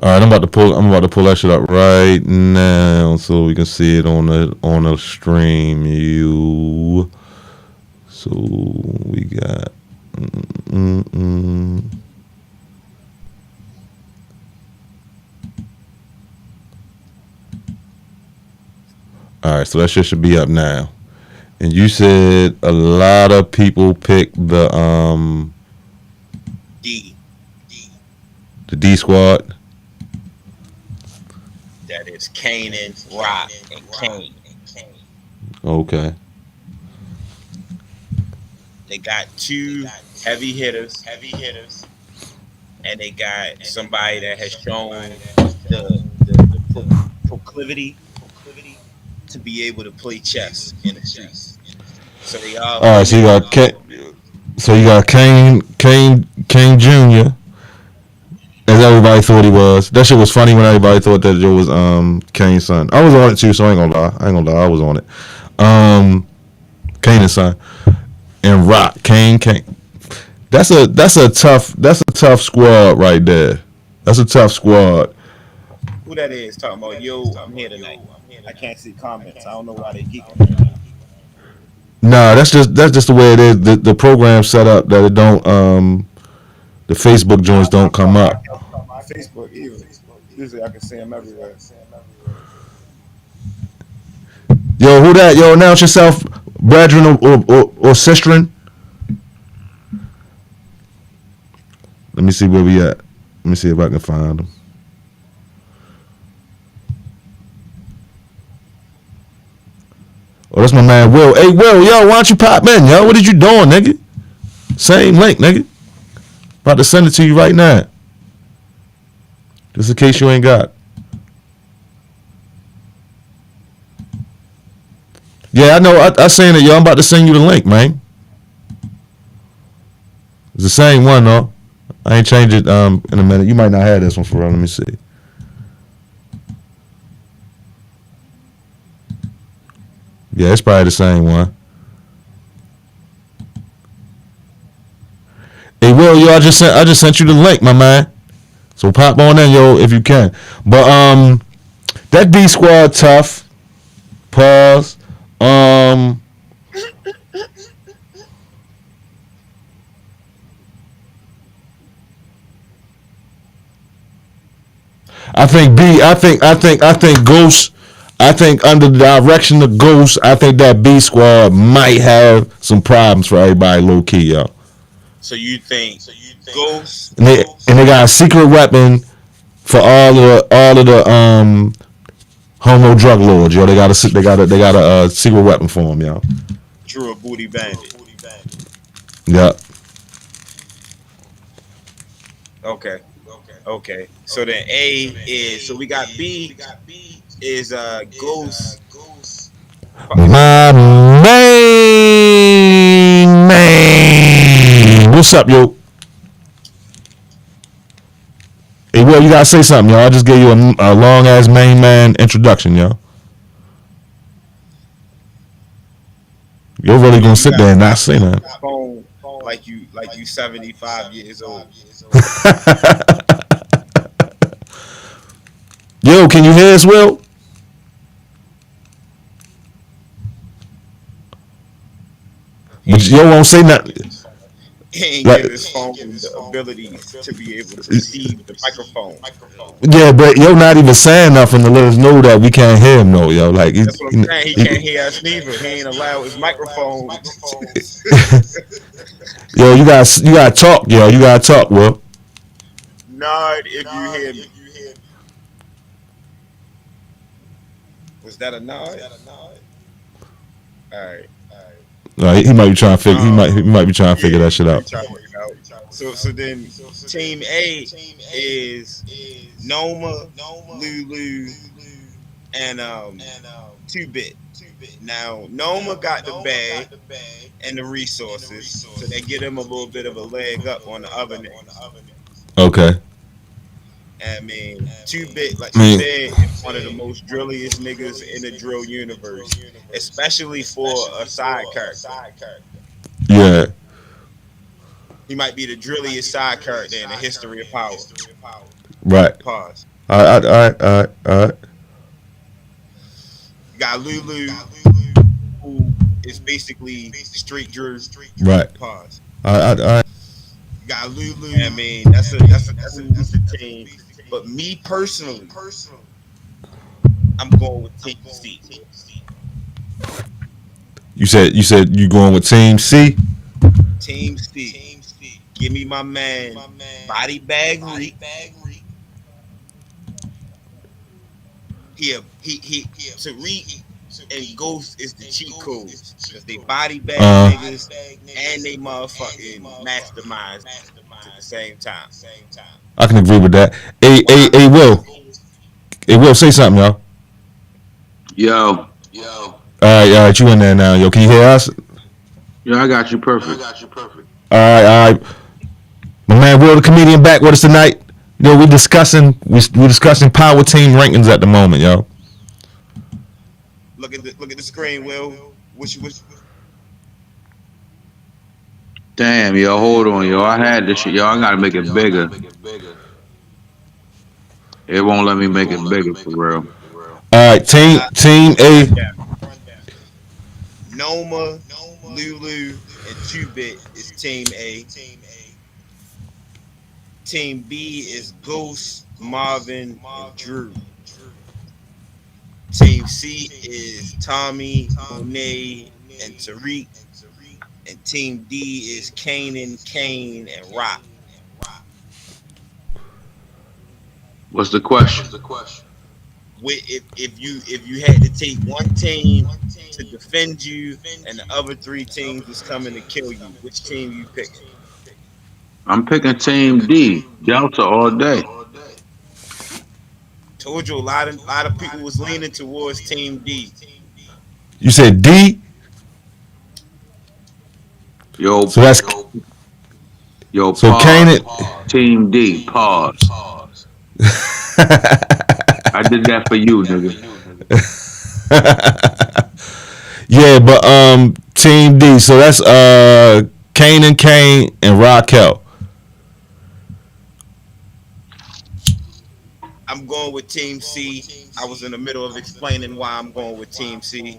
All right, I'm about to pull that shit up right now so we can see it on the stream. You. So we got. Mm, mm. All right, so that shit should be up now. And you said a lot of people picked D. D. the D squad. That is Kanan, Rock, and Kane. Okay. They got two heavy hitters, and they got somebody that has shown the proclivity to be able to play chess in the streets. So they all All right, come so you in. got Kane Jr. as everybody thought he was. That shit was funny when everybody thought that Joe was Kane's son. I was on it too, so I ain't gonna lie. I was on it. Kane's son and Rock Kane. That's a tough squad right there. That's a tough squad. Who that is talking about? Yo, I'm here tonight. I can't see comments. I don't know why they geeking right now. Nah, that's just the way it is. The program set up that it don't the Facebook joints don't come I up. can't see my Facebook either. Usually I can see them everywhere. Yo, who that? Yo, announce yourself, brethren or sistren. Let me see where we at. Let me see if I can find them. Oh, that's my man Will. Hey Will, yo, why don't you pop in, yo? What did you doing, nigga? Same link, nigga. About to send it to you right now. Just in case you ain't got. Yeah, I know. I saying it, yo. I'm about to send you the link, man. It's the same one, though. I ain't changed it in a minute. You might not have this one for real. Let me see. Yeah, it's probably the same one. Hey, Will, yo, I just sent you the link, my man. So pop on in, yo, if you can. But that B squad tough. Pause. I think B. I think Ghost. I think under the direction of Ghost, I think that B squad might have some problems for everybody low key, yo. So you think Ghost? And they got a secret weapon for all of the homo drug lords, yo. They got a secret weapon for them, yo. Drew a booty bandit. Yeah. Okay. Okay. So then A is so we got B is Ghost. My man. What's up, yo? Hey, Will, you gotta say something, yo. I just gave you a long ass main man introduction, yo. You're really gonna sit there and not say nothing. Phone like you 75 years old. Yo, can you hear us, Will? But yo won't say nothing. He ain't Like, give his phone the ability to be able to receive the microphone. yeah, but yo not even saying nothing to let us know that we can't hear him, no, yo. Like, That's what I'm saying. He can't hear us neither. He ain't allowed his microphone. yo, you gotta talk, yo. You gotta talk, Will. Nod if you hear me. Was that a nod? All right. He might be trying to figure. He might be trying to figure that shit out. So then team A is Noma, Lulu, and 2-Bit. Now Noma got the bag and the resources, so they get him a little bit of a leg up on the other niggas. Okay. I mean, 2-Bit, like I you mean, said, is one of the most drilliest niggas in the drill universe, especially for a side character. yeah. He might be the drilliest side character in the history of power. Right. Pause. All right. You got Lulu, who is basically straight Drew. Right. Pause. All right. You got Lulu. I mean, that's a team. But me personally, I'm going with Team C. You going with Team C? Team C. Give me my man, Body Bag Reek. He Tariq and Ghost is the cheat code because they body bag niggas and they motherfucking masterminds at the same time. I can agree with that. Why? Hey, Will, say something, yo. Yo, All right, you in there now, yo? Can you hear us? I got you perfect. All right. My man Will, the comedian, back with us tonight. Yo, we discussing power team rankings at the moment, yo. Look at the screen, Will. Which Damn, yo, hold on, yo. I had this shit, yo. I gotta make it bigger. It won't let me make it bigger for real. All right, team A. Noma, Lulu, and 2-Bit is Team A. Team B is Ghost, Marvin, and Drew. Team C is Tommy, Monet, and Tariq. And Team D is Kanan, Kane, and Rock. What's the question? If you had to take one team to defend you and the other three teams is coming to kill you, which team you picking? I'm picking Team D, Delta all day. Told you a lot of people was leaning towards Team D. You said D. Yo, So that's so pause. Kanan. Team D, pause. I did that for you, nigga. Yeah, but Team D. So that's Kanan, Kane, and Raquel. I'm going with Team C. I was in the middle of explaining why I'm going with Team C.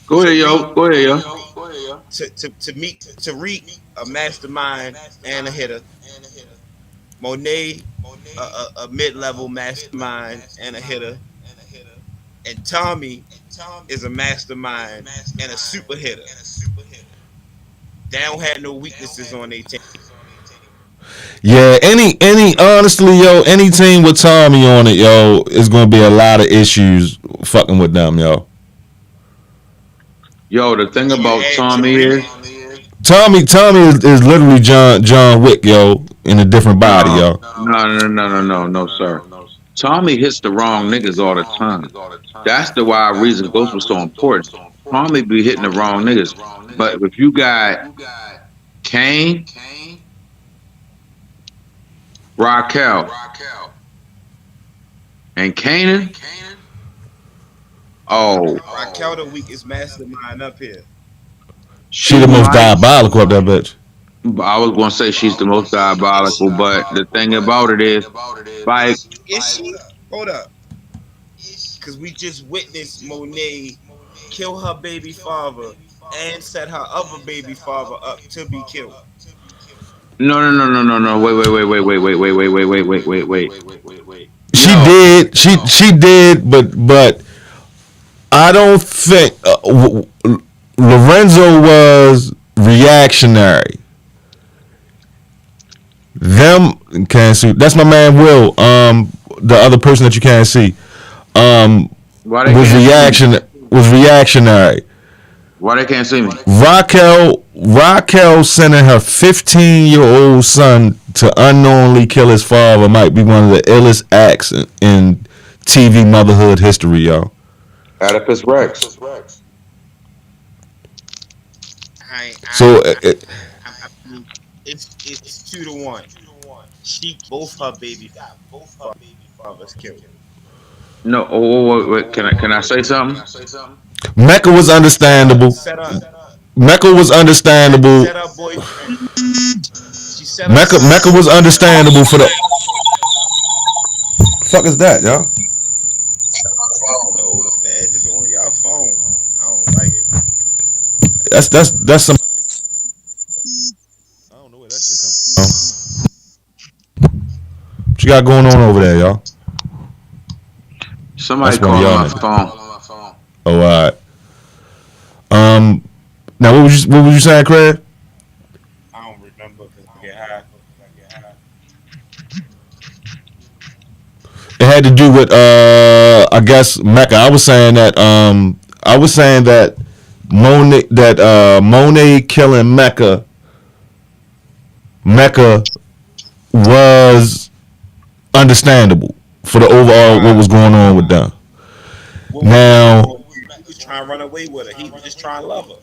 Go ahead, yo. To meet Tariq, a mastermind and a hitter. Monet, a mid-level mastermind and a hitter. And Tommy is a mastermind and a super hitter. They don't have no weaknesses on their team. Yeah, any honestly, yo, any team with Tommy on it, yo, is gonna be a lot of issues fucking with them, yo. Yo, the thing about Tommy is Tommy is literally John Wick, yo, in a different body, yo. no, sir. Tommy hits the wrong niggas all the time. That's the why reason Ghost was so important. Tommy be hitting the wrong niggas. But if you got Kane, Raquel, and Kanan, oh, Raquel the weakest mastermind up here. She the most diabolical of that bitch. I was gonna say she's the most diabolical, but the thing about it is, like, Is she? Hold up. Because we just witnessed Monet kill her baby father and set her other baby father up to be killed. no. Wait. She No, did, she did, but I don't think Lorenzo was reactionary. Them can't see. That's my man Will. The other person that you can't see. why they can't see me? Was reactionary. Why they can't see me? Raquel sending her 15-year-old son to unknowingly kill his father might be one of the illest acts in TV motherhood history, yo. Oedipus Rex. So It's 2-1. She both her baby fathers killed. No, wait. Can I say something? Mecca was understandable. Mecca was understandable. Set up boyfriend. She set Mecca was understandable Fuck is that, y'all? No, the feds is on your phone. I don't like it. That's some. I don't know where that shit comes from. What you got going on over there, y'all? Somebody That's one of calling y'all my niggas. phone. Oh, all right. Now what was you saying, Craig? I don't remember because I get high. It had to do with I guess Mecca. I was saying that Monet killing Mecca was understandable for the overall what Right. was going on with them. What was Mecca Now going to do? He was trying to run away with her. He was just trying to love her.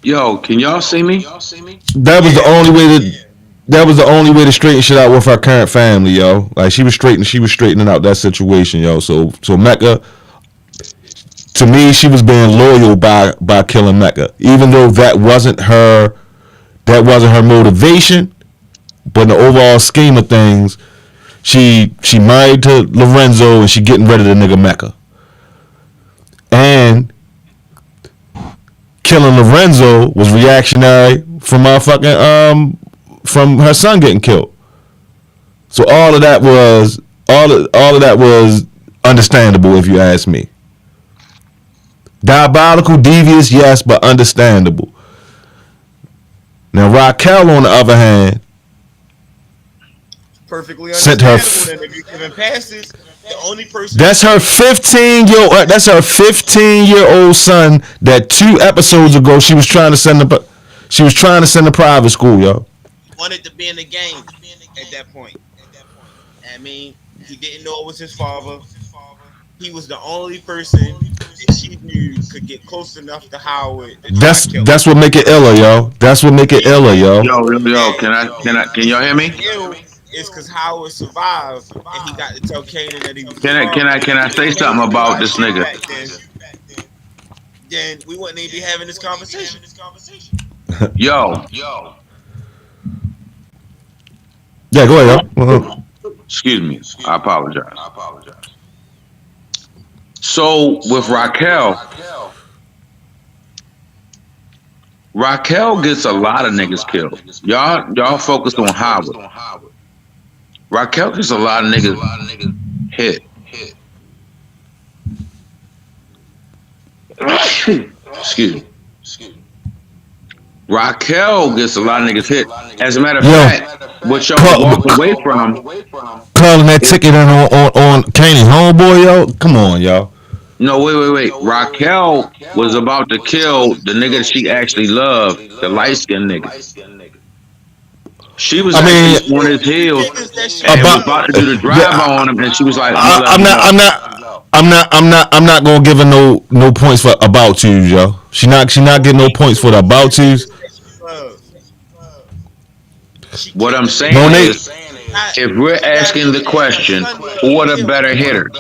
Yo, can y'all see me? that was the Yeah. only way to straighten shit out with her current family, yo. Like she was straightening out that situation, yo. So Mecca, to me, she was being loyal by killing Mecca, even though that wasn't her motivation. But in the overall scheme of things, she married to Lorenzo and she getting rid of the nigga Mecca. And killing Lorenzo was reactionary from from her son getting killed. So all of that was understandable if you ask me. Diabolical, devious, yes, but understandable. Now Raquel, on the other hand, Perfectly sent her. understandable. Then if you're giving passes, the only person That's her 15-year-old son that 2 episodes ago she was trying to send to private school, yo. wanted to be in the game at that point. I mean, he didn't know it was his father. He was the only person that she knew could get close enough to Howard to try to That's kill him. that's what make it iller, yo. That's what make it iller, yo. Yo, And can y'all hear the me? ill is because Howard survived and he got to tell Kanan that he was his Can I can father. I can I If say something Kanan knew about our this shit nigga? back then we wouldn't even be having this conversation. Yo, Yeah, go ahead, yo. excuse me. I apologize. So with Raquel gets a lot of niggas killed. Y'all focused on Howard. Raquel gets a lot of niggas hit. Excuse me. Raquel gets a lot of niggas hit. As a matter of Yo, fact, what y'all call, walking away from calling that is ticket in on Kaney homeboy, yo. Come on, yo. no wait. Raquel was about to kill the nigga that she actually loved, the light skinned nigga. She was I mean, actually on his heels Niggas that she and was about about to loved. do the yeah, drive on him, and she was like, "I'm gonna let I'm him not, know." I'm not gonna give her no points for about twos, yo. She not getting no points for the about twos. Niggas that she loved. She What killed I'm the saying niggas. Monet, is, if we're She got asking the her question, son being who are the killed. better hitters?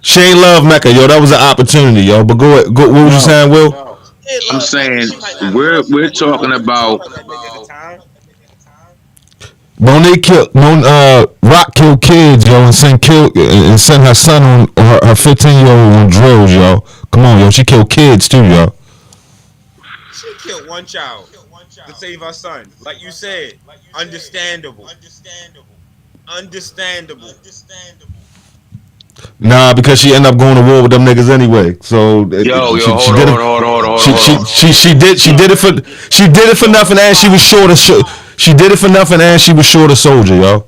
she ain't love Mecca, yo. That was an opportunity, yo. But go. What was you No, saying, Will? She did I'm love Mecca. saying She might not have loved we're Mecca. talking She didn't about love that nigga at the time. Monet killed Rock killed kids, yo, and sent her son on her 15-year-old on drills, yo. Come on, yo. She killed kids too, yo. She killed one child to save her son. Like you said, understandable. Understandable. Nah, because she ended up going to war with them niggas anyway. So yo, she hold did it. on, hold on, hold on, hold on, She hold she on. she she did it for nothing, and she was short of she did it for nothing, and she was short of soldier, yo.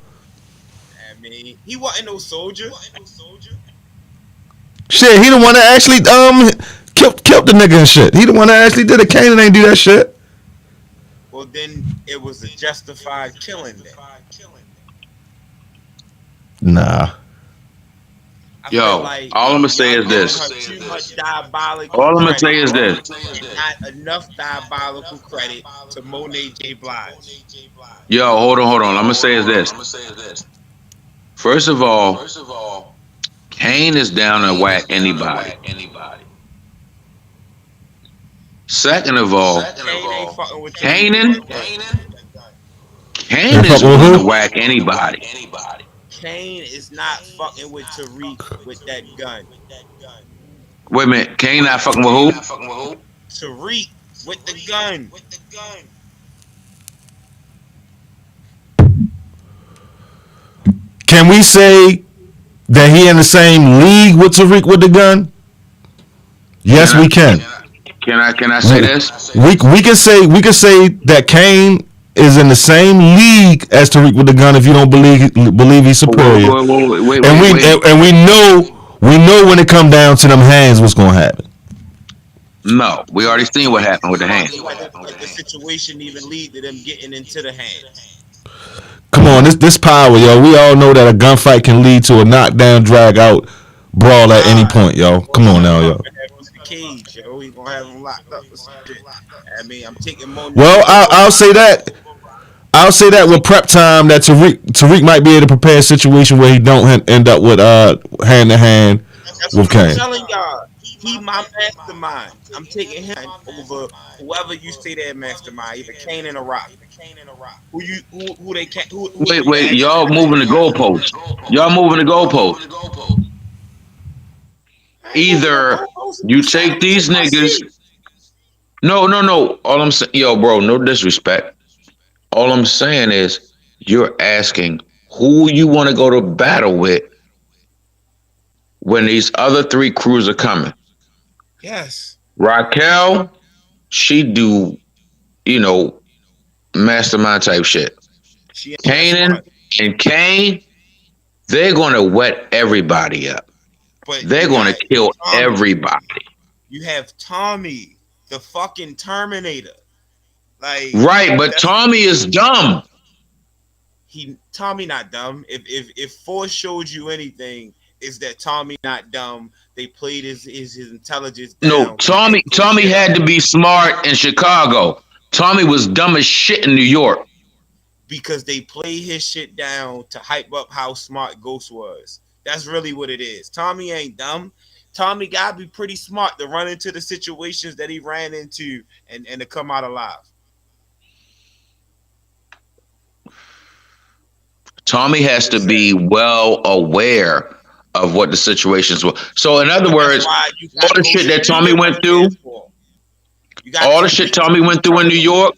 I mean, he wasn't no soldier. Shit, he the one that actually killed the nigga and shit. He the one that actually did it. Kanan ain't do that shit. Well, then it was a justified killing. Then Nah. I feel Yo, like all I'm gonna say y'all is giving this. her too much diabolical All I'm gonna say credit is this. and not enough diabolical credit to Monet J. Blige. Yo, hold on. I'm gonna say is this. First of all, Kane is down to whack anybody. Second of all, Kane ain't fucking with your Kanan Kane And is fucking with willing to who? whack anybody. Kane is not fucking with Tariq with that gun. Wait a minute, Kane not fucking with who? Tariq with the gun. Can we say that he in the same league with Tariq with the gun? Yes, Can I we can. can I say this? We can say that Kane is in the same league as Tariq with the gun if you don't believe he's superior. And we know when it come down to them hands what's gonna happen. No, we already seen what happened with the hand. Like the situation even lead to them getting into the hands. Come on, this power, yo. We all know that a gunfight can lead to a knockdown, drag out brawl at any point, yo. Come on now, yo. The cage, yo. We gonna have him locked up or some shit. I mean, I'm taking more. Well, I'll say that. I'll say that with prep time, that Tariq might be able to prepare a situation where he don't end up with hand to hand with Kane. I'm telling y'all, he my mastermind. I'm taking him over whoever you say that mastermind, either Kane and a Rock. Who they can't. Wait, y'all moving the goalposts. Y'all moving the goalposts. Either you take these niggas. No. All I'm saying, yo, bro, no disrespect. All I'm saying is you're asking who you want to go to battle with when these other three crews are coming. Yes. Raquel, she do, mastermind type shit. Kanan and Kane, they're gonna wet everybody up. But they're gonna kill everybody. You have Tommy, the fucking Terminator. Like, right, but Tommy is dumb. Tommy not dumb. If Force showed you anything, is that Tommy not dumb. They played his intelligence down. No, Tommy had to be smart in Chicago. Tommy was dumb as shit in New York. Because they played his shit down to hype up how smart Ghost was. That's really what it is. Tommy ain't dumb. Tommy gotta be pretty smart to run into the situations that he ran into and to come out alive. Tommy has to be well aware of what the situations were. So in other words, all the shit that Tommy went through, all the shit Tommy went through in New York,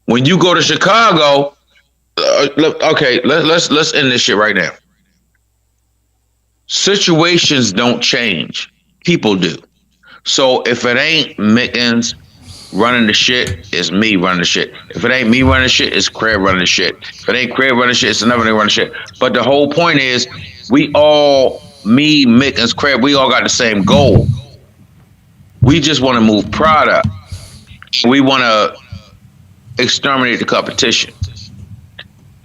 when you go to Chicago, okay, let's end this shit right now. Situations don't change. People do. So if it ain't Mittens running the shit, it's me running the shit. If it ain't me running the shit, it's Craig running the shit. If it ain't Craig running the shit, it's another nigga running the shit. But the whole point is, me, Mittens, Craig, we all got the same goal. We just want to move product. We want to exterminate the competition.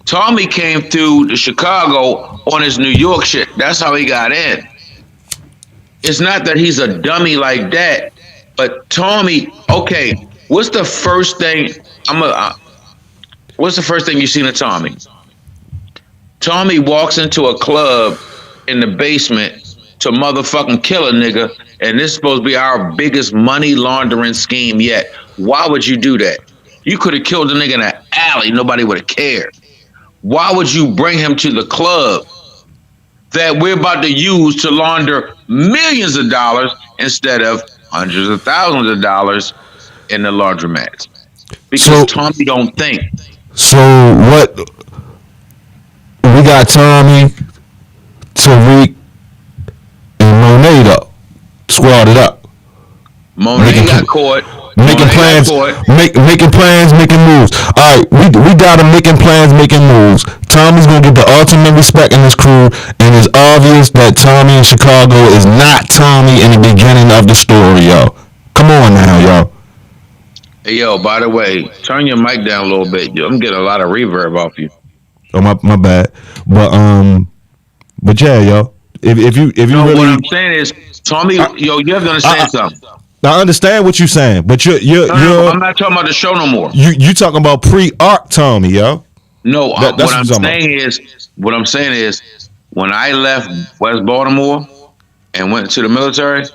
Tommy came through to Chicago on his New York shit. That's how he got in. It's not that he's a dummy like that, but Tommy, okay, what's the first thing you seen of Tommy? Tommy walks into a club in the basement to motherfucking kill a nigga, and this is supposed to be our biggest money laundering scheme yet. Why would you do that? You could have killed the nigga in an alley. Nobody would have cared. Why would you bring him to the club that we're about to use to launder millions of dollars instead of hundreds of thousands of dollars in the laundromats? Because Tommy don't think. So what? We got Tommy, Tariq, and Monet up, squadded up. Monet got caught. Making plans, making moves. All right, we got him making plans, making moves. Tommy's gonna get the ultimate respect in this crew, and it's obvious that Tommy in Chicago is not Tommy in the beginning of the story, yo. Come on now, yo. Hey, yo, by the way, turn your mic down a little bit. Yo, I'm getting a lot of reverb off you. Oh, my bad. But yeah, yo. If you really, what I'm saying is, Tommy, you have to understand something. I understand what you're saying, but you're I'm not talking about the show no more. You talking about pre-arc Tommy, yo? No, what I'm saying is, when I left West Baltimore and went to the military,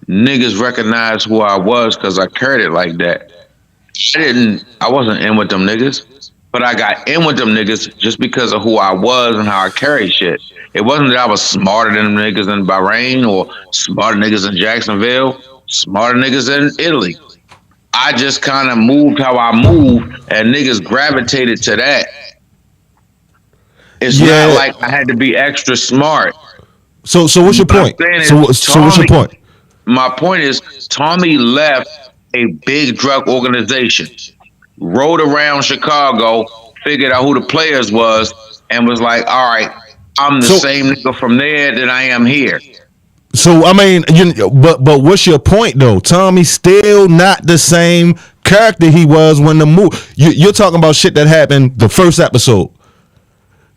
niggas recognized who I was because I carried it like that. I wasn't in with them niggas. but I got in with them niggas just because of who I was and how I carried shit. It wasn't that I was smarter than them niggas in Bahrain or smarter niggas in Jacksonville, smarter niggas in Italy. I just kind of moved how I moved, and niggas gravitated to that. It's not Yeah. like I had to be extra smart. So what's your What I'm point? saying So is, so what's your Tommy. point? My point is, Tommy left a big drug organization, rode around Chicago, figured out who the players was, and was like, "All right, I'm the So same nigga from there that I am here." so I mean, but what's your point though? Tommy's still not the same character he was when the movie. You're talking about shit that happened the first episode.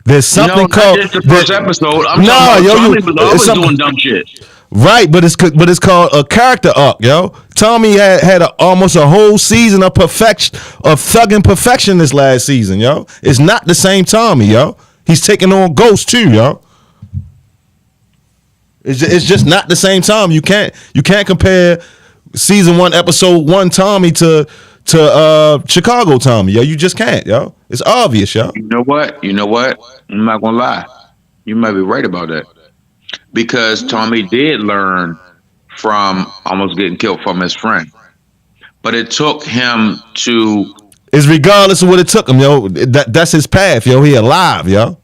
There's No, something not called just the first episode. I'm talking nah, about yo, Tommy was it's always something doing dumb shit. right, but it's called a character arc, yo. Tommy had almost a whole season of perfection of thugging perfection this last season, yo. It's not the same Tommy, yo. He's taking on Ghost too, yo. It's just not the same time. You can't compare season 1 episode 1 Tommy to Chicago Tommy, yo. You just can't, yo. It's obvious, yo. You know what? You know what? I'm not gonna lie. You might be right about that because Tommy did learn from almost getting killed from his friend, but it took him to. It's regardless of what it took him, yo. That's his path, yo. He alive, yo.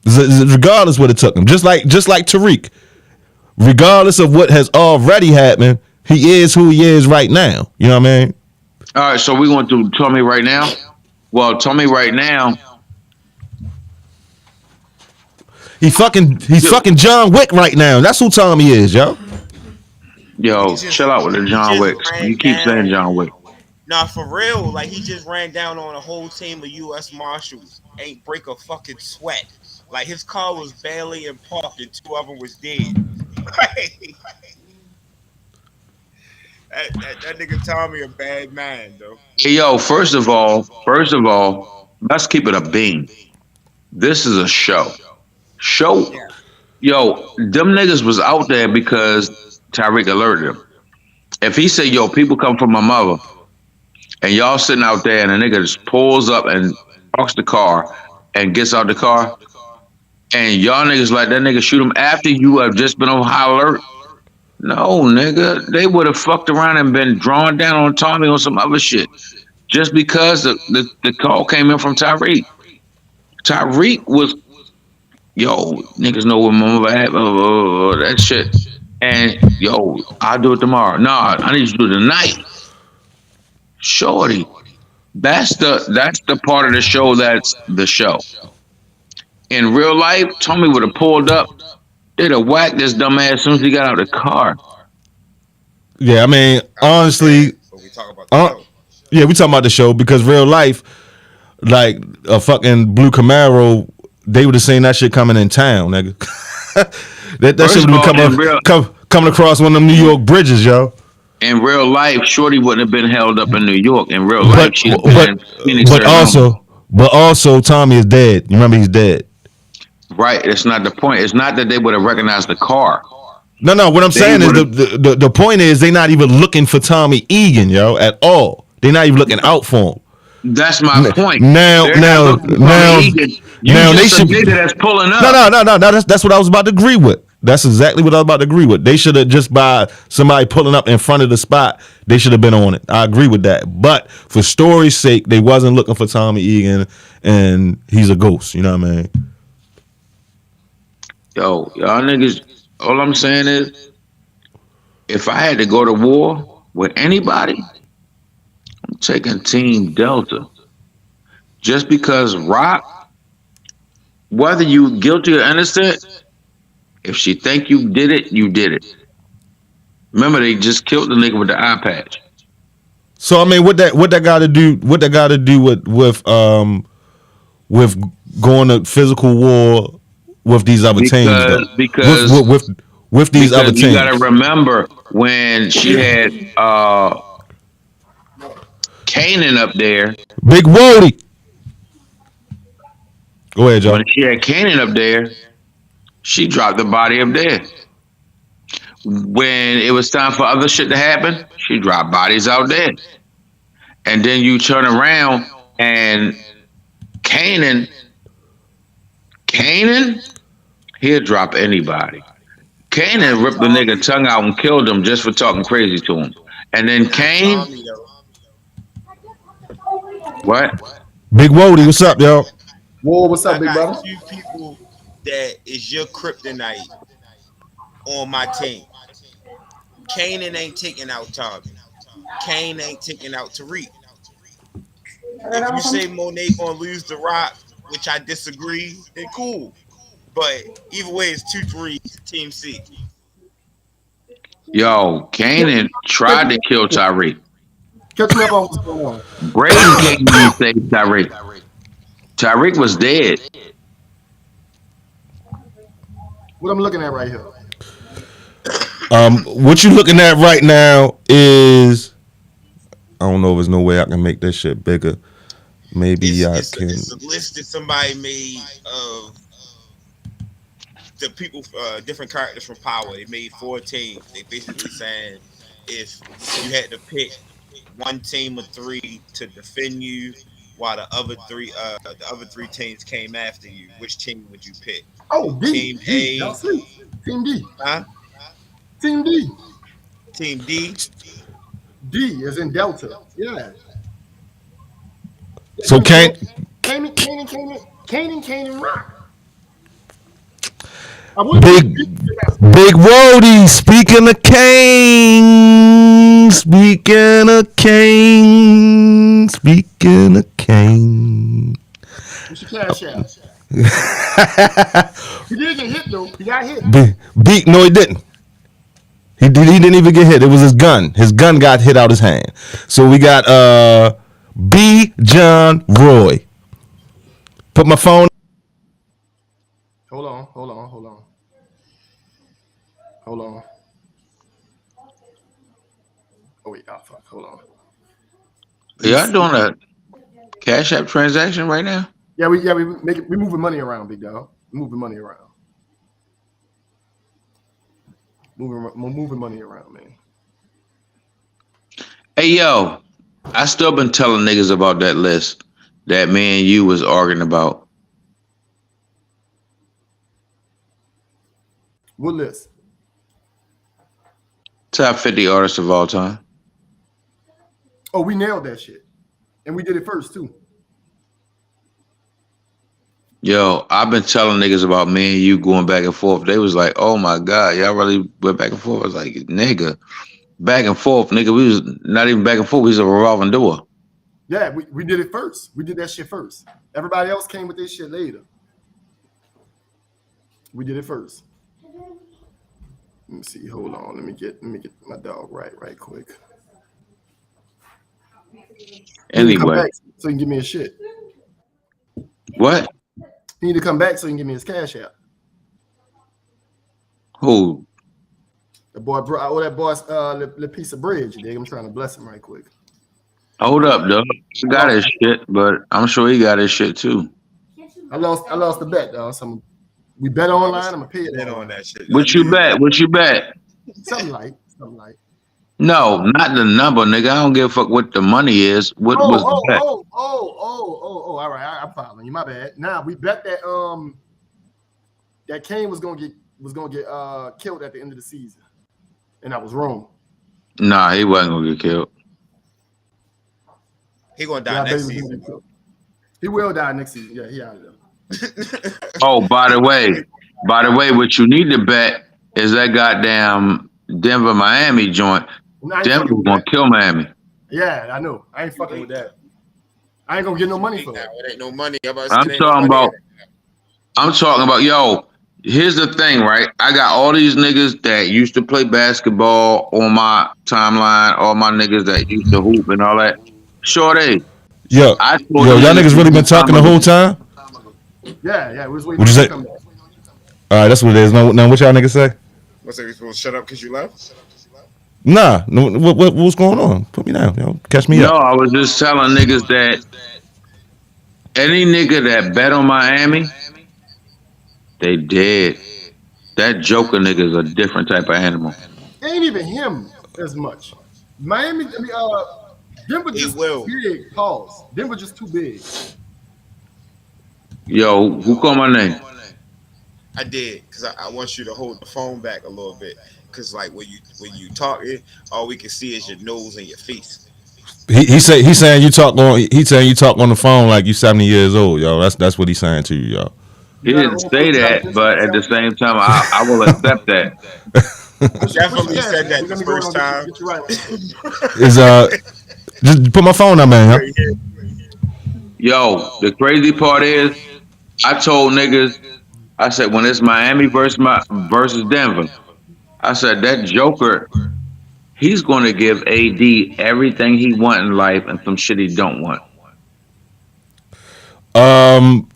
Regardless what it took him, just like Tariq. Regardless of what has already happened, he is who he is right now. You know what I mean? All right, so we're going to Tommy right now. Well, Tommy right now. He's fucking John Wick right now. That's who Tommy is, yo. Yo, chill out with the John Wick. You keep saying John Wick. Nah, for real, like he just ran down on a whole team of U.S. Marshals. Ain't break a fucking sweat. Like his car was barely in park and 2 of them was dead. that nigga Tommy a bad man though. Hey, yo, first of all, let's keep it a beam. This is a show. Yeah. Yo, them niggas was out there because Tyreek alerted them. If he said, yo, people come from my mother, and y'all sitting out there and a nigga just pulls up and parks the car and gets out the car, and y'all niggas like that nigga shoot him after you have just been on high alert. No, nigga, they would have fucked around and been drawn down on Tommy on some other shit. Just because the call came in from Tyreek. Tyreek was, yo, niggas know what my mother had, that shit. And yo, I'll do it tomorrow. Nah, I need you to do it tonight. Shorty. That's the part of the show that's the show. In real life, Tommy would have pulled up, they'd have whacked this dumbass as soon as he got out of the car. Yeah, I mean, honestly, But we talk about the show. yeah, we talking about the show because real life, like a fucking blue Camaro, they would have seen that shit coming in town, nigga. that First shit of would all, have coming across one of them New York bridges, yo. In real life, Shorty wouldn't have been held up in New York. In real life, she'd have been in Phoenix, Arizona. But also, Tommy is dead. You remember he's dead. Right, that's not the point. It's not that they would have recognized the car. No. What I'm saying is the point is they not even looking for Tommy Egan, yo, at all. They not even looking out for him. That's my point. Now They're not looking for Tommy Egan. You now just they should. a nigga that's pulling up. No. That's what I was about to agree with. That's exactly what I was about to agree with. They should have just by somebody pulling up in front of the spot. They should have been on it. I agree with that. But for story's sake, they wasn't looking for Tommy Egan, and he's a ghost. You know what I mean? Yo, y'all niggas, all I'm saying is, if I had to go to war with anybody, I'm taking Team Delta. Just because Rock, whether you guilty or innocent, if she think you did it, you did it. Remember, they just killed the nigga with the eye patch. So I mean, what that got to do? What that got to do with going to physical war with these other teams? Though? Because with these other teams, you gotta remember when she had Kanan up there. Big Wody. Go ahead, Joe. When she had Kanan up there, she dropped the body up there. When it was time for other shit to happen, she dropped bodies out there. and then you turn around and Canaan, he'll drop anybody. Canaan Not ripped the nigga Tommy. tongue out and killed him just for talking crazy to him. And then Not Kane, Tommy though. what? Big Wody, I what's got up, y'all? Whoa, what's up, I big got brother? two people that is your kryptonite on my team. Kanan ain't taking out Tommy. Kane ain't taking out Tariq. If you say Monet gonna lose the Rock, which I disagree, then cool. But either way, it's 2-3 Team C. Yo, Canaan Catch tried me to kill Tyreek. catch me up on what's going on. Braden came in and saved Tyreek. Tyreek was dead. What I'm looking at right here. What you looking at right now is I don't know if there's no way I can make this shit bigger. Maybe I can. It's a list that somebody made of the people, different characters from Power. They made 4 teams. They basically saying if you had to pick one team of 3 to defend you, while the other three teams came after you, which team would you pick? Oh, D. Team D. A, Y'all see? Team D. huh? Team D. Team D. D is in Delta. Yeah. Yeah, So give me Canaan Rock. I would Big Big Wody, speaking of Kane, speaking of Kane. What's your cash out? He did get hit though. He got hit. No, he didn't. He didn't even get hit. It was his gun. His gun got hit out his hand. So we got B. John Roy. Put my phone. Hold on. Oh wait, fuck. Hold on. Y'all doing a Cash App transaction right now? Yeah, we moving money around, big dog. Moving money around. Moving money around, man. Hey yo, I still been telling niggas about that list that me and you was arguing about. What list? Top 50 artists of all time. Oh, we nailed that shit. And we did it first too. Yo, I've been telling niggas about me and you going back and forth. They was like, oh my God, y'all really went back and forth. I was like, nigga, back and forth, nigga. We was not even back and forth. We was a revolving door. Yeah, we did it first. We did that shit first. Everybody else came with this shit later. We did it first. Let me see. Hold on. Let me get my dog right quick. Anyway. So you can give me a shit. What? He need to come back so he can give me his cash out. Who? The boy brought that boy's little piece of bread, you dig? I'm trying to bless him right quick. Hold up, dog. He got his shit, but I'm sure he got his shit too. I lost the bet, dog. So we bet online. I'm gonna pay it on that shit. What you bet? What you bet? Something like. No, not the number, nigga. I don't give a fuck what the money is. What was the bet? All right, I'm following you. My bad. Nah, we bet that that Kane was gonna get killed at the end of the season, and I was wrong. Nah, he wasn't gonna get killed. He gonna die next season. He will die next season. Yeah, he out of there. Oh, by the way, what you need to bet is that goddamn Denver Miami joint. Denver gonna kill Miami. Yeah, I know. I ain't fucking with that. I ain't gonna get no money for that. It ain't no money. I'm talking about, yo, here's the thing, right? I got all these niggas that used to play basketball on my timeline, all my niggas that used to hoop and all that. Shorty. Y'all niggas really been talking the whole time? Yeah. We was waiting. What'd you say? All right, that's what it is. Now what y'all niggas say? What's that? You supposed to shut up because you left? Nah, no. What's going on? Put me down, yo. Catch me up. No, I was just telling niggas that any nigga that bet on Miami, they dead. That Joker nigga is a different type of animal. It ain't even him as much. Miami, Denver He just will. big. Pause. Denver just too big. Yo, who called my name? I did because I want you to hold the phone back a little bit because like when you talking, all we can see is your nose and your face. He's saying you talk on the phone like you 70 years old, yo. That's what he's saying to you, yo. He didn't say that, but at the same time, I will accept that. Definitely said that the first time. Get you right. Is just put my phone down, man. Huh? Yo, the crazy part is, I told niggas, I said when it's Miami versus Denver, I said that Joker, he's going to give AD everything he want in life and some shit he don't want.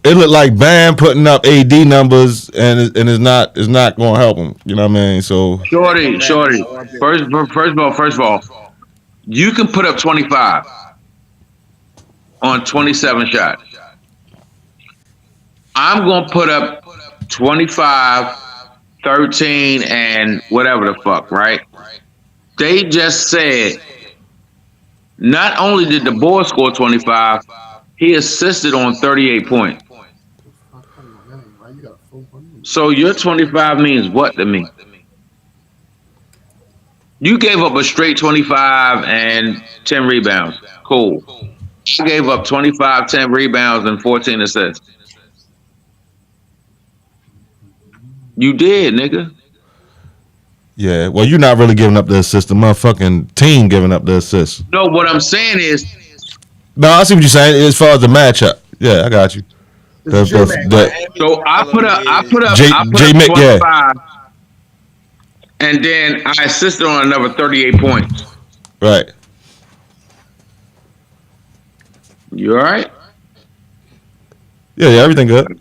It looked like Bam putting up AD numbers, and it's not going to help him. You know what I mean? So Shorty. First of all, you can put up 25 on 27 shots. I'm going to put up 25, 13, and whatever the fuck, right? They just said not only did the boy score 25, he assisted on 38 points. So your 25 means what to me? You gave up a straight 25 and 10 rebounds. Cool. I gave up 25, 10 rebounds, and 14 assists. You did, nigga. yeah, well, you're not really giving up the assist. The motherfucking team giving up the assist. No, what I'm saying is, No, I see what you're saying as far as the matchup. Yeah, I got you. so I put up J Mick, 25, and then I assisted on another 38 points. right. You all right? Yeah, everything good.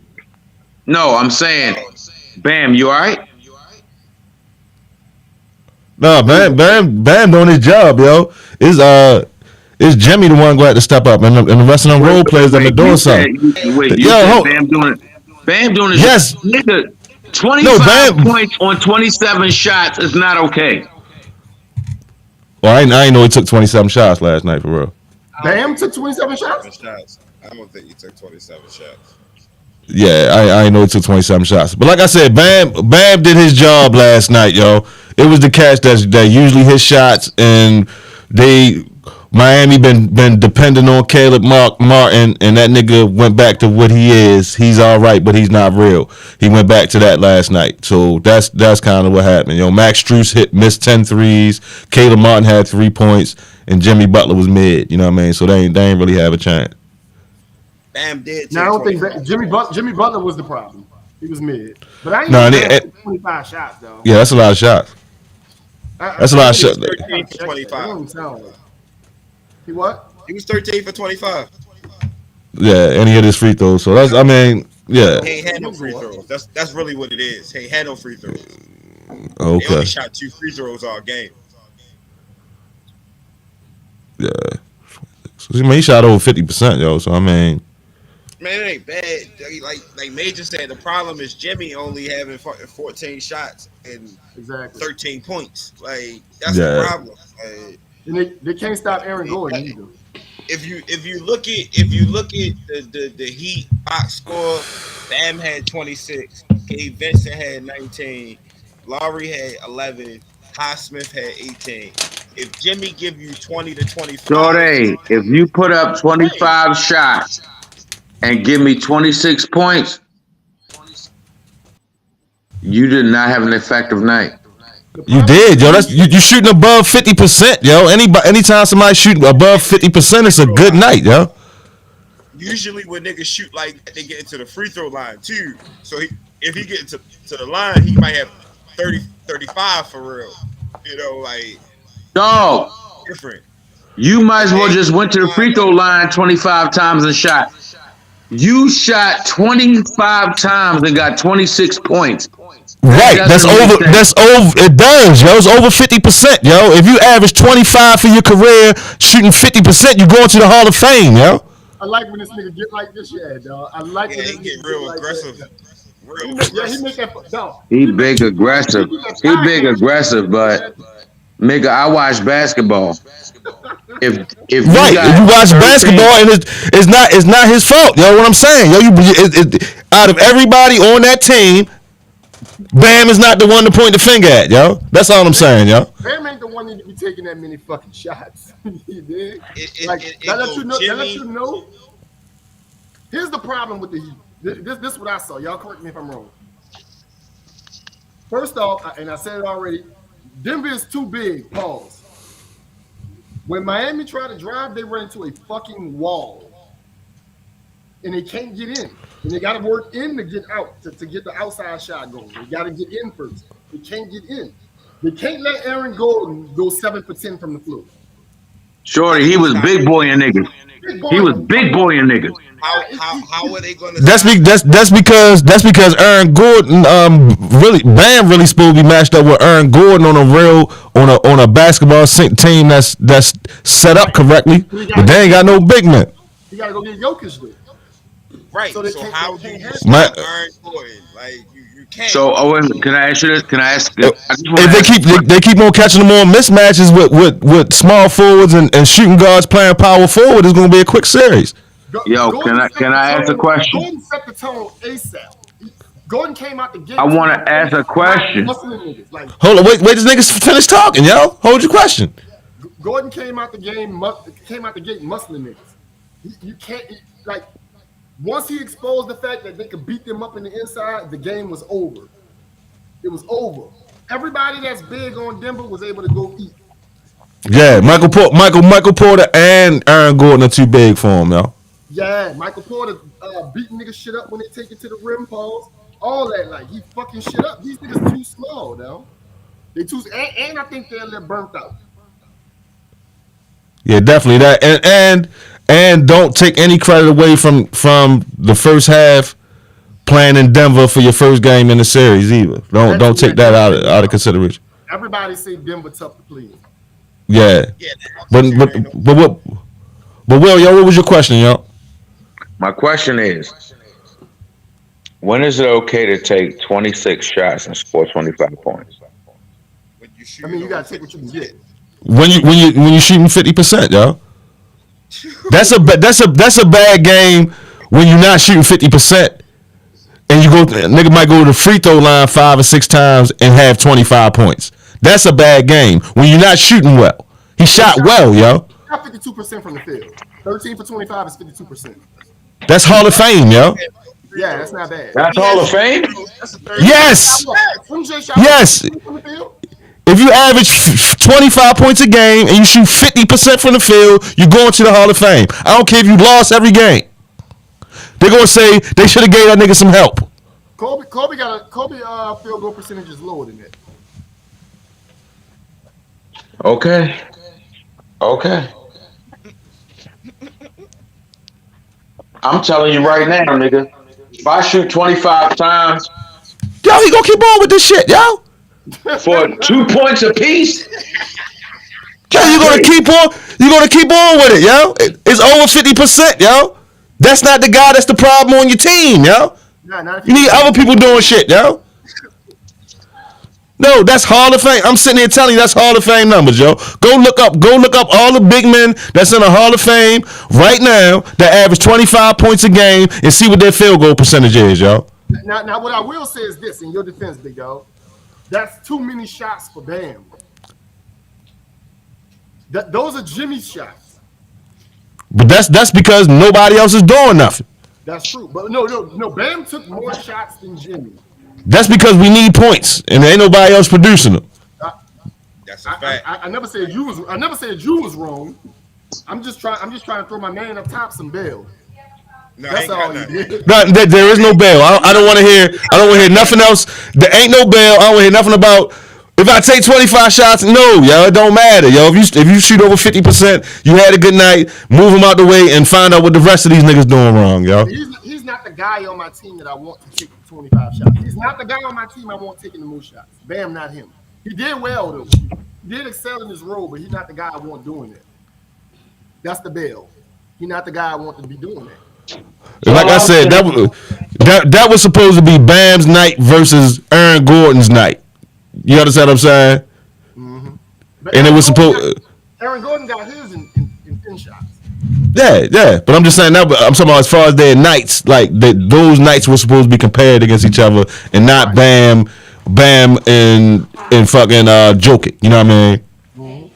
No, I'm saying, Bam, you all right? No, Bam doing his job, yo. Is Jimmy the one going to have to step up, and the rest of them role players that are doing something? You said Bam doing his Yes. nigga, 25 points on 27 shots is not okay. Well, I didn't know he took 27 shots last night for real. Bam took 27 shots? I don't think he took 27 shots. Yeah, I know he took 27 shots. But like I said, Bam did his job last night, yo. It was the catch that usually hit shots, and Miami been depending on Caleb Martin, and that nigga went back to what he is. He's all right, but he's not real. He went back to that last night. So that's kind of what happened. Yo, Max Strus missed 10 threes. Caleb Martin had 3 points, and Jimmy Butler was mid. You know what I mean? So they ain't really have a chance. Bam did. No, I don't think that Jimmy Butler was the problem. He was mid. But I ain't 25 shots though. Yeah, that's a lot of shots. That's a lot of shots. 13 for 25. He what? He was 13 for 25. Yeah, and he hit his free throws. So yeah. He ain't had no free throws. That's really what it is. He ain't had no free throws. Okay. He only shot 2 free throws all game. Yeah. So, I mean, he shot over 50%, yo. So I mean, man, it ain't bad. Like Major said, the problem is Jimmy only having 14 shots and 13 points. Like that's the problem. Like, and they can't stop Aaron Gordon either. If you look at the Heat box score, Bam had 26, Gabe Vincent had 19, Lowry had 11, Highsmith had 18. If Jimmy give you 20 to 25, Jordan, if you put up 25 shots and give me 26 points, you did not have an effective night. You did, yo. That's you shooting above 50%, yo. Anytime somebody shooting above 50%, it's a good night, yo. Usually when niggas shoot like they get into the free throw line too. So if he get to the line, he might have 30, 35 for real. You know, like dog. Different. You might as well just went to the free throw line 25 times and shot. You shot 25 times and got 26 points. Right, that's over. It does, yo. It's over 50%, yo. If you average 25 for your career, shooting 50%, you go into the Hall of Fame, yo. I like when this nigga get like this, dog. I like when he get real aggressive. He make that dog. He big aggressive. He big aggressive, but nigga, I watch basketball. If Right, got you watch 13 basketball and it's not his fault, yo. What I'm saying, yo, out of everybody on that team, Bam is not the one to point the finger at, yo. That's all I'm saying, yo. Bam ain't the one that be taking that many fucking shots. You dig? It That let go you know. That let Jimmy. you know. Here's the problem with the Heat. This is what I saw. Y'all correct me if I'm wrong. First off, and I said it already, Denver is too big. Pause. When Miami tried to drive, they ran into a fucking wall. And they can't get in. And they got to work in to get out, to get the outside shot going. They got to get in first. They can't get in. They can't let Aaron Gordon go 7 for 10 from the floor. Shorty, he was big boy and niggas. He was big boy and niggas. How are they going to? That's because Aaron Gordon Bam really supposed to be matched up with Aaron Gordon on a basketball team that's set up correctly, but they ain't got no big men. You got to go get Jokic there. Right. So how do you stop Aaron Gordon? Like you can't. So Owen, can I ask you this? Can I ask? If they keep on catching them on mismatches with small forwards and shooting guards playing power forward, it's gonna be a quick series. Yo, can I ask a question? Gordon set the tone ASAP. Gordon came out the gate. I want to ask a question. Hold on, wait, this nigga finish talking, yo. Hold your question. Gordon came out the gate muscling niggas. You can't like. Once he exposed the fact that they could beat them up in the inside, the game was over. It was over. Everybody that's big on Denver was able to go eat. Yeah, Michael Porter and Aaron Gordon are too big for him, yo. Yeah, Michael Porter beating niggas shit up when they take it to the rim, pause. All that, like, he fucking shit up. These niggas too small, though. They too, and I think they're a little burnt out. Yeah, definitely that, and don't take any credit away from the first half playing in Denver for your first game in the series either. Don't take that out of consideration. Everybody say Denver tough to play. Yeah, but Will, yo, what was your question, yo? My question is, when is it okay to take 26 shots and score 25 points? I mean, you gotta take what you can get. When you shooting 50%, yo. That's a bad game when you're not shooting 50%, and nigga might go to the free throw line 5 or 6 times and have 25 points. That's a bad game when you're not shooting well. He shot well, yo. Shot 52% from the field. 13 for 25 is 52%. That's Hall of Fame, yo. Yeah, that's not bad. That's Hall of Fame? Yes. Yes. If you average 25 points a game and you shoot 50% from the field, you're going to the Hall of Fame. I don't care if you lost every game. They're gonna say they should have gave that nigga some help. Kobe field goal percentage is lower than that. Okay. I'm telling you right now, nigga. If I shoot 25 times, yo, he gonna keep on with this shit, yo. For 2 points apiece. Yo, you're gonna keep on with it, yo. It's over 50%, yo. That's not the guy that's the problem on your team, yo. You need other people doing shit, yo. No, that's Hall of Fame. I'm sitting here telling you that's Hall of Fame numbers, yo. Go look up all the big men that's in the Hall of Fame right now that average 25 points a game and see what their field goal percentage is, yo. Now what I will say is this in your defense, big dog. That's too many shots for Bam. Those are Jimmy's shots. But that's because nobody else is doing nothing. That's true. But no. Bam took more shots than Jimmy. That's because we need points and there ain't nobody else producing them. That's a fact. I never said you was wrong. I'm just trying to throw my man up top some bail. No, that's all you did. No, there is no bail. I don't want to hear nothing else. There ain't no bail. I don't want to hear nothing about if I take 25 shots. No, yo, it don't matter, yo. If you shoot over 50%, you had a good night. Move them out the way and find out what the rest of these niggas doing wrong, yo. He's not the guy on my team that I want to take 25 shots. He's not the guy on my team I want taking the most shots. Bam, not him. He did well though. He did excel in his role, but he's not the guy I want doing it. That's the bail. He's not the guy I want to be doing that. Like I said, that was supposed to be Bam's night versus Aaron Gordon's night. You understand what I'm saying? Mm-hmm. And it was supposed. Aaron Gordon got his in 10 shots. Yeah. But I'm just saying that. I'm talking about as far as their nights, like those nights were supposed to be compared against each other, and not Bam, and fucking Jokic. You know what I mean?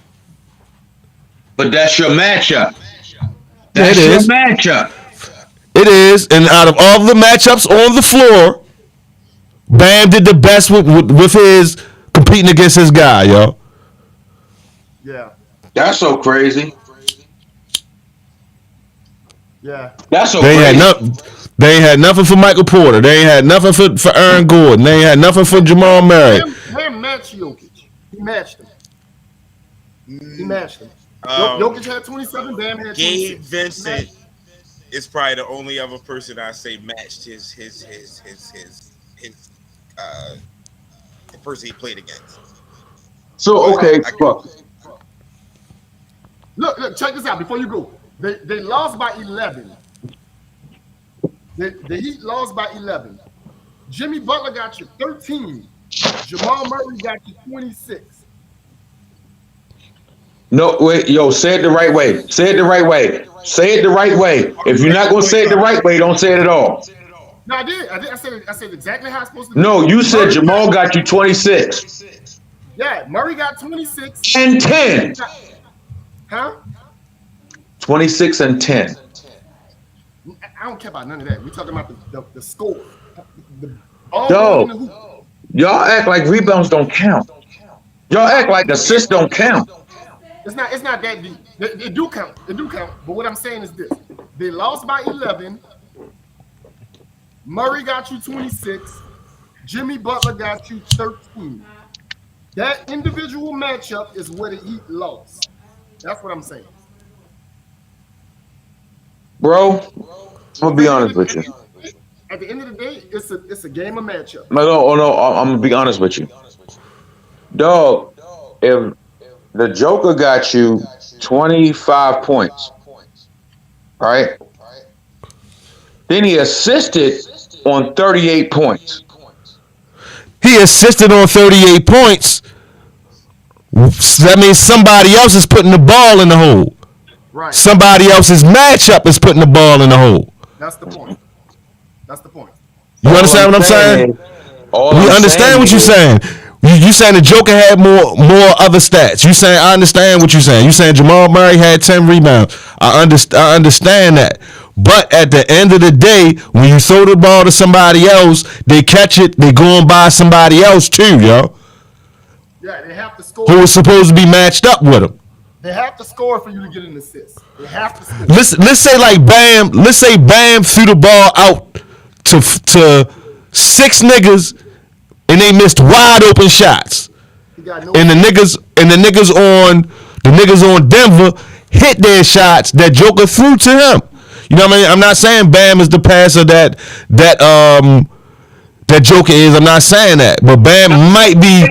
But that's your matchup. Yeah, That's your matchup. It is, and out of all the matchups on the floor, Bam did the best with his competing against his guy, yo. Yeah. That's so crazy. Yeah. That's so They crazy. They ain't had nothing for Michael Porter. They ain't had nothing for Aaron Gordon. They ain't had nothing for Jamal Murray. Bam matched Jokic. He matched him. Jokic had 27. Bam had 26. Gabe Vincent is probably the only other person I say matched his the person he played against. So okay, fuck. Look, check this out before you go. They lost by 11. The Heat lost by 11. Jimmy Butler got you 13. Jamal Murray got you 26. No, wait, yo, say it the right way. Say it the right way. Say it the right way. If you're not gonna say it the right way, don't say it at all. No, I did. I said exactly how it's supposed to be. No, you said Jamal got you 26. Yeah, Murray got 26 and 10. Huh? 26 and 10. I don't care about none of that. We're talking about the score. Y'all act like rebounds don't count. Y'all act like assists don't count. It's not that deep. They do count. But what I'm saying is this: they lost by 11. Murray got you 26. Jimmy Butler got you 13. That individual matchup is where the Heat lost. That's what I'm saying. Bro, I'm gonna be honest with you. At the end of the day, it's a game of matchup. No, I'm gonna be honest with you. Dog, if the Joker got you 25 points, right? Then he assisted on 38 points. He assisted on 38 points. That means somebody else is putting the ball in the hole. Right. Somebody else's matchup is putting the ball in the hole. That's the point. You understand what I'm saying? We understand what you're saying. You saying the Joker had more other stats. You saying I understand what you're saying. You saying Jamal Murray had 10 rebounds. I understand that. But at the end of the day, when you throw the ball to somebody else, they catch it, they go and buy somebody else too, yo. Yeah, they have to score. Who was supposed to be matched up with them. They have to score for you to get an assist. They have to score. Let's say like Bam. Let's say Bam threw the ball out to 6 niggas, and they missed wide open shots. And the niggas on Denver hit their shots that Joker threw to him. You know what I mean? I'm not saying Bam is the passer that Joker is. I'm not saying that, but Bam might be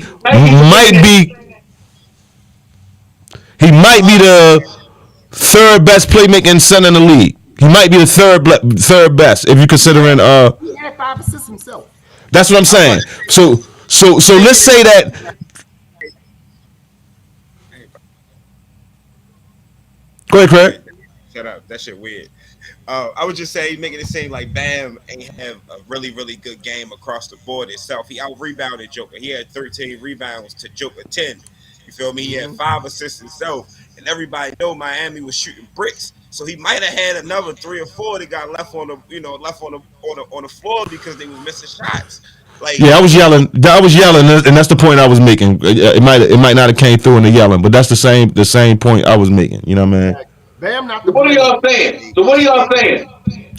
the third best playmaking center in the league. He might be the third best if you're considering. He had 5 assists himself. That's what I'm saying. So let's say that. Go ahead, Craig. Shut up. That shit weird. I would just say making it seem like Bam ain't have a really, really good game across the board itself. He out-rebounded Joker. He had 13 rebounds to Joker 10. You feel me? He had 5 assists himself. And everybody know Miami was shooting bricks. So he might have had another 3 or 4 that got left on the floor because they were missing shots. Like, yeah, I was yelling, and that's the point I was making. It might not have came through in the yelling, but that's the same point I was making. You know what I mean? Bam, not the. What are y'all saying?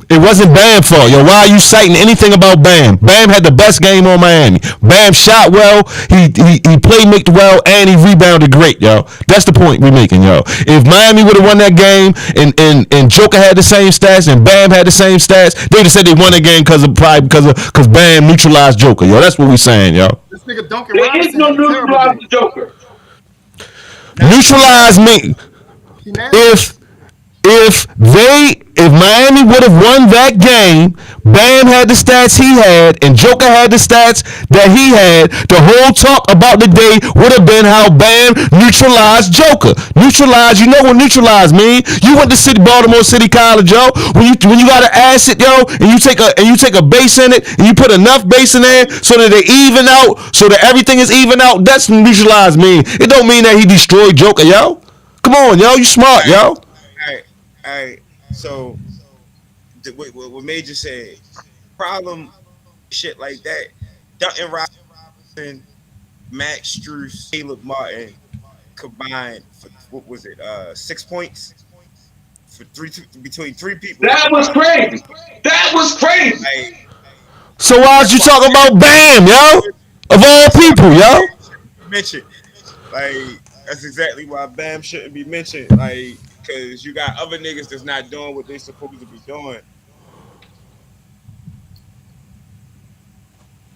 It wasn't Bam's fault, yo. Why are you citing anything about Bam? Bam had the best game on Miami. Bam shot well, he playmaked well, and he rebounded great, yo. That's the point we're making, yo. If Miami would have won that game and Joker had the same stats and Bam had the same stats, they'd have said they won the game because Bam neutralized Joker, yo. That's what we're saying, yo. This nigga Duncan There is no neutralize the Joker. Neutralize me. if Miami would have won that game, Bam had the stats he had, and Joker had the stats that he had, the whole talk about the day would have been how Bam neutralized Joker. Neutralize, you know what neutralize mean? You went to Baltimore City College, yo. When you got an acid, yo, and you take a base in it, and you put enough base in there so that they even out, so that everything is even out. That's what neutralize mean. It don't mean that he destroyed Joker, yo. Come on, yo, you smart, yo. All right. So, what Major said, problem, shit like that. Duncan Robinson, Max Strus, Caleb Martin combined for what was it? 6 points for between three people. That was crazy. That was crazy. Like, So why'd you talk about Bam, yo? Of all people, yo. mentioned. Like, that's exactly why Bam shouldn't be mentioned. Like, because you got other niggas that's not doing what they supposed to be doing.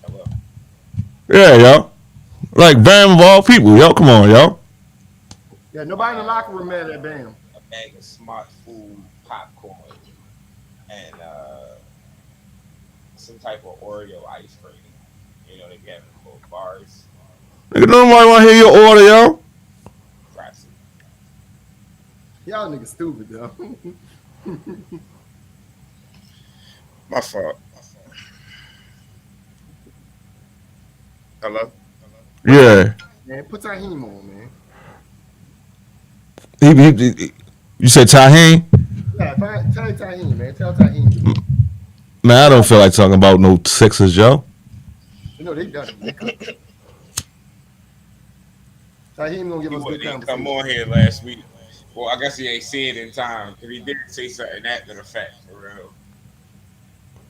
Hello. Yeah, yo. Like Bam of all people, yo. Come on, yo. Yeah, nobody in the locker room mad at Bam. A bag of smart food, popcorn, and some type of Oreo ice cream. You know, they be having little bars. Nigga, nobody want to hear your order, yo. Classic. Y'all niggas stupid, though. My fault. Hello? Yeah. Man, put Taheem on, man. You said Taheem? Yeah, tell Taheem, man. Tell Taheem. Man, I don't feel like talking about no Sixers, yo. You know, they done it. Taheem gonna give us good conversation. Come on here last week. Well, I guess he ain't see it in time because he did say something after the fact, for real.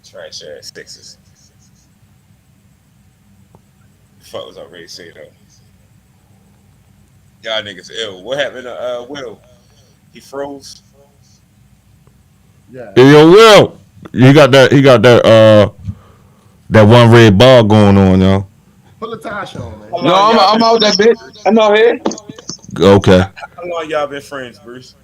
Trash ass Sixers. The fuck was I already say though? Y'all niggas ill. What happened to Will? He froze. Yeah. Yo, Will. He got that one red ball going on, yo. Put Latasha on, man. No, I'm out that bitch. I'm out here. Okay. How long y'all been friends, Bruce?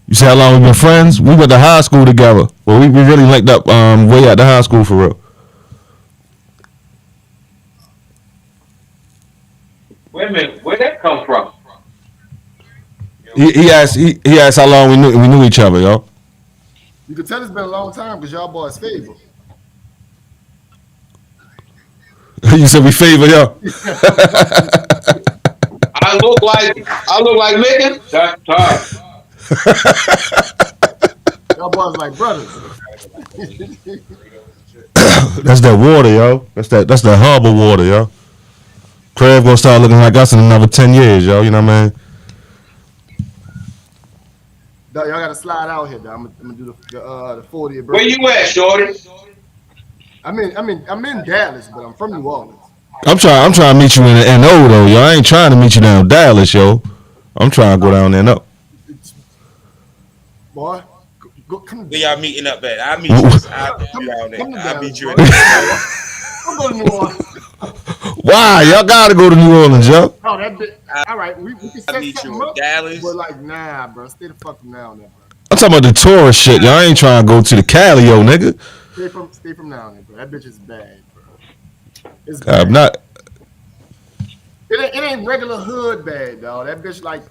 You see how long we been friends? We went to high school together. Well, we really linked up way at the high school for real. Wait a minute. Where'd that come from? He asked how long we knew each other, yo. You can tell it's been a long time because y'all boys favor. You said we favor, yo. I look like Megan. That's tough. Y'all boys like brothers. That's that water, yo. That's that harbor water, yo. Crab gonna start looking like us in another 10 years, yo. You know what I mean? Y'all gotta slide out here, though. I'm gonna do the 40th birthday. Where you at, shorty? I'm in Dallas, but I'm from New Orleans. I'm trying to meet you in the NO though, yo. I ain't trying to meet you down in Dallas, yo. I'm trying to go down there, no. Boy, come Where y'all meeting up at? I'll meet you. I'll meet you. I'm going to New Orleans. Why? Y'all gotta go to New Orleans, yo. Oh, that bit. All right, we can set meet you something in up. Dallas. But like, nah, bro. Stay the fuck from now and then, bro. I'm talking about the tourist shit, yo. I ain't trying to go to the Cali, yo, nigga. Stay from now and then, bro. That bitch is bad, bro. It's bad. I'm not. It ain't regular hood bad, dog. That bitch like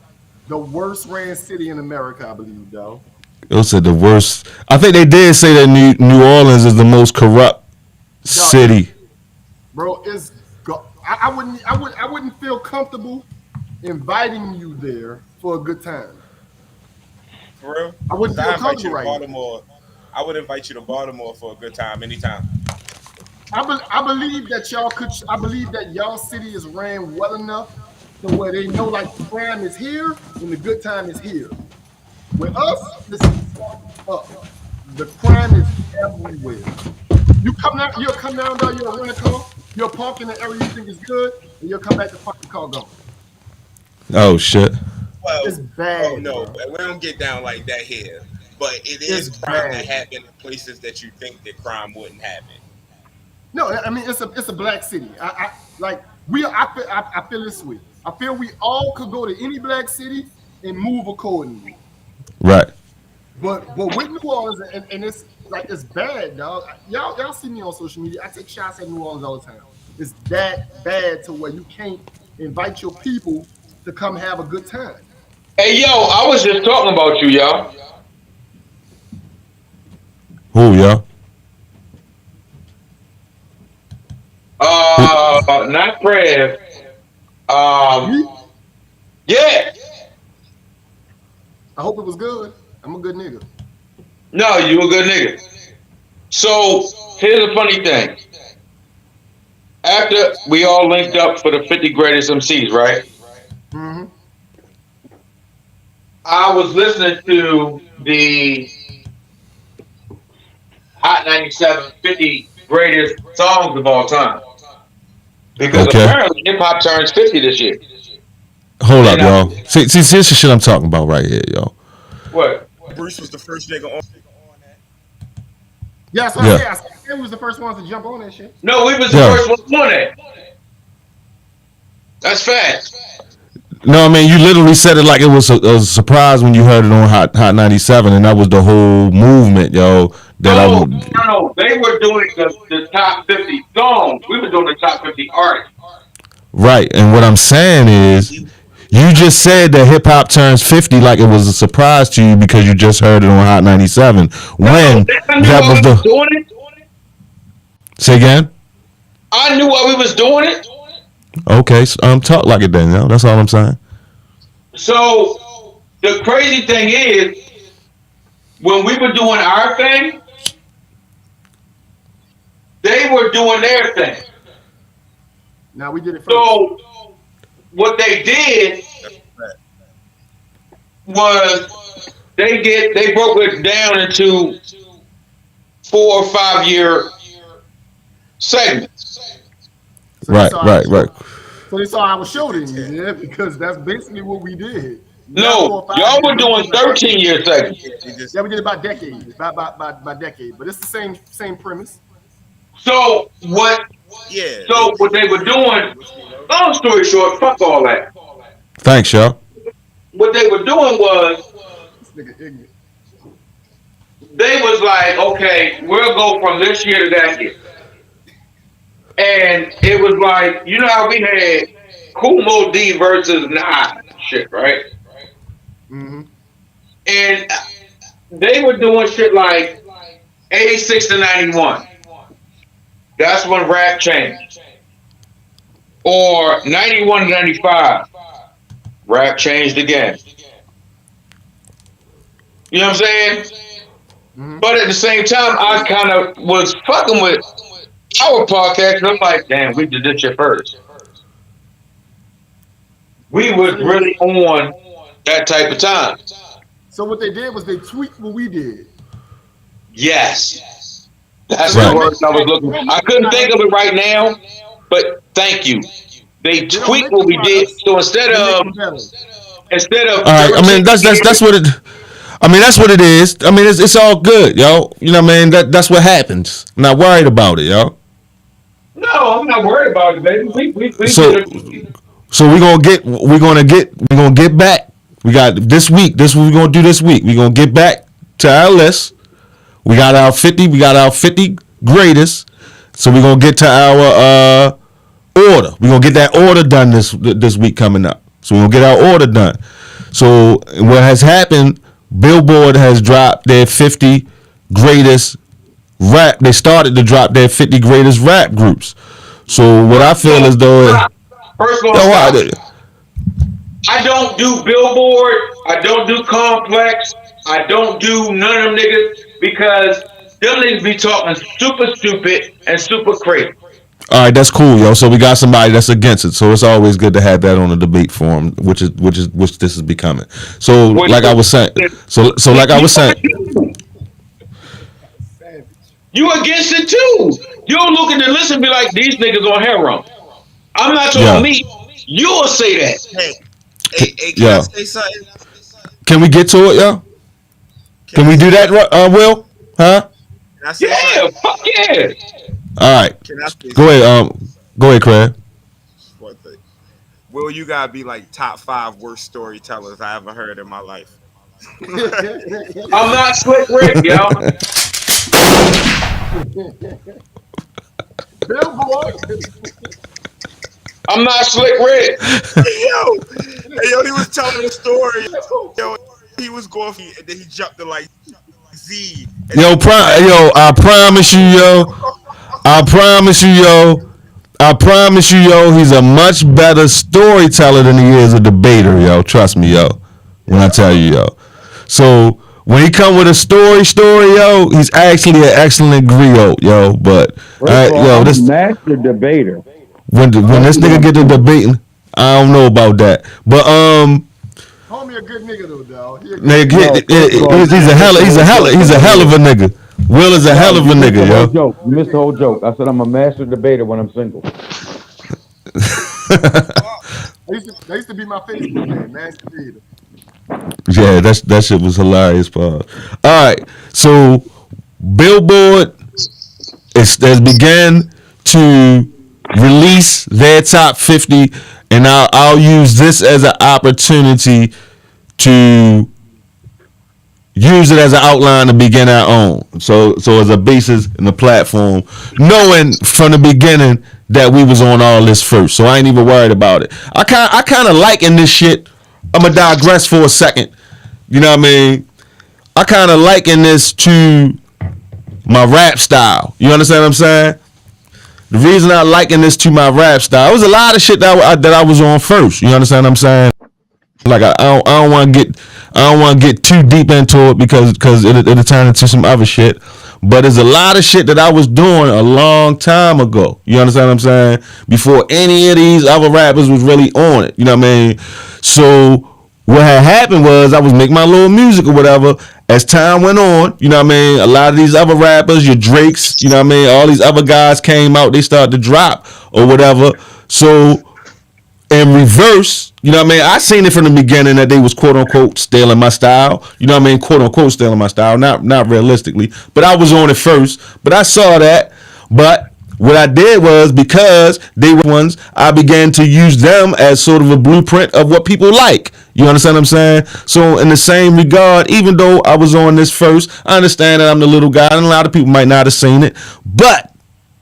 the worst ran city in America, I believe, dog. It said the worst. I think they did say that New Orleans is the most corrupt city. Bro, I wouldn't feel comfortable inviting you there for a good time. For real? I wouldn't feel comfortable right Baltimore. I would invite you to Baltimore for a good time anytime. I believe that y'all could. I believe that y'all city is ran well enough to where they know like the crime is here and the good time is here. With us, this is up. The crime is everywhere. You'll come down, you'll rent a car, you'll park in the area you think is good, and you'll come back to fucking car gone. Oh shit. Well, it's bad. Oh no, bro. we don't get down like that here. But it is crime that happen in places that you think that crime wouldn't happen. No, I mean it's a black city. I feel this way. I feel we all could go to any black city and move accordingly. Right. But with New Orleans, and it's like it's bad, dog. Y'all see me on social media. I take shots at New Orleans all the time. It's that bad to where you can't invite your people to come have a good time. Hey, yo, I was just talking about you, y'all. Who, yo? Who? Not Fred. Um, Me, yeah. I hope it was good. I'm a good nigga. No, you a good nigga. So here's the funny thing. After we all linked up for the 50 greatest MCs, right? Mm-hmm. I was listening to the Hot 97 50 greatest songs of all time because Okay. apparently hip hop turns 50 this year. Hold up, And y'all. See, this is shit I'm talking about right here, yo. what? Bruce was the first nigga on that. Yeah, so Yeah. I said it was the first ones to jump on that shit. No, we was the Yeah. first one on it. That's fact. No, I mean you literally said it like it was a surprise when you heard it on Hot 97, and that was the whole movement, yo. That I No, would. no, they were doing the top 50 songs. We were doing the top 50 artists. Right, and what I'm saying is, you just said that hip hop turns 50 like it was a surprise to you because you just heard it on Hot 97. No, When I knew that why was we was the. doing it. Say again. I knew why we was doing it. Okay, so, talk like it then, yo. That's all I'm saying. So the crazy thing is, when we were doing our thing, they were doing their thing. Now we did it first. So what they did was they broke it down into 4 or 5 year segments. So they Right, saw right, right. so they saw our show then, yeah, because that's basically what we did. Not No, 4 or 5 y'all years, were but we doing did like 13-year segments. Yeah, they just yeah, we did it by decade, by decade. But it's the same premise. So what? yeah. So what they were doing? Long story short, fuck all that. Thanks, yo. What they were doing was This nigga ignorant. they was like, okay, we'll go from this year to that year, and it was like, you know how we had Kumo D versus Nah shit, right? Mm-hmm. And they were doing shit like 86 to 91. That's when rap changed. Or 91 to 95, rap changed again. You know what I'm saying? Mm-hmm. But at the same time, I kind of was fucking with our podcast, and I'm like, damn, we did this shit first. We was So really on that type of time. so what they did was they tweaked what we did. Yes. That's So they the Right. don't word make I it was right. They looking for. don't I make it couldn't think right. of it right now, but thank you. They They don't tweaked make what the we did. products. So They make them better. instead All of right. I 13 mean, that's years, what it. I mean, that's what it is. I mean, it's all good, yo. You know what I mean? That's what happens. I'm not worried about it, yo. no, I'm not worried about it, baby. We did So it. so we're gonna get back. We got this week. This is what we're gonna do this week. We're gonna get back to our list. We got our 50. We got our 50 greatest. So we're gonna get to our order. We're gonna get that order done this week coming up. So we're gonna get our order done. So what has happened? Billboard has dropped their 50 greatest rap. They started to drop their 50 greatest rap groups. So what I First of feel all, is though, stop. First of all, yo, stop. I don't do Billboard. I don't do Complex. I don't do none of them niggas because them niggas be talking super stupid and super crazy. all right, that's cool, yo. So we got somebody that's against it. So it's always good to have that on the debate forum, which this is becoming. So Which like I was saying, so like I was saying, Savage. you against it too. You don't look at the list and be like, these niggas on heroin. I'm not talking yeah, me. You'll say that. hey, hey, can I yeah. say something? Can we get to it, yo? Can Can I we do say that, something? Will? Huh? Can I say Yeah, something? fuck yeah. All right. Can I say Go something? ahead. Go ahead, Craig. One thing. Will, you gotta be like top 5 worst storytellers I ever heard in my life. I'm not Slick Rick, yo. Billboard. I'm not Slick Rick. Yo, he was telling the story. Yo, he was going for, and then he jumped to like Z. Yo, I promise you, yo. I promise you, yo. I promise you, yo. He's a much better storyteller than he is a debater, yo. Trust me, yo. When I tell you, yo. So when he come with a story, yo, he's actually an excellent griot, yo. But yo, this master debater. when this nigga get to debating, I don't know about that. But Homie a good nigga though, dog. he's a hell of a nigga. Will is a hell of a nigga, yo. You missed the whole joke. I said I'm a master debater when I'm single. They used to be my Facebook name, Master Debater. Yeah, that shit was hilarious, Paul. All right, so Billboard has began to release their top 50, and I'll use this as an opportunity to use it as an outline to begin our own. So as a basis and a platform, knowing from the beginning that we was on all this first, so I ain't even worried about it. I kind of liking this shit. I'm gonna digress for a second. You know what I mean? I kind of liken this to my rap style. You understand what I'm saying? The reason I liken this to my rap style, it was a lot of shit that I was on first. You understand what I'm saying? Like I don't want to get too deep into it because it'll turn into some other shit. But there's a lot of shit that I was doing a long time ago. You understand what I'm saying? Before any of these other rappers was really on it. You know what I mean? So what had happened was I was making my little music or whatever. As time went on, you know what I mean? A lot of these other rappers, your Drakes, you know what I mean? All these other guys came out. They started to drop or whatever. So in reverse, you know what I mean? I seen it from the beginning that they was quote unquote stealing my style. You know what I mean? Quote unquote stealing my style. Not realistically. But I was on it first. But I saw that. But what I did was, because they were ones, I began to use them as sort of a blueprint of what people like. You understand what I'm saying? So in the same regard, even though I was on this first, I understand that I'm the little guy and a lot of people might not have seen it. But,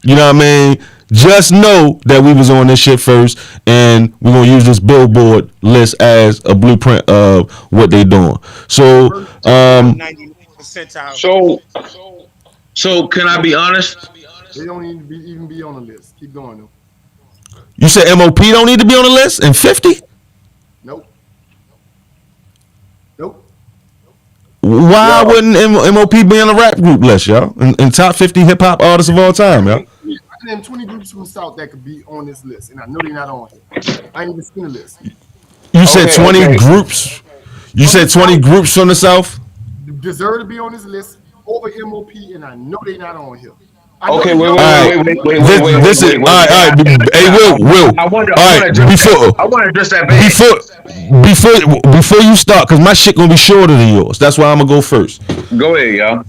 you know what I mean? Just know that we was on this shit first, and we're gonna use this Billboard list as a blueprint of what they doing. So, 90 percentile. So can I be honest? They don't even be on the list. Keep going though. You said MOP don't need to be on the list and 50? Nope. Why wouldn't MOP be on the rap group list, y'all? In top 50 hip hop artists of all time, y'all? I named 20 groups from the South that could be on this list, and I know they're not on here. I ain't even seen the list. You said 20 groups? You said 20 groups from the South? Deserve to be on this list over MOP, and I know they're not on here. Okay, wait. This is all right. Hey, Will. I want to address that. Before you start, because my shit gonna be shorter than yours. That's why I'm gonna go first. Go ahead, y'all.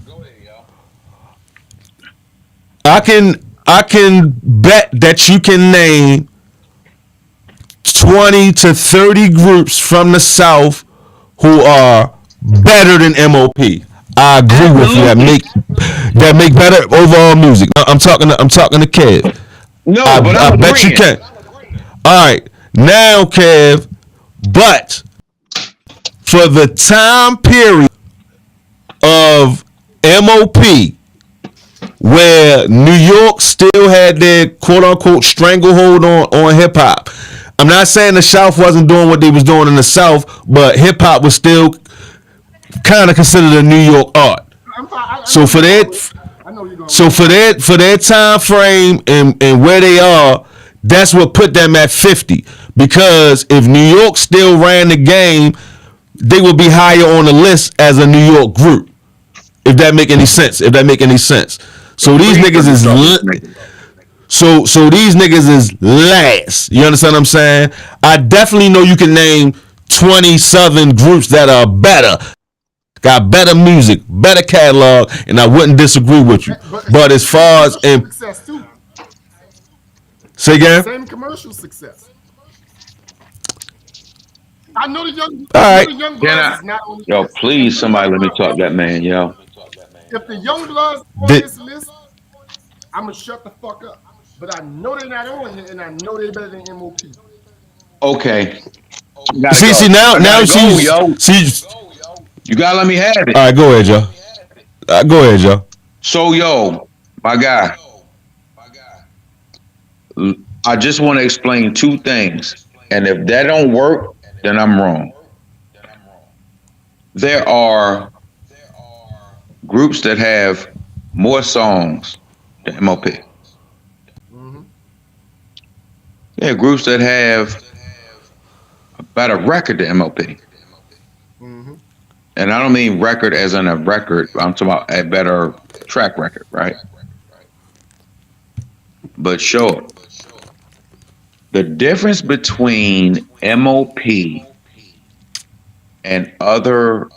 I can bet that you can name 20 to 30 groups from the South who are better than MOP. I agree with you. That make better overall music. I'm talking to Kev. No, but I bet you can. All right, now Kev, but for the time period of MOP, where New York still had their quote unquote stranglehold on hip hop. I'm not saying the South wasn't doing what they was doing in the South, but hip hop was still kind of considered a New York art. So for their time frame and where they are, that's what put them at 50. Because if New York still ran the game, they would be higher on the list as a New York group. If that make any sense. So these niggas is so these niggas is last. You understand what I'm saying? I definitely know you can name 20 Southern groups that are better. Got better music, better catalog, and I wouldn't disagree with you. But as far as success too. Say again? Same commercial success. I know the young. All I know right. the young Can bloods I? is not on the Yo, list. please, somebody let me talk that man, yo. If the young bloods on Did, this list, I'm gonna shut the fuck up. But I know they're not on here, and I know they're better than MOP. Okay, I gotta see, go. now I gotta go, she's yo. she's. You gotta let me have All it. right, go ahead, Joe. Go ahead, Joe. So, yo, my guy, I just want to explain two things, and if that don't work, then I'm wrong. There are groups that have more songs than MOP. Mm-hmm. There are groups that have a better record than MOP. Mm-hmm. And I don't mean record as in a record. I'm talking about a better track record, right? But sure, the difference between MOP and other,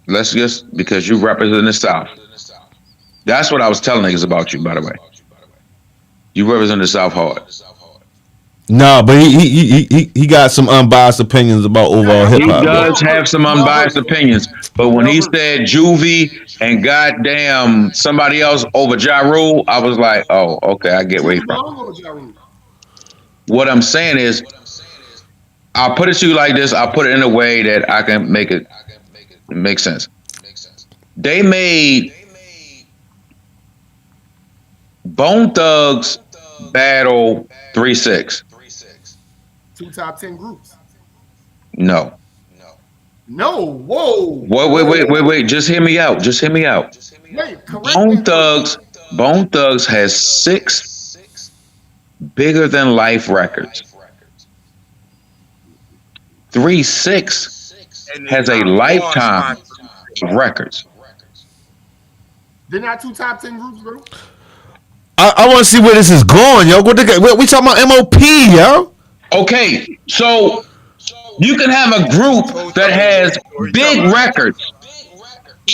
let's just, because you represent the South. That's what I was telling niggas about you, by the way. You represent the South hard. No, but he got some unbiased opinions about overall hip He hop. does have some unbiased opinions, but when he said Juvie and goddamn somebody else over Ja Rule, I was like, oh, okay, I get where he's from. What I'm saying is, I'll put it to you like this. I'll put it in a way that I can make it make sense. They made Bone Thugs battle 3-6. Two top 10 groups. No. No. Whoa. Wait. Just hear me out. Wait, correct. Bone Thugs has 6 bigger than life records. 3-6 has a lifetime of records. They're not two top 10 groups, bro. I want to see where this is going, yo. We talking about MOP, yo. Okay, so you can have a group that has big records,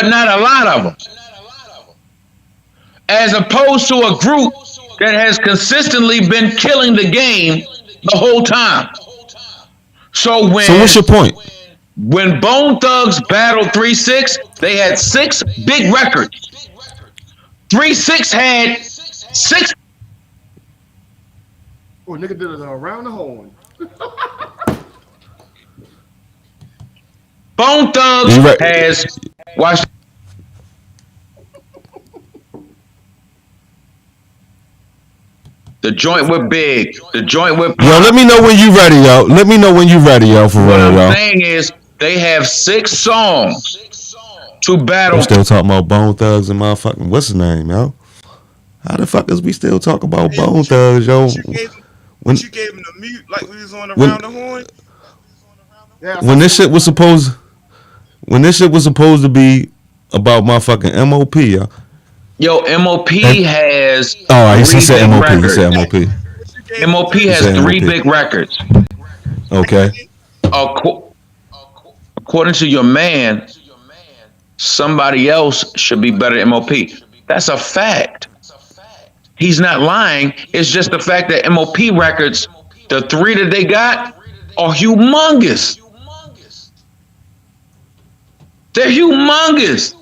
but not a lot of them, as opposed to a group that has consistently been killing the game the whole time. So what's your point? When Bone Thugs battled 3-6, they had 6 big records. 3-6 had 6. Oh, nigga did it around the horn. Bone Thugs has watch. The joint with Big. The joint with Pop. Yo, let me know when you ready, yo. For what real, I'm yo. saying is they have 6 songs to battle. I'm still talking about Bone Thugs and motherfucking what's his name, yo? How the fuck is we still talking about Bone Thugs, yo? When you gave him the mute like we was on around the horn. When this shit was supposed to be about motherfucking MOP, yo. Yo, MOP has. Oh, he said MOP. Records. He said MOP. MOP has 3 big records. Okay. According to your man, somebody else should be better than MOP. That's a fact. He's not lying. It's just the fact that MOP records, the 3 that they got, are humongous. They're humongous.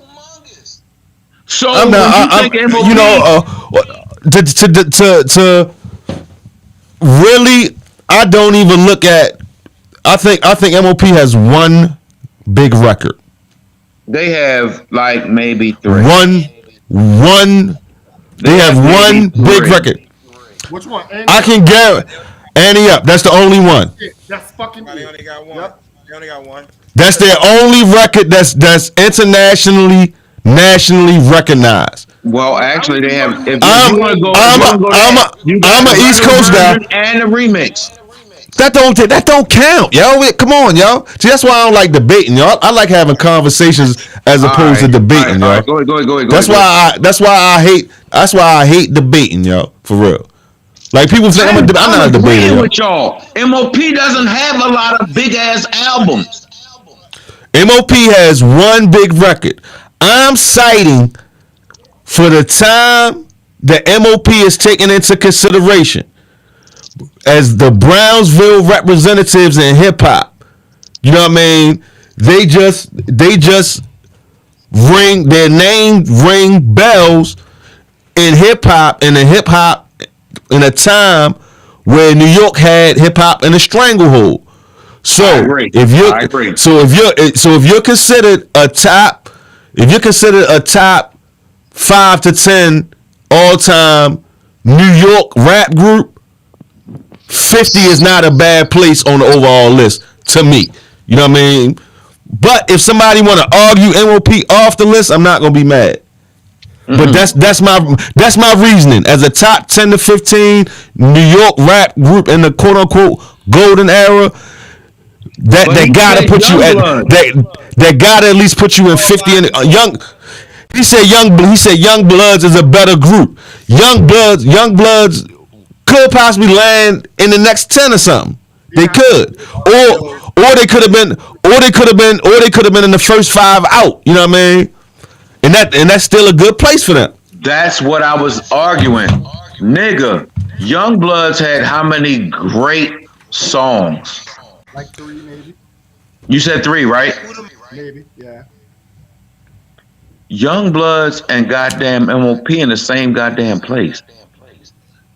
So when you think MOP, you know, to really, I don't even look at. I think MOP has 1 big record. they have like maybe 3. One. They have 1 big record. Which one? I can guarantee. Annie Up. That's the only one. That's fucking. They only got one. Yep. They only got one. That's their only record that's internationally, nationally recognized. Well, actually, they have. If I'm an East Coast guy. And the remix. That don't count, yo. Come on, yo. See, that's why I don't like debating, yo. I like having conversations as opposed to debating, yo. Go ahead. That's why I hate debating, yo. For real. Like people think I'm not a debater, yo. With y'all. MOP doesn't have a lot of big ass albums. MOP has 1 big record. I'm citing for the time that MOP is taken into consideration. as the Brownsville representatives in hip hop. You know what I mean? They just ring their name ring bells in hip hop in a time where New York had hip hop in a stranglehold. So if you're considered a top 5 to 10 all time New York rap group, 50 is not a bad place on the overall list to me. You know what I mean? But if somebody want to argue MOP off the list, I'm not gonna be mad. But that's my reasoning. As a top 10 to 15 New York rap group in the quote unquote golden era, that gotta put you at that gotta at least put you in 50 and young. He said Young Bloods is a better group. Young Bloods could possibly land in the next 10 or something. They could. Or they could have been in the first 5 out. You know what I mean? And that's still a good place for them. That's what I was arguing. Nigga, Young Bloods had how many great songs? Like 3, maybe. You said 3, right? Maybe, yeah. Young Bloods and goddamn MOP in the same goddamn place.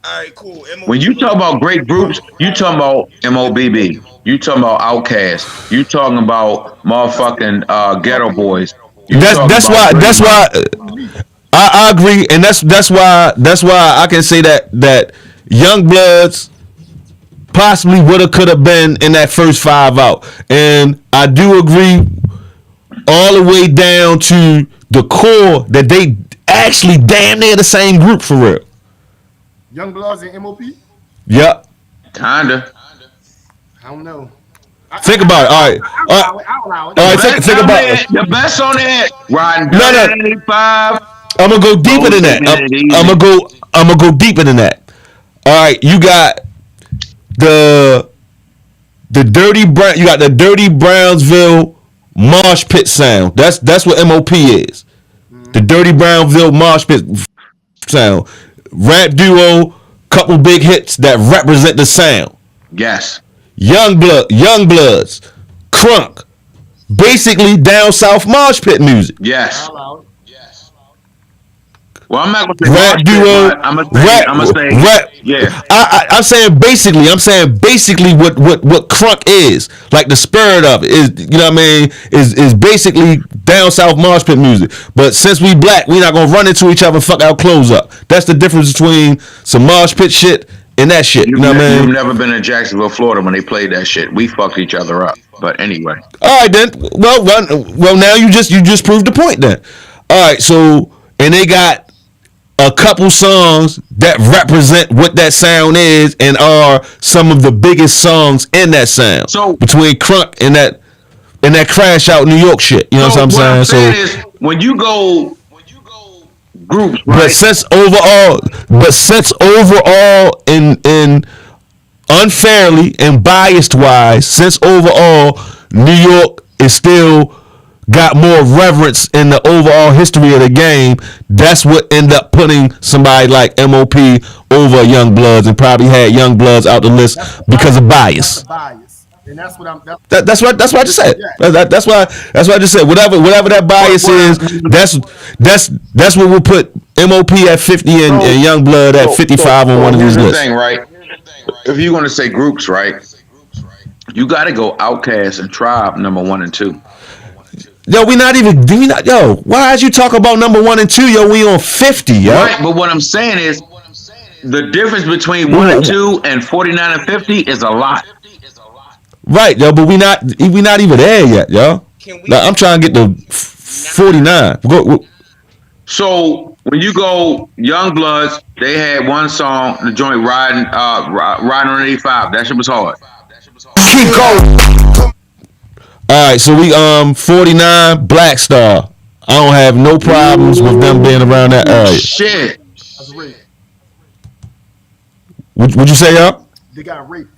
All right, cool. When you talk about great groups, you talking about MOBB. You talking about Outkast. You talking about motherfucking Ghetto Boys. That's why I agree, and that's why I can say that Young Bloods possibly could have been in that first 5 out, and I do agree all the way down to the core that they actually damn near the same group for real. Young Bloods and MOP? Yep. Kinda. I don't know. Think about it. All right. I'll allow it. All right. Think about it. The best on that. Riding No. 95. I'm gonna go deeper than that. I'm gonna go deeper than that. All right. You got the dirty Brown. You got the dirty Brownsville mosh pit sound. That's what MOP is. The dirty Brownsville mosh pit sound. Rap duo, couple big hits that represent the sound. Yes. Young Bloods, Crunk, basically down south mosh pit music. Yes. I'll allow it. Well, I'm not gonna say Rap duo. I'm gonna say yeah. I'm saying basically what Crunk is, like the spirit of it is. You know what I mean? Is basically down south mosh pit music. But since we black, we not gonna run into each other and fuck our clothes up. That's the difference between some mosh pit shit and that shit. You know what I mean? You've never been in Jacksonville, Florida when they played that shit. We fucked each other up. But anyway. All right then. Well now you just proved the point then. All right. So and they got a couple songs that represent what that sound is and are some of the biggest songs in that sound. So between Crunk and that Crash Out New York shit. You know what I'm saying? So is, when you go groups, right? But since overall in unfairly and biased wise, since overall New York is still got more reverence in the overall history of the game, that's what ended up putting somebody like MOP over Young Bloods and probably had Young Bloods out the list because of bias. And that's what I'm. That's what I just said. That's why I just said whatever that bias is. That's what we'll put MOP at 50 and Young Blood at 55 on one of these lists. Thing, right? If you're gonna say groups, right? You got to go Outkast and Tribe number 1 and 2. Yo, why'd you talk about number 1 and 2? Yo, we on 50, yo. Right, but what I'm saying is the difference between 1 and 2 and 49 and 50 is a lot. Right, yo, but we not even there yet, yo. I'm trying to get to 49. So when you go Young Bloods, they had one song, the joint riding on 85. That shit was hard. Keep going. All right, so we 49 Black Star. I don't have no problems with them being around that area. Shit. That's raped. What'd you say, y'all? They got raped.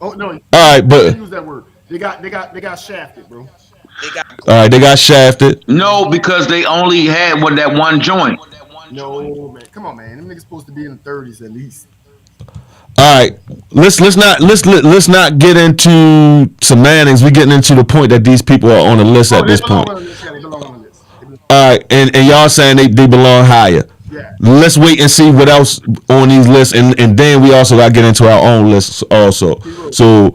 Oh no. All right, but use that word. They got shafted, bro. They got shafted. No, because they only had that one joint. No, man. Come on, man. Them niggas supposed to be in the 30s at least. All right, let's not get into semantics. We're getting into the point that these people are on the list Oh, at they this belong point. on the list. Yeah, they belong on the list. All right, and y'all saying they belong higher. Yeah. Let's wait and see what else on these lists, and then we also got to get into our own lists also. So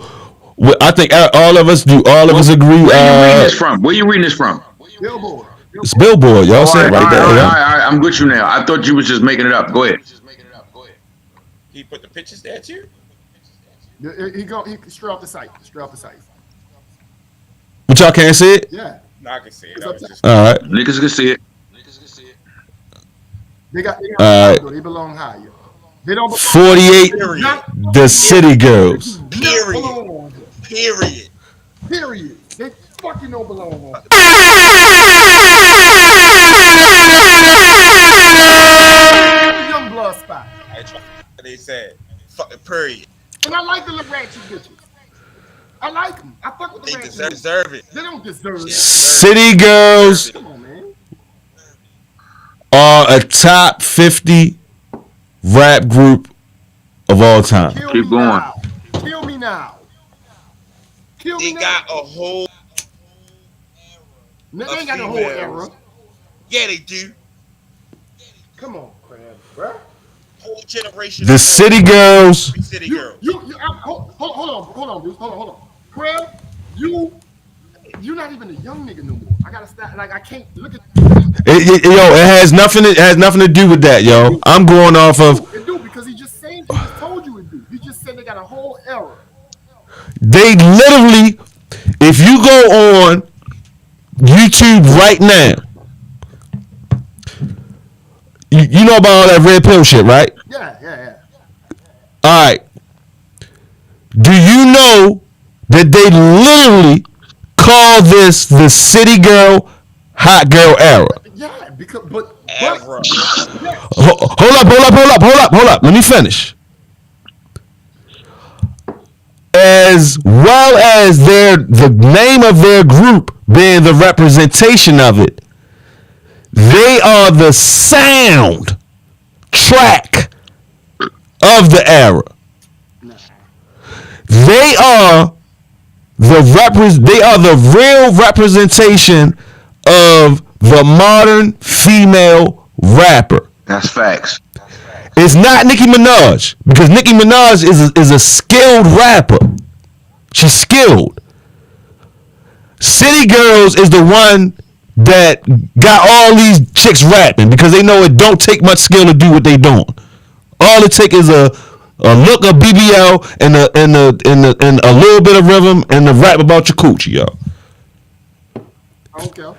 I think all of us do. All of us agree. Where you reading this from? Where you reading this from? Billboard. It's Billboard. Y'all All say right, it all right right, there. all right, Yo. all right. I'm with you now. I thought you was just making it up. Go ahead. He put the pictures there too. He straight off the site. Straight off the site. But y'all can't see it. Yeah. No, I can see it. It's I up was to- just All right. Niggas can see it. They got All right. they belong higher. They don't belong 48. period. The City Girls. Period. belong on here. Period. Period. They fucking don't belong on here. Young blood spot. I tried. They said fucking period. And I like the little ratchet bitches. I like them. I fuck with the They ratchet bitches. deserve it. They don't deserve it. City Girls Come on, man. are a top 50 rap group of all time. Kill Keep me going. now. Kill me now. Kill me They now. got a whole. They ain't got the whole females. era. Yeah, they do. Come on, Crab, bruh. Whole generation. The of City Girls. City You, girls. hold on, dude. Hold on. Crab, you're not even a young nigga no more. I gotta stop. Like I can't look at. It has nothing. It has nothing to do with that, yo. I'm going off of. It do because he just told you it do. He just said they got a whole era. They literally, if you go on YouTube right now, you know about all that red pill shit, right? Yeah. All right. Do you know that they literally call this the City Girl, Hot Girl era? Yeah, because but Era. Hold up. Let me finish. As well as the name of their group being the representation of it, they are the sound track of the era. They are the real representation of the modern female rapper. That's facts. It's not Nicki Minaj because Nicki Minaj is a skilled rapper. She's skilled. City Girls is the one that got all these chicks rapping because they know it don't take much skill to do what they doing. All it take is a look of BBL and a little bit of rhythm and the rap about your coochie, yo. Okay.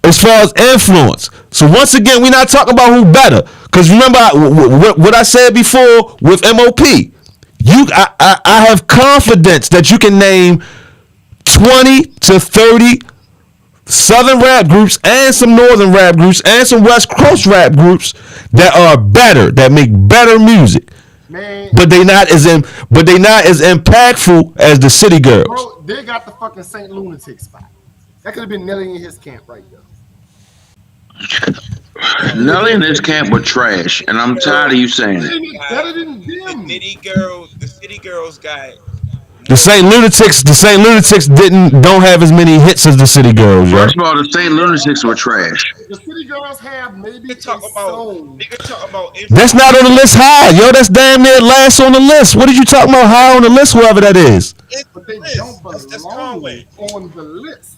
As far as influence. So once again, we're not talking about who better. Because remember what I said before with MOP. I have confidence that you can name 20 to 30 Southern rap groups and some Northern rap groups and some West Coast rap groups that are better, that make better music. Man, But they not as impactful as the City Girls. bro, they got the fucking Saint Lunatic spot. That could have been Nelly in his camp right there. Nelly and his camp were trash, and I'm tired of you saying it. They better than The them. City girls got. The Saint Lunatics don't have as many hits as the City Girls, yo. First of all, the St. Lunatics were trash. The City Girls have maybe They a talk about. song. Nigga talk about. That's not on the list high, yo. That's damn near last on the list. What are you talking about high on the list, whoever that is? But they don't That's belong Conway. on the list.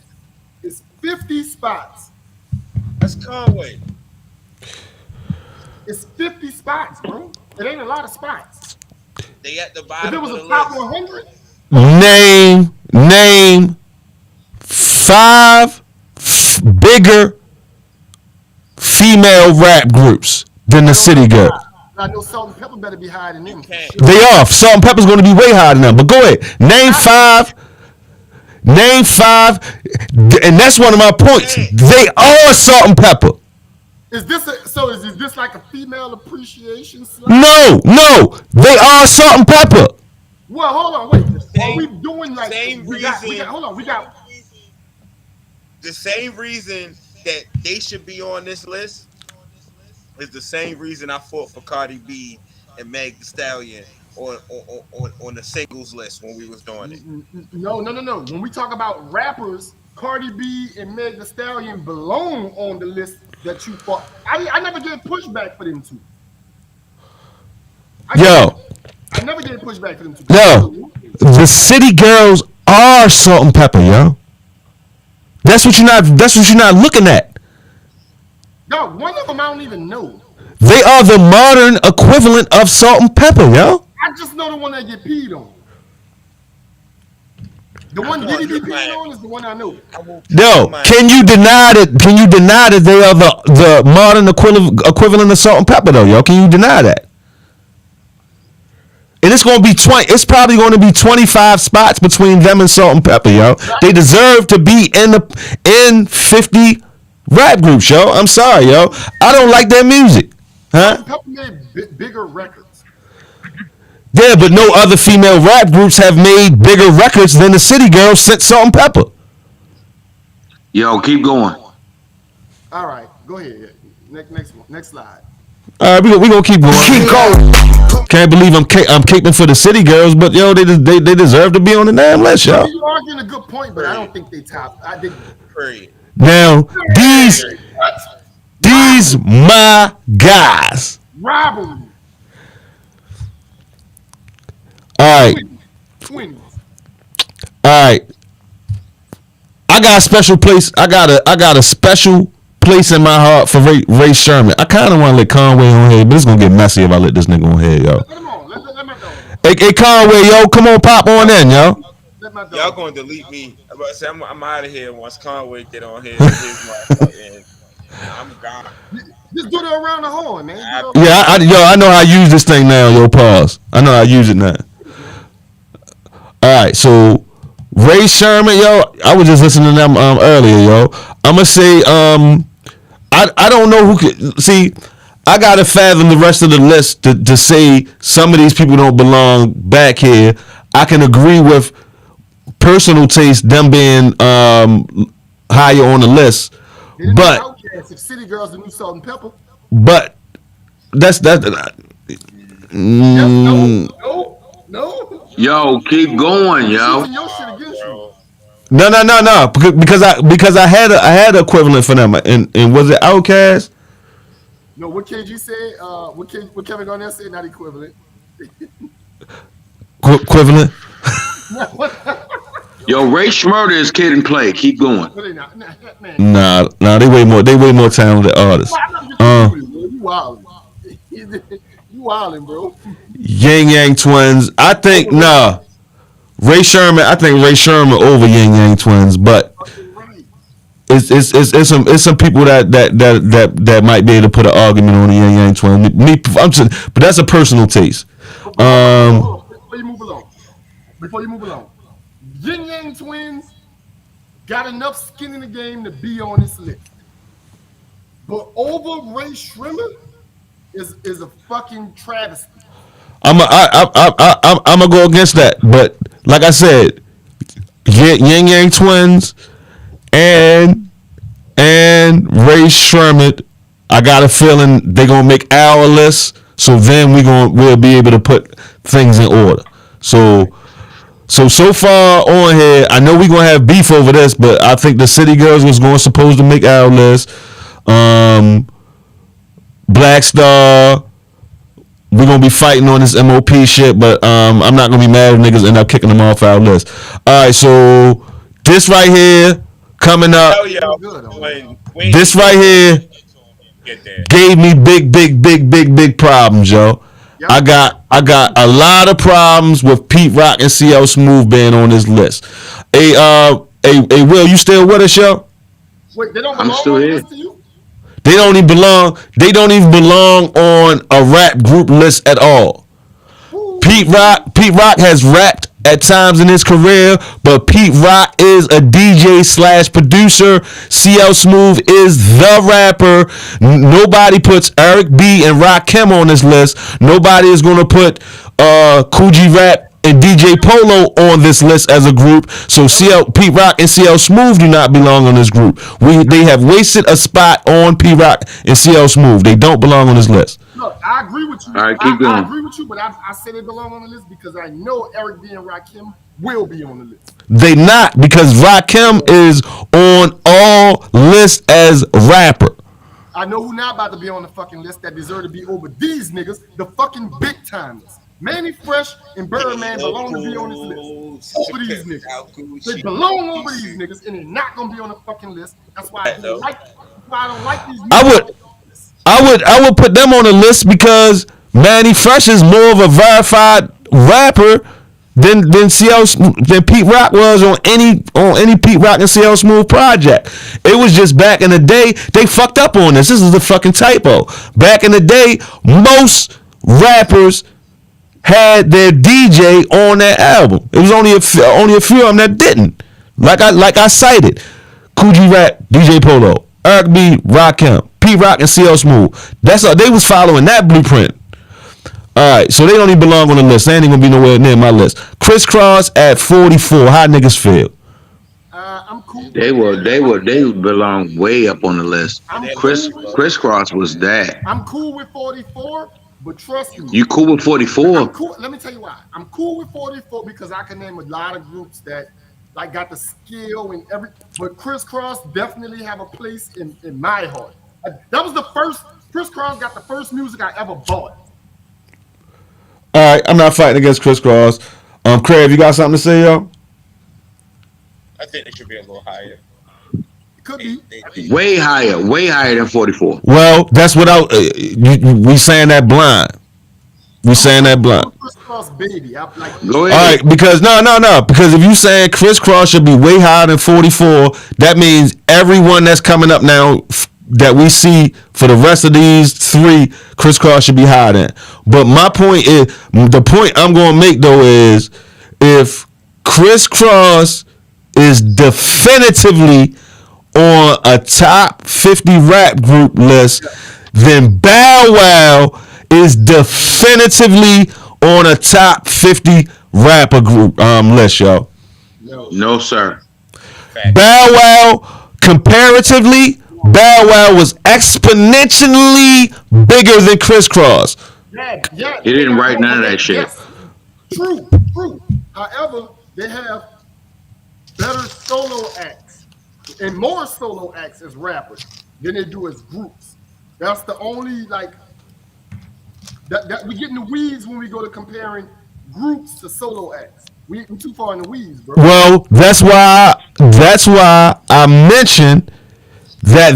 It's 50 spots. That's Conway. It's 50 spots, bro. It ain't a lot of spots. They at the If bottom it was of a the top list. 100, Name 5 bigger female rap groups than the City Girls. I know Salt and Pepper better be higher than them. for can't. sure. They are. Salt and Pepper's going to be way higher than them. But go ahead. Name five. And that's one of my points. They are Salt and Pepper. Is this like a female appreciation slide? No. They are Salt and Pepper. Well, hold on, wait. Are we doing like same we got reason. hold on, we got The same reason that they should be on this list is the same reason I fought for Cardi B and Meg Thee Stallion on the singles list when we was doing it. No. When we talk about rappers, Cardi B and Meg Thee Stallion belong on the list that you fought. I never get pushback for them two. I never get pushback for them two. Yo, the City Girls are Salt and Pepper, yo. That's what you're not looking at. No, one of them I don't even know. They are the modern equivalent of Salt and Pepper, yo. I just know the one that get peed on. The one Diddy be peeing on is the one I know. Yo, can you deny that? Can you deny that they are the modern equivalent of Salt and Pepper, though, yo? Can you deny that? And it's gonna be 20. It's probably going to be 25 spots between them and Salt and Pepper, yo. They deserve to be in 50 rap groups, yo. I'm sorry, yo. I don't like their music, huh? Pepper made bigger records. Yeah, but no other female rap groups have made bigger records than the City Girls since Salt and Pepper. Yo, keep going. All right, go ahead. Next slide. All right, we gonna keep going. Keep going. Can't believe I'm caping for the City Girls, but yo, they deserve to be on the damn list, yo. You're arguing a good point, but I don't think they top. I think. Now these my guys. Robbery. All right. Twins. All right. I got a special place. I got a special place in my heart for Ray Sherman. I kind of want to let Conway on here, but it's gonna get messy if I let this nigga on here, yo. Let him on. Let my dog. Hey Conway, yo, come on, pop on in, yo. Y'all gonna delete me? I'm about to say I'm out of here once Conway get on here. I'm gone. Just do it around the horn, man. Yeah, I know how to use this thing now, yo. Pause. I know how to use it now. All right, so Ray Sherman, yo. I was just listening to them earlier, yo. I'm gonna say I don't know who could see. I gotta fathom the rest of the list to say some of these people don't belong back here. I can agree with personal taste, them being higher on the list, but if City Girls the new Salt and Pepper. But that's that. No. Yo, keep going, yo. No. Because I had an equivalent for them, and was it Outkast? No, what KG said? What Kevin Garnett said? Not equivalent. Equivalent. Yo, Ray Schmurder is Kid and Play. Keep going. Nah, they way more talented artists. You wildin'. You wildin', bro. Yang Yang Twins. I think Ray Sherman. I think Ray Sherman over Yang Yang Twins, but it's some people that might be able to put an argument on the Yang Yang Twins. But that's a personal taste. Before you move along, Yin Yang Twins got enough skin in the game to be on this list. But over Ray Sherman is a fucking travesty. I'm gonna go against that, but like I said, Yin Yang Twins and Ray Sherman, I got a feeling they're gonna make our list. So then we'll be able to put things in order. So far on here, I know we're gonna have beef over this, but I think the City Girls was supposed to make our list. Black Star, we're gonna be fighting on this MOP shit, but I'm not gonna be mad if niggas end up kicking them off our list. All right, so this right here coming up. This right here gave me big problems, yo. Yep. I got a lot of problems with Pete Rock and CL Smooth being on this list. Hey, Will, you still with us, yo? Wait, they don't belong I'm still on here. the list to you? They don't even belong on a rap group list at all. Ooh. Pete Rock has rapped at times in his career, but Pete Rock is a DJ / producer. CL Smooth is the rapper. Nobody puts Eric B and Rakim on this list. Nobody is gonna put Coogee Rap and DJ Polo on this list as a group. So Pete Rock and CL Smooth do not belong on this group. They have wasted a spot on Pete Rock and CL Smooth. They don't belong on this list. Look, I agree with you. All right, keep I going. agree with you, but I said it belong on the list because I know Eric B and Rakim will be on the list. They not, because Rakim is on all lists as rapper. I know who not about to be on the fucking list that deserve to be over these niggas, the fucking big timers. Manny Fresh and Birdman belong to be on this list over these niggas. They belong over these niggas, and they're not gonna be on the fucking list. That's why I don't like these niggas. I would put them on the list because Manny Fresh is more of a verified rapper than Pete Rock was on any Pete Rock and CL Smooth project. It was just back in the day they fucked up on this. This is a fucking typo. Back in the day, most rappers had their DJ on their album. It was only a few of them that didn't. Like I cited, Coogee Rap, DJ Polo, Eric B, Rakim, Pete Rock, and CL Smooth. They was following that blueprint. All right, so they don't even belong on the list. They ain't even gonna be nowhere near my list. Crisscross at 44. How niggas feel? I'm cool. They belong way up on the list. Crisscross was that. I'm cool with 44, but trust me. You cool with 44? I'm cool. Let me tell you why. I'm cool with 44 because I can name a lot of groups that like got the skill and but Crisscross definitely have a place in my heart. That was the first. Crisscross got the first music I ever bought. All right, I'm not fighting against Crisscross. Craig, you got something to say, yo? I think they should be a little higher. It could be way higher than 44. Well, that's without we saying that blind. We saying that blind. Crisscross baby. Go ahead. All right, because no. Because if you saying Crisscross should be way higher than 44, that means everyone that's coming up now that we see for the rest of these three, Crisscross should be higher than. But my point is, the point I'm going to make though is, if Crisscross is definitively on a top 50 rap group list, then Bow Wow is definitively on a top 50 rapper group list, yo. No, sir. Bow Wow, comparatively, Bow Wow was exponentially bigger than Crisscross. Yeah. He didn't write none of that shit. Yes. True. However, they have better solo acts and more solo acts as rappers than they do as groups. That's the only that we get in the weeds when we go to comparing groups to solo acts. We're too far in the weeds, bro. Well, that's why I mentioned that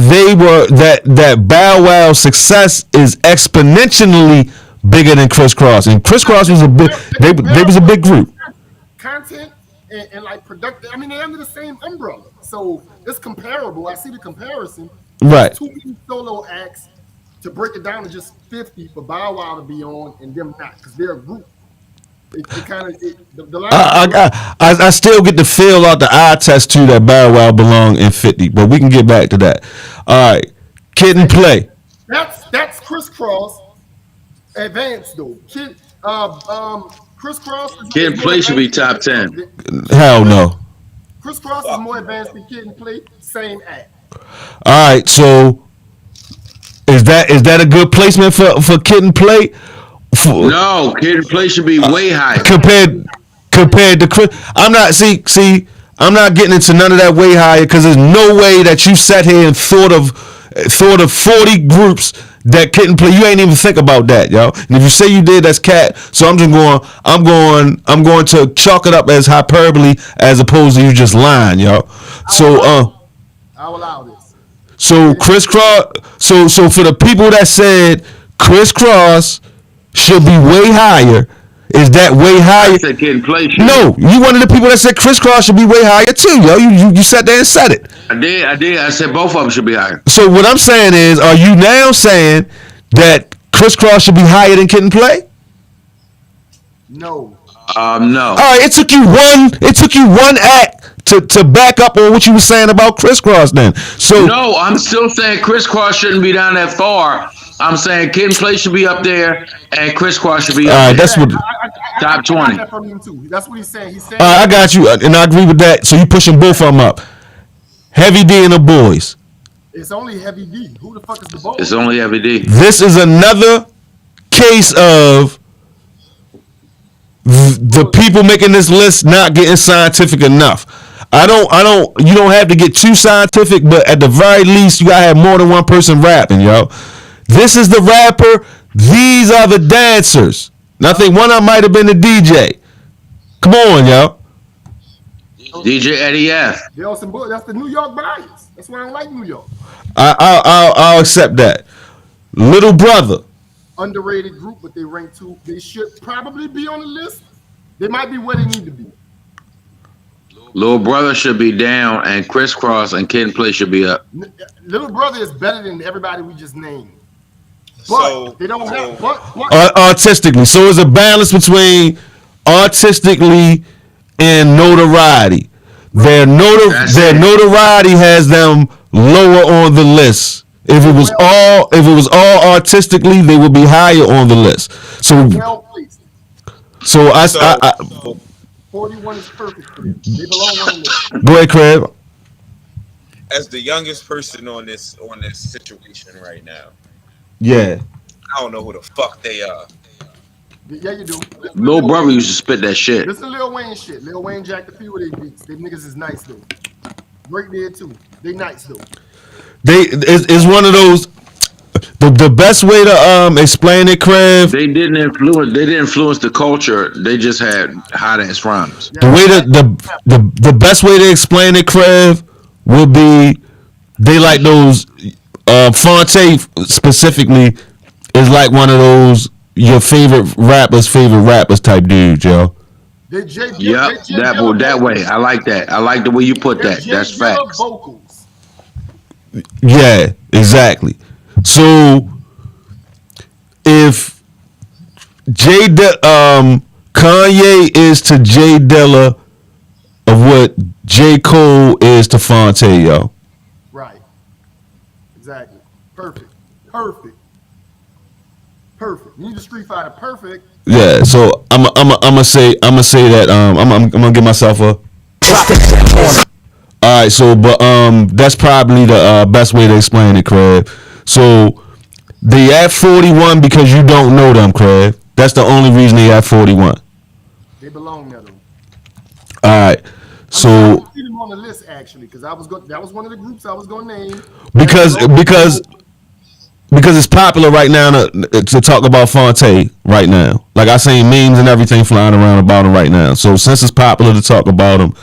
that Bow Wow's success is exponentially bigger than Crisscross, and Crisscross was a big they was a big group. Content and like productive. I mean, they're under the same umbrella, so it's comparable. I see the comparison. Right. There's too many solo acts to break it down to just 50 for Bow Wow to be on and them not, because they're a group. I still get the feel out the eye test too that Bow Wow belong in 50, but we can get back to that. All right, Kid and Play. That's Crisscross advanced though. Crisscross. Kid and Play should be top 10. Hell no. Crisscross is more advanced than Kid and Play. Same act. All right, so is that a good placement for Kid and Play? No, Kid and Play should be way higher compared to Chris. I'm not getting into none of that way higher, because there's no way that you sat here and thought of 40 groups that Kid and Play. You ain't even think about that, yo. And if you say you did, that's cat. So I'm going to chalk it up as hyperbole as opposed to you just lying, yo. So I'll allow this. So Crisscross. So for the people that said Crisscross should be way higher, is that way higher? I said Kid and Play should. No, you one of the people that said Crisscross should be way higher too, yo. You sat there and said it. I did. I said both of them should be higher. So what I'm saying is, are you now saying that Crisscross should be higher than Kid and Play? No. No. All right, it took you one act to back up on what you were saying about Crisscross then. So no, I'm still saying Crisscross shouldn't be down that far. I'm saying Kid and Play should be up there, and Crisscross should be up there. That's what top 20. That's what he's saying. He's saying. I got you, and I agree with that. So you pushing both of them up. Heavy D and the Boys. It's only Heavy D. Who the fuck is the Boys? It's only Heavy D. This is another case of the people making this list not getting scientific enough. You don't have to get too scientific, but at the very least, you gotta have more than one person rapping, yo. This is the rapper. These are the dancers. And I think one of them might have been the DJ. Come on, yo. DJ Eddie F. That's the New York bias. That's why I don't like New York. I'll accept that. Little Brother. Underrated group, but they rank 2. They should probably be on the list. They might be where they need to be. Little Brother should be down, and Crisscross and Kid and Play should be up. Little Brother is better than everybody we just named. But they don't have artistically. So it's a balance between artistically and notoriety. Their notoriety has them lower on the list. If it was all artistically, they would be higher on the list. So 41 is perfect for them. They belong on the list. Go ahead, Craig. As the youngest person on this situation right now, yeah, I don't know who the fuck they are. Yeah, you do. Lil Brother used to spit that shit. This is Lil Wayne shit. Lil Wayne jacked a few of their beats. They niggas is nice though. Drake did too. They nice though. It's one of those. The best way to explain it, Craig. They didn't influence the culture. They just had hot ass rhymes. The way the best way to explain it, Craig, would be they like those. Fonte specifically is like one of those your favorite rappers type dudes, yo. That way. I like that. I like the way you put that. That's facts. Vocals. Yeah, exactly. So if Kanye is to Jay Dilla of what J. Cole is to Fonte, yo. Right. Exactly. Perfect. You need a Street Fighter. Perfect. Yeah. So I'm gonna say that I'm gonna give myself a. All right. So that's probably the best way to explain it, Craig. So they at 41 because you don't know them, Craig. That's the only reason they at 41. They belong there though. All right. So I see them on the list actually because that was one of the groups I was gonna name. Because it's popular right now to talk about Fonte right now. Like I seen memes and everything flying around about him right now. So since it's popular to talk about him,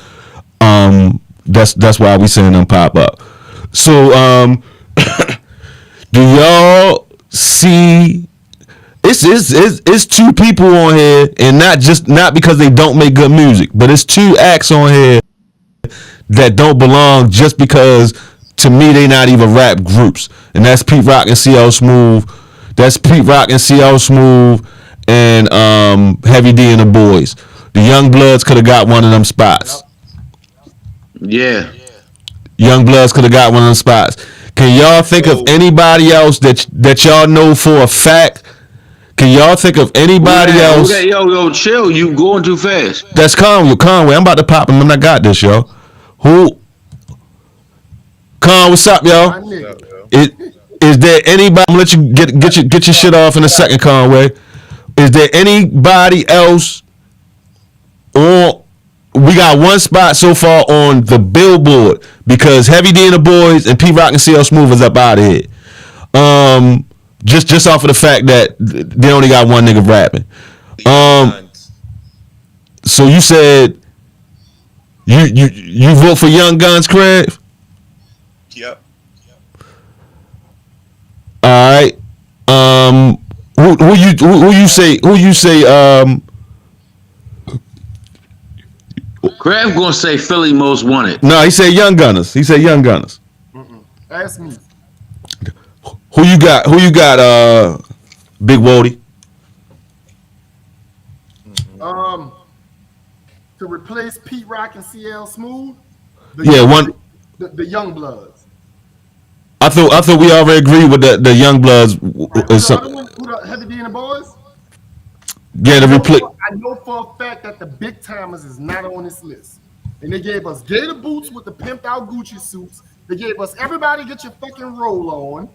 that's why we seeing them pop up. So do y'all see? It's 2 people on here, and not because they don't make good music, but it's 2 acts on here that don't belong just because to me they not even rap groups, and that's Pete Rock and CL Smooth. That's Pete Rock and CL Smooth and Heavy D and the Boys. The Young Bloods could have got one of them spots. Yeah. Young Bloods could have got one of them spots. Can y'all think of anybody else that y'all know for a fact? Can y'all think of anybody else? Okay, yo, chill. You going too fast. That's Conway. I'm about to pop him. I got this, yo. Who? Con, what's up, yo? Is there anybody? I'm gonna let you get your shit off in a second, Conway. Is there anybody else? Or we got one spot so far on the Billboard because Heavy D and the Boys and Pete Rock and CL Smooth is up out of here. Just off of the fact that they only got one nigga rapping. So you said you vote for Young Guns, Craig? Yep. All right. Who you say? Craig gonna say Philly Most Wanted. No, he said Young Gunners. Ask me. Who you got? Big Wody? To replace Pete Rock and CL Smooth. The Young Bloods. I thought we already agreed with the Young Bloods. Who the Heavy D and the Boys? Yeah, I know for a fact that the Big Timers is not on this list. And they gave us Gator boots with the pimped out Gucci suits. They gave us everybody get your fucking roll on.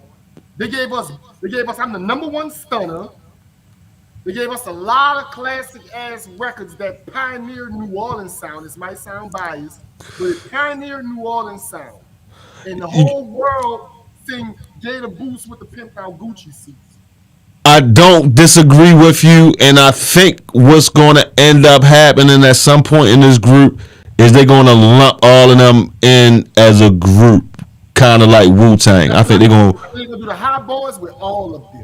They gave us I'm the #1 stunner. They gave us a lot of classic ass records that pioneered New Orleans sound. This might sound biased, but it pioneered New Orleans sound. And the whole world sing Gator Boots with the pimped out Gucci suits. I don't disagree with you, and I think what's going to end up happening at some point in this group is they're going to lump all of them in as a group, kind of like Wu-Tang. I think they're going to do the hot boys with all of them.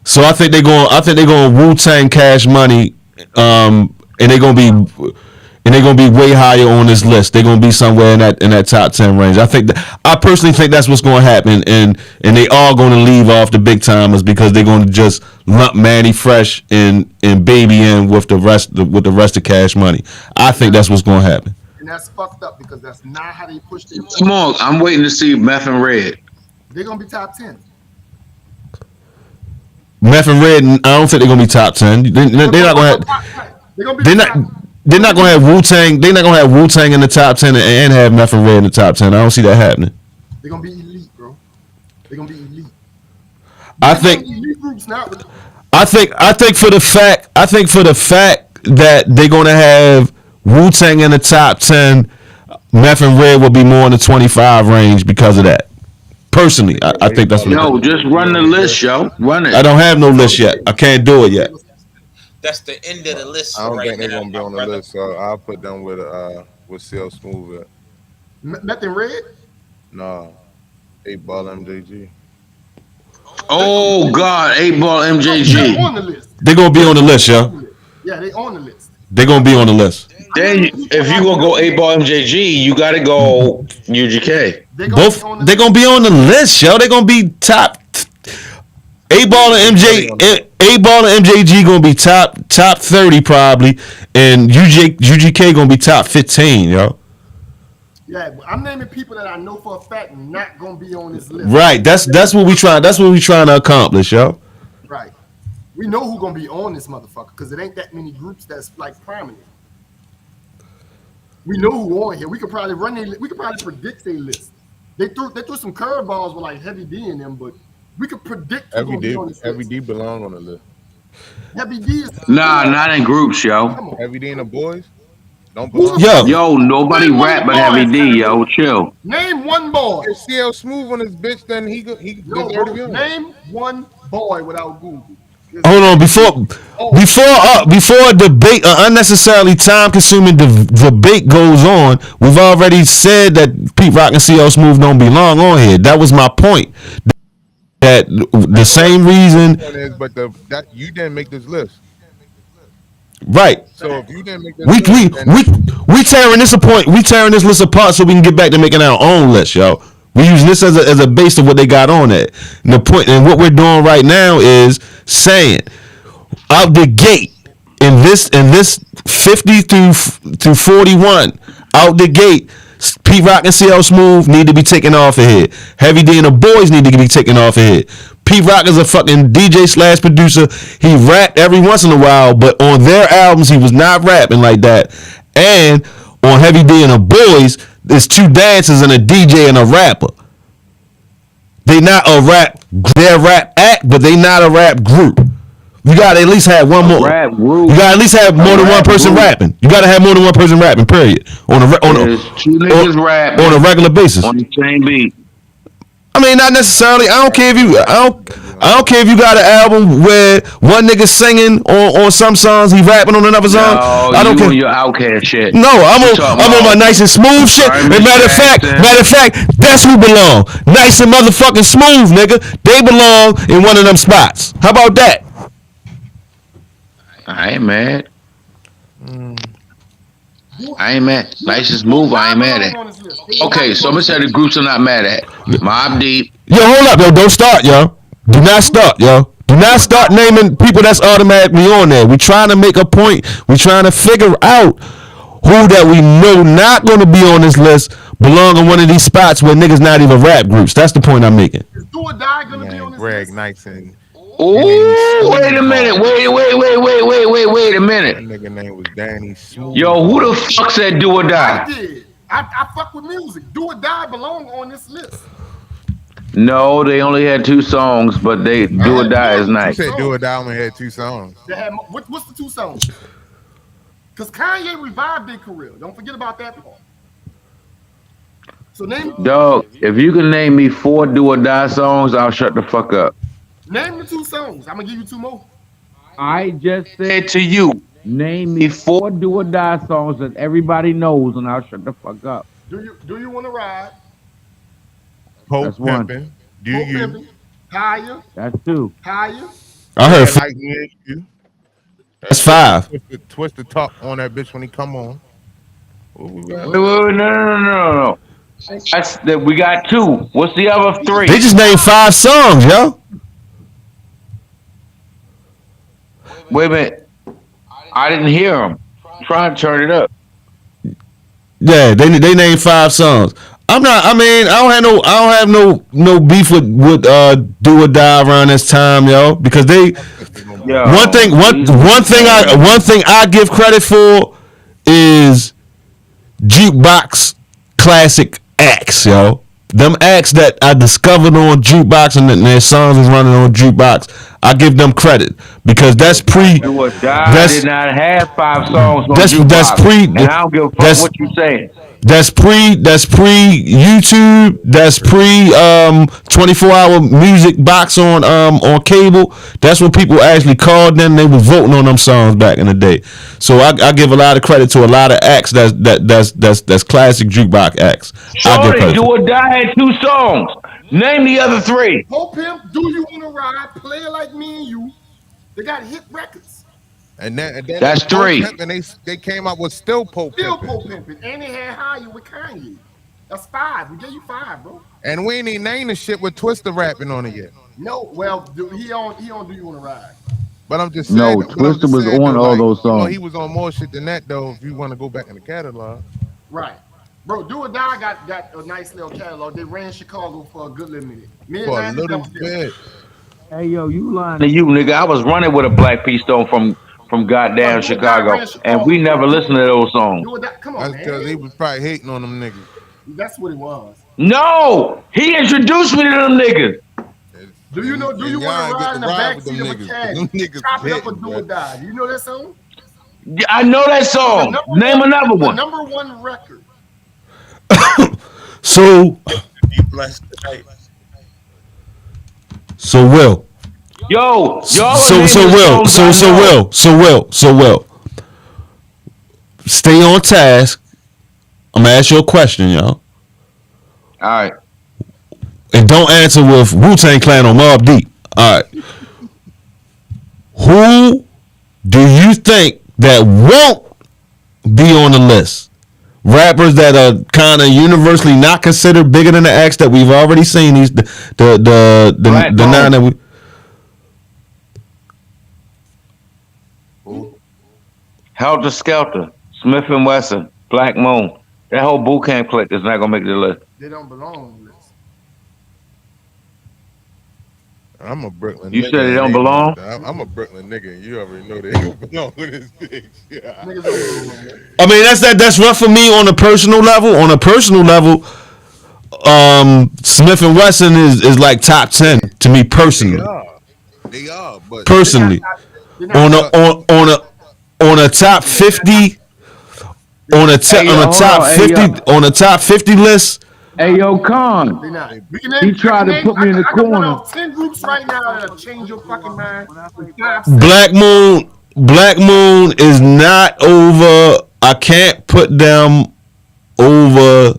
So I think they're going Wu-Tang Cash Money, and they're going to be way higher on this list. They're going to be somewhere in that top 10 range. I personally think that's what's going to happen, and they are going to leave off the big timers because they're going to just lump Manny Fresh and Baby in with the rest of Cash Money. I think that's what's going to happen. And that's fucked up because that's not how they push their Small, I'm waiting to see Meth and Red. They're going to be top 10. Meth and Red, I don't think they're gonna be top 10. They're not gonna have. They're not gonna have Wu-Tang. They're not gonna have Wu-Tang in the top 10 and have Meth and Red in the top 10. I don't see that happening. They're gonna be elite, bro. They're gonna be elite. I think for the fact that they're gonna have Wu-Tang in the top 10, Meth and Red will be more in the 25 range because of that. Personally, I think that's what. Yo, just run the list, yo. Run it. I don't have no list yet. I can't do it yet. That's the end of the list. I don't right think they're now, gonna be on the brother. list, so I'll put them with CL Smooth. Meth and Red? Nah, 8-Ball MJG. Oh God, 8-Ball They're MJG. on the list. They're gonna be on the list, yo. Yeah, they on the list. They're gonna be on the list. Then if you gonna go 8-Ball MJG, you gotta go UGK. Both they're gonna be on the list, yo. They're gonna be top. 8-Ball and MJG gonna be top 30 probably, and UGK gonna be top 15, yo. Yeah, I'm naming people that I know for a fact not gonna be on this list. Right. That's what we trying. That's what we trying to accomplish, yo. Right. We know who's gonna be on this motherfucker because it ain't that many groups that's like prominent. We know who on here. We could probably predict their list. They threw some curveballs with like Heavy D in them, but we could predict who's gonna be on this Heavy list. D belong on the list. Heavy D is Nah, not in groups, yo. Come on. Heavy D and the boys don't belong. Yo, nobody rap but Heavy D, yo. Chill. Name one boy. If CL Smooth on this bitch, then he No, deserve to be on. name one boy without Google. Hold on, before a debate, unnecessarily time-consuming debate goes on, we've already said that Pete Rock and CL Smooth don't belong on here. That was my point. That the same reason. But that you didn't make this list. Right. So if you didn't make this We tearing this apart. We tearing this list apart so we can get back to making our own list, yo. We use this as a base of what they got on it. And the point, and what we're doing right now is saying out the gate in this 50 through 41 out the gate, Pete Rock and CL Smooth need to be taken off of here. Heavy D and the boys need to be taken off of here. Pete Rock is a fucking DJ / producer. He rapped every once in a while, but on their albums he was not rapping like that. And on Heavy D and the boys, there's two dancers and a DJ and a rapper. They not a rap. They're a rap act, but they not a rap group. You gotta at least have one more. Rap group. You gotta at least have more than one person rapping. You gotta have more than one person rapping. Period. On a two niggas rap on a regular basis. on the same beat. I mean, not necessarily. I don't care if you got an album where one nigga singing on some songs, he rapping on another song. No, I don't care. Your Outcast shit. No, I'm on my nice and smooth shit. And matter of fact, that's who belong. Nice and motherfucking smooth, nigga. They belong in one of them spots. How about that? I ain't mad. I ain't mad. Nice and smooth. I ain't mad at. Okay, so I'm gonna say the groups I'm not mad at. Mobb Deep. Yo, hold up, yo. Don't start, yo. Do not start, yo. Do not start naming people that's automatically on there. We're trying to make a point. We're trying to figure out who that we know not going to be on this list belong in one of these spots where niggas not even rap groups. That's the point I'm making. Is Do or Die gonna be on this Greg list? Knights and Ooh, wait a minute. Wait a that minute. nigga name was Danny Smooth. Yo, who the fuck said Do or I Die? did. I fuck with music. Do or Die belong on this list. No, they only had 2 songs, but they Do or Die is You nice. said Do or Die only had 2 songs. They had, what's the 2 songs? Because Kanye revived their career. Don't forget about that part. So Dog, if you can name me 4 Do or Die songs, I'll shut the fuck up. name the 2 songs. I'm gonna give you 2 more. I just said to you, name me 4 Do or Die songs that everybody knows, and I'll shut the fuck up. Do you want to ride? Pope That's one. Pimpin'. Do Pope you? Pimpin', Higher, That's 2. Higher. I heard Like me and you. that's 5. Twist the top on that bitch when he come on. What we got? Wait, no. That's that we got 2. What's the other 3? They just named 5 songs, yo. Wait a minute. I didn't hear them. Try and turn it up. Yeah, they named 5 songs. I'm not. I mean, I don't have no beef with Do or Die around this time, yo, because they. Yo, One thing I give credit for is jukebox classic acts, yo. Them acts that I discovered on jukebox and their songs is running on jukebox, I give them credit because that's pre. Do or Die did not have 5 songs on That's pre. and I don't give a fuck what you saying. That's pre YouTube. That's pre 24-hour music box on cable. That's what people actually called them. They were voting on them songs back in the day. So I give a lot of credit to a lot of acts that's classic jukebox acts. Shorty, Do or Die had 2 songs. Name the other 3. Pope Pimp, Do You Wanna Ride, Play It Like Me and You. They got hit records. And then That's 3. And they came out with Still Pope Pimpin'. Pope Pimpin'. And they had Higher with Kanye. That's 5. We gave you 5, bro. And we ain't even named the shit with Twista rapping on it yet. No, well, he on Do You Wanna Ride. But I'm just saying. No, Twista was on all those songs. He was on more shit than that, though, if you want to go back in the catalog. Right. Bro, Do or Die got a nice little catalog. They ran Chicago for a good little minute. For a little bit. Hey, yo, you lying to you, nigga. I was running with a Black P Stone from goddamn Chicago, and we never listened to those songs. Come on, That's man. because he was probably hating on them niggas. That's what it was. No! He introduced me to them niggas. Do you want to ride in the backseat of a niggas Chop it up or Do or Die? Do you know that song? Yeah, I know that song. Name another one. The #1 record. So Will. Yo, y'all. So Will. Stay on task. I'm gonna ask you a question, yo. All right. And don't answer with Wu-Tang Clan or Mobb Deep. All right. Who do you think that won't be on the list? Rappers that are kind of universally not considered bigger than the acts that we've already seen. These the 9 that we. Helter Skelter, Smith and Wesson, Black Moon. That whole boot camp clique is not gonna make the list. They don't belong on the list. I'm a Brooklyn You nigga. said it don't belong? I'm a Brooklyn nigga, and you already know they don't belong with this bitch. Yeah. Niggas don't belong. I mean, that's rough for me on a personal level. On a personal level, Smith and Wesson is like top 10 to me personally. They are, but Personally, on a top 50, on a top 50 list. Hey, yo, Khan. They not. He tried to put me in the corner. 10 groups right now that'll change your fucking mind. Black Moon is not over. I can't put them over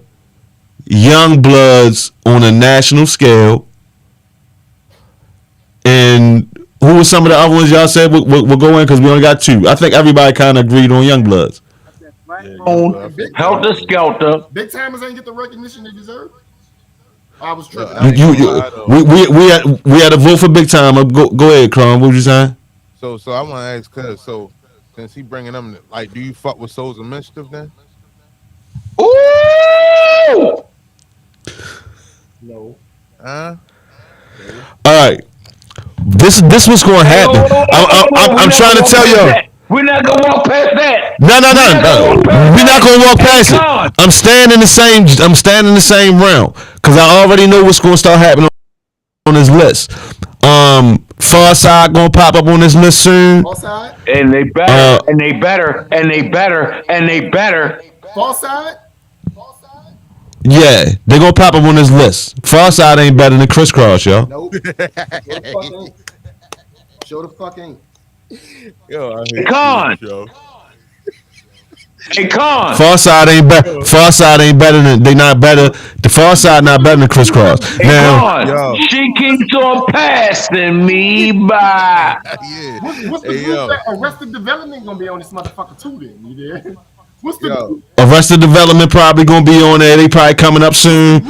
Young Bloods on a national scale. And who were some of the other ones y'all said we'll go in because we only got 2. I think everybody kind of agreed on Young Bloods. Helter Skelter. Big timers ain't get the recognition they deserve. I was tripping. We had a vote for Big Time. Go ahead, Clone. What was you saying? So I want to ask Cuz. So since he bringing them, like, do you fuck with Souls of Mischief then? Ooh! No. Huh? All right. This what's going to happen. I'm trying to tell y'all. We're not gonna walk past that. No. We're not gonna walk past it. I'm staying in the same realm because I already know what's going to start happening on this list. Far Side gonna pop up on this list soon. Far side. And they better, and they better, and they better, and they better. Far side. Yeah, they gonna pop up on this list. Far Side ain't better than Crisscross, yo. Nope. Show the fuck ain't. Show the fuck ain't. Yo, I hate Con. you, yo. Hey, Con. Far Side ain't better. Far Side ain't better than. They not better. The Far Side not better than Crisscross. Hey, Now, Con. Yo. She keeps on passing me by. Yeah. What's the Hey, group yo. that Arrested Development gonna be on this motherfucker too? Then you there? What's the Yo. group? Arrested Development probably gonna be on there. They probably coming up soon.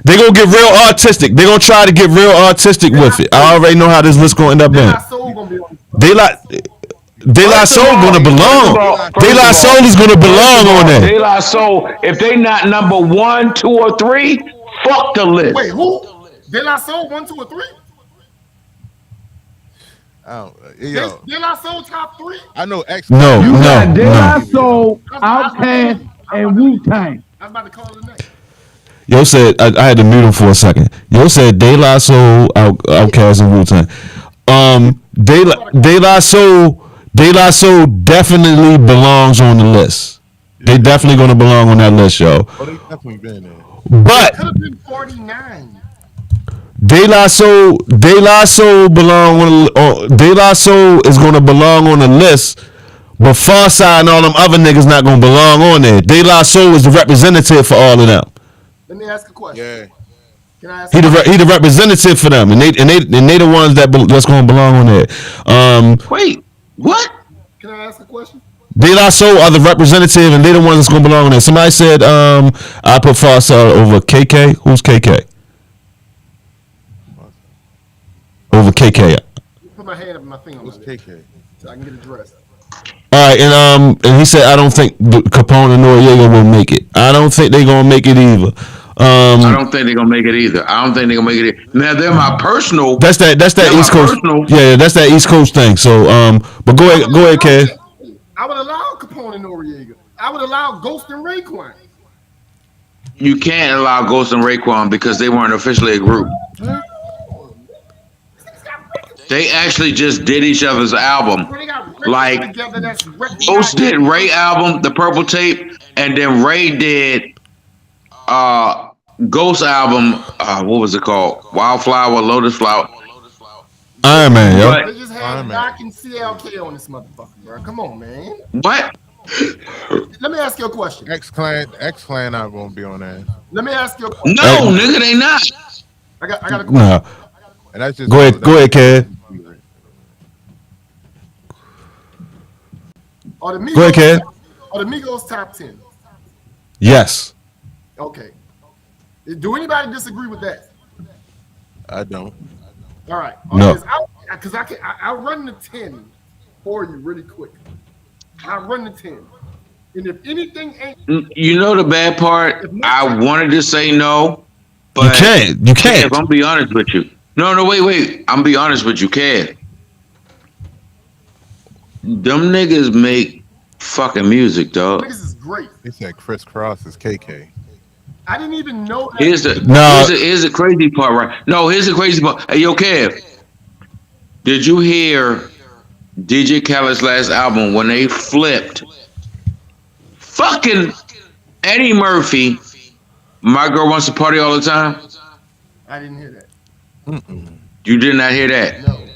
They gonna get real artistic. They gonna try to get real artistic with it. I already know how this list gonna end up being. De La Soul gonna be on. De La Soul gonna belong. De La Soul is gonna belong on there. De La Soul, if they not number 1, 2, or 3, fuck the list. Wait, who? De La Soul 1, 2, or 3? I don't, yo, De La Soul top 3? I know X. No, You got no, De La no. Soul, Outkast, and Wu-Tang. I'm about to call it next. Yo said I had to mute him for a second. Yo said De La Soul, Outkast, and Wu-Tang. De La Soul definitely belongs on the list. They definitely gonna belong on that list, yo. Oh, they definitely been there. But Could have been 49. De La Soul belong on. De La Soul is gonna belong on the list. But Far Side and all them other niggas not gonna belong on there. De La Soul is the representative for all of them. Let me ask a question. Yeah. Can I ask He the representative for them, and they the ones that's gonna belong on there. Wait, what? Can I ask a question? De La Soul are the representative, and they the ones that's gonna belong on there. Somebody said I put Far Side over KK. Who's KK? Over KK. Put my hand up and my finger on Who's it KK? so I can get it dressed. All right, and he said I don't think Capone and Noriega will make it. I don't think they're gonna make it either. I don't think they're gonna make it either. Now they're my personal. That's that They're East my Coast. personal. Yeah, that's that East Coast thing. So but go ahead, Kev. I would allow Capone and Noriega. I would allow Ghost and Raekwon. You can't allow Ghost and Raekwon because they weren't officially a group. They actually just did each other's album. They got Like, together, that's Ghost did Ray album, the Purple Tape, and then Ray did Ghost album. What was it called? Wildflower, Lotus Flower. Iron Man, yo. But They just had Iron Man. Doc and CLK on this motherfucker, bro. Come on, man. what? Let me ask you a question. X Clan not gonna be on there. Let me ask you a question. No, nigga, they not. I got a question. Nah. And that's just Go ahead, Kev. Are the Migos, Go ahead, Kev. Are the Migos top 10? Yes. Okay. Do anybody disagree with that? I don't. All right. No. Because I'll run the 10 for you really quick. I'll run the 10. And if anything ain't... You know the bad part? I wanted to say no, but You can't. If I'm be honest with you. No, wait. I'm be honest with you, Kev. Them niggas make fucking music, dog. Niggas is great. They said Chris Cross is KK. I didn't even know that. Here's the crazy part, right? No, here's the crazy part. Hey, yo, Kev, did you hear DJ Khaled's last album when they flipped fucking Eddie Murphy? My girl wants to party all the time. I didn't hear that. You did not hear that? No.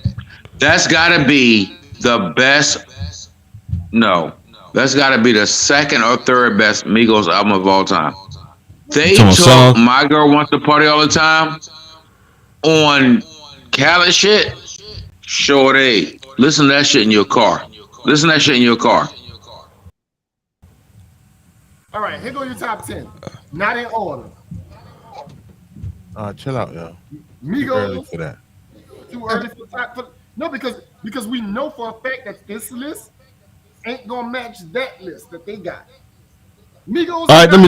That's got to be the best. No, that's got to be the second or third best Migos album of all time. They took My Girl Wants to Party All the Time on Khaled shit. Sure they. Listen to that shit in your car. All right, here go your top 10. Not in order. Chill out, yo. Too early Migos. for that. Too early for top. No, because we know for a fact that this list ain't gonna match that list that they got. Migos. All right, let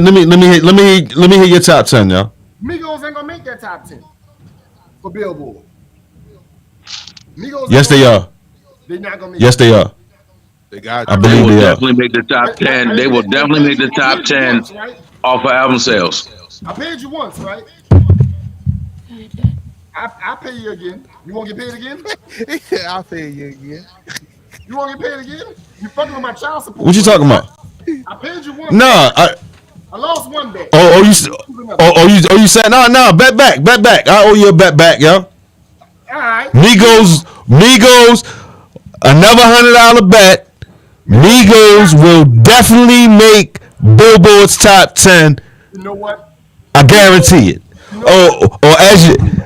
me hear your top 10, yo. Migos ain't gonna make that top 10 for Billboard. Migos. Yes, they are. They're not gonna make. Yes, they are. They got. I They believe will they are. definitely make the top 10. They will definitely make the top 10 off of album sales. I paid you once, right? I pay you again. You want to get paid again? He said, I'll pay you again. You want to get paid again? You fucking with my child support. What you talking about? I paid you one. Nah, I lost one bet. you said no, bet back. I owe you a bet back, yo. All right. Migos, another $100 bet. Migos will definitely make Billboard's top 10. You know what? I guarantee it. Or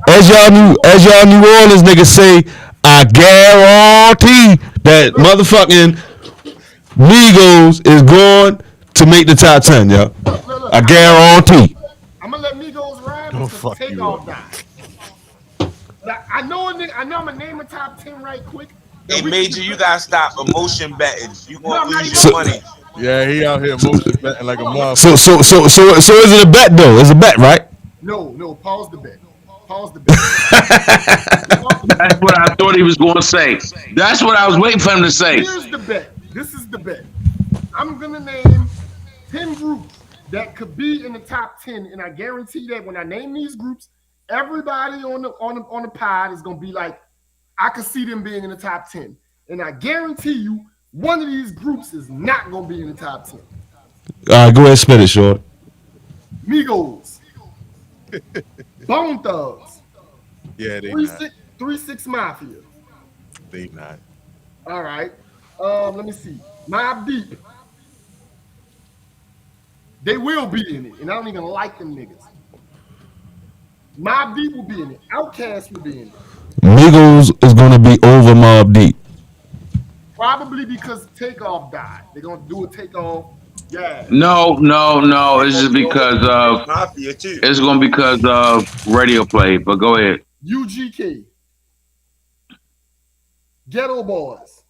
as y'all New Orleans niggas say, I guarantee that motherfucking Migos is going to make the top 10, yo. Look, I guarantee. I'm gonna let Migos ride Don't because fuck you Takeoff up. died. Now, I know I'm gonna name a top 10 right quick. Hey, Major, you gotta stop emotion betting. You gonna No, lose not your even- money. Yeah, he out here motion betting like a motherfucker. So is it a bet though? It's a bet, right? No, pause the bet. Pause the bet. That's what I thought he was going to say. That's what I was waiting for him to say. Here's the bet. This is the bet. I'm gonna name 10 groups that could be in the top 10, and I guarantee that when I name these groups, everybody on the pod is gonna be like, I could see them being in the top 10. And I guarantee you, one of these groups is not gonna be in the top 10. All right, go ahead, spit it, short. Migos, Bone Thugs, Yeah, they 3-6 Mafia. They not. All right. Let me see. Mobb Deep. They will be in it, and I don't even like them niggas. Mobb Deep will be in it. Outkast will be in it. Migos is gonna be over Mobb Deep. Probably because Takeoff died. They're gonna do a Takeoff. Yeah. No. It's just because of Mafia too. it's going to be because of radio play. But go ahead. UGK. Ghetto Boys.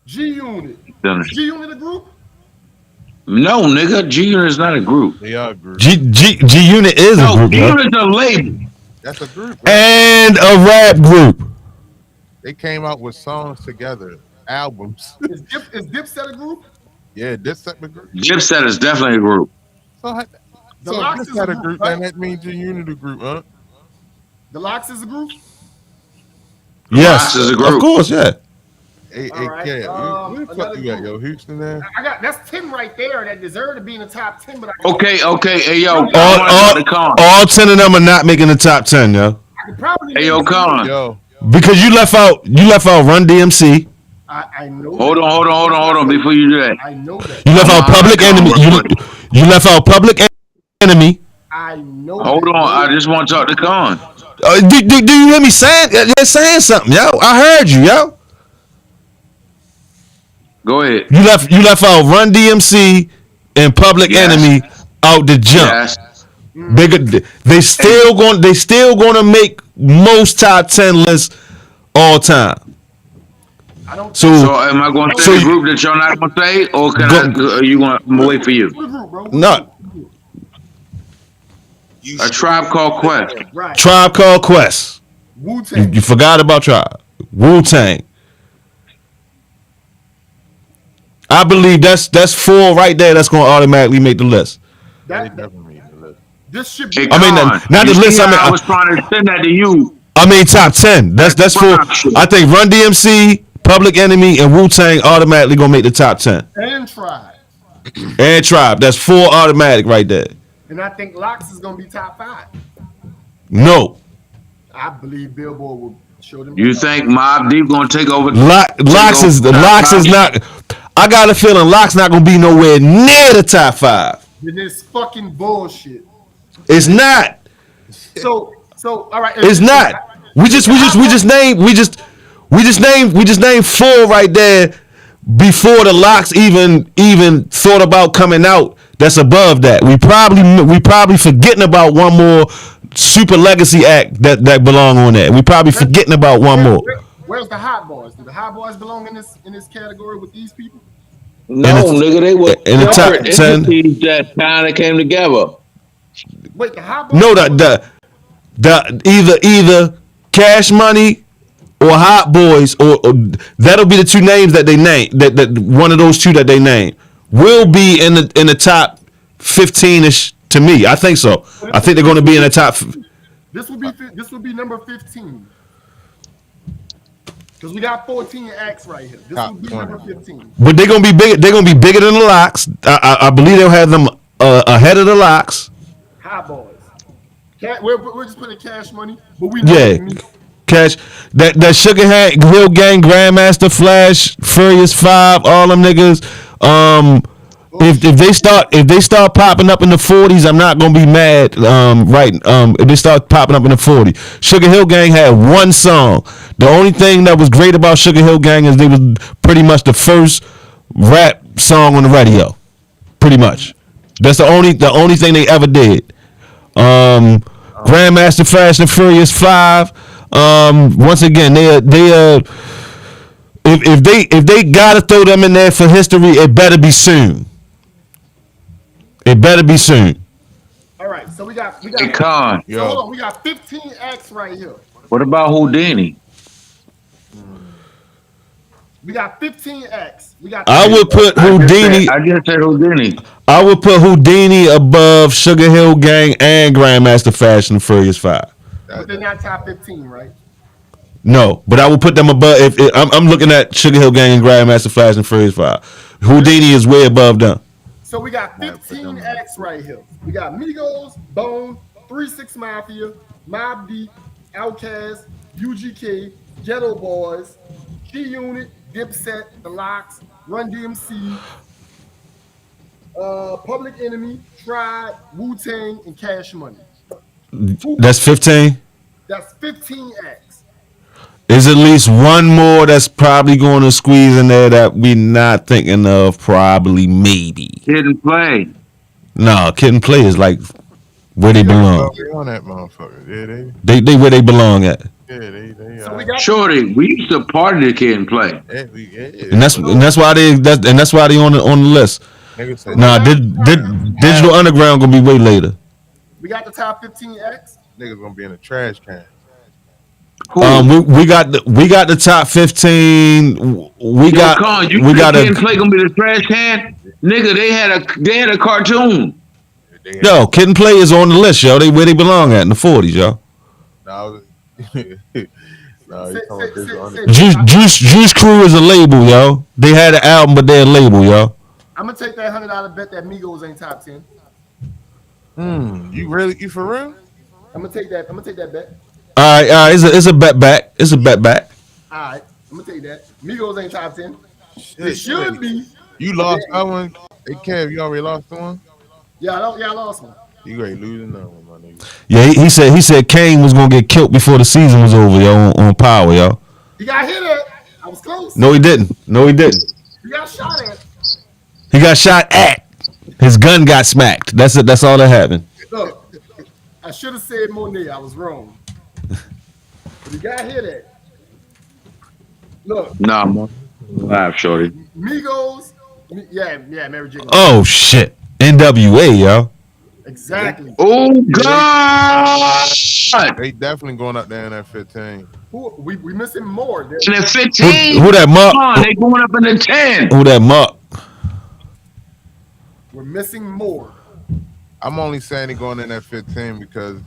G Unit. G Unit a group? No, nigga. G Unit is not a group. They are a group. G Unit is a No, group, G yo. Unit's a label. That's a group. Right? And a rap group. They came out with songs together, albums. Is Dipset a group? Yeah, this separate group. Dipset is definitely a group. So, The so Locks this is had a a group, group, right? then that means your unit a group, huh? The Locks is a group? Yes, Locks is a group. of course, yeah. Hey, All right, yeah. Where the fuck another you at, group. yo? Houston there? That's 10 right there that deserve to be in the top 10, but I Okay. Hey, yo. All, I want to all, Con. all 10 of them are not making the top 10, yo. could probably Hey, yo, name Con. Yo, Because you left out Run DMC. I know. Hold that. on. Before you do that. I know that. You left out Public Enemy. You left out Public Enemy. I know. Hold that. on. I just want to talk to Con. Do you hear me saying? You're saying something, yo. I heard you, yo. Go ahead. You left out Run DMC and Public Yes. Enemy out the jump. Yes. They still gonna make most top 10 lists all time. I don't. So So am I going to So say the you- group that y'all not going to say, or are you going to wait for you? Who the group, bro? no. A Tribe Called Quest. Right. Tribe Called Quest. Wu Tang. You forgot about Tribe. Wu-Tang. I believe that's 4 right there. That's gonna automatically make the list. they That, definitely made the list. this should Hey, be. I mean, Con, not you the list, see I mean, how I was trying to send that to you. I mean top 10. That's 4. I think Run DMC, Public Enemy, and Wu-Tang automatically gonna make the top 10. And Tribe. And Tribe. That's 4 automatic right there. And I think Locks is gonna be top 5. No. I believe Billboard will show them. You think Mobb Deep going to take over? Locks is not. I got a feeling Locks not gonna be nowhere near the top 5. Then it's fucking bullshit. It's not. So all right. It's not. We just named 4 right there before the Locks even thought about coming out. That's above that. We probably forgetting about one more super legacy act that belong on that. We probably forgetting about one more. Where's the Hot Boys? Do the Hot Boys belong in this category with these people? No, In the- nigga, they were in the top separate 10. entities that kind of came together. Wait, the Hot Boys. No, the either Cash Money or Hot Boys or that'll be the 2 names that they name. That one of those 2 that they name will be in the top 15ish to me. I think so. I think they're going to be in the top. This would be number 15. Because we got 14 acts right here. This Top would be 20. number 15. But they're going to be big. They're going to be bigger than the Locks. I believe they'll have them ahead of the Locks. High boys. We're just putting Cash Money, but we Yeah. Cash that Sugar Hill Gang, Grandmaster Flash, Furious 5, all them niggas. If they start popping up in the 40s, I'm not gonna be mad. If they start popping up in the 40s, Sugar Hill Gang had one song. The only thing that was great about Sugar Hill Gang is they was pretty much the first rap song on the radio. Pretty much, that's the only thing they ever did. Grandmaster Flash and Furious 5. Once again, if they gotta throw them in there for history, it better be soon. It better be soon. All right, so we got. Hey, Con, So hold on, we got 15 acts right here. what about Houdini? We got 15 acts. We got. I would put Houdini. I just said Houdini. I would put Houdini above Sugar Hill Gang and Grandmaster Flash and Furious 5. But they're not top 15, right? No, but I would put them above. I'm looking at Sugar Hill Gang and Grandmaster Flash and Furious 5. Houdini is way above them. So we got 15 acts right here. We got Migos, Bone, 3 6 Mafia, Mobb Deep, Outkast, UGK, Ghetto Boys, G Unit, Dipset, The Locks, Run DMC, Public Enemy, Tribe, Wu-Tang, and Cash Money. That's 15. That's 15 acts. There's at least one more that's probably going to squeeze in there that we not thinking of. Probably, maybe. Kid and Play. No, Kid and Play is like where they belong. They on that motherfucker. Yeah, They where they belong at. they. So we got Shorty, we used to party the Kid and Play. And that's why they on the list. Nigga said, Nah, Digital Underground gonna be way later. we got the top 15 acts. niggas gonna be in a trash can. We got the top 15. We got Con, you we got Kid and a Play gonna be the trash can? Nigga, they had a cartoon. yo. Kid and Play is on the list, yo. They where they belong at in the 40s, yo. No, you talking about Digital Say- Underground. Juice Crew is a label, yo. They had an album, but they're a label, yo. I'm gonna take that $100 bet that Migos ain't top 10. You for real? I'm gonna take that bet. All right. It's a bet back. It's a bet back. All right, I'm gonna take that. Migos ain't top 10. It should be. You lost that one. Hey Kev, you already lost the one? Yeah, I lost one. You ain't losing that one, my nigga. Yeah, he said Kane was gonna get killed before the season was over, yo. On Power, yo. He got hit at. I was close. No, he didn't. He got shot at. He got shot at. His gun got smacked. That's it. That's all that happened. Look, I should have said Monet. I was wrong. But he got hit at. Look, Nah, man. Laugh, Shorty. Migos. Yeah, Mary J. Oh shit. NWA, yo. Exactly. Oh God! They definitely going up there in that 15. We missing more. In the 15. Who that Mark? Come on, they going up in the 10. Who that Mark? We're missing more. I'm only saying they going in that 15 because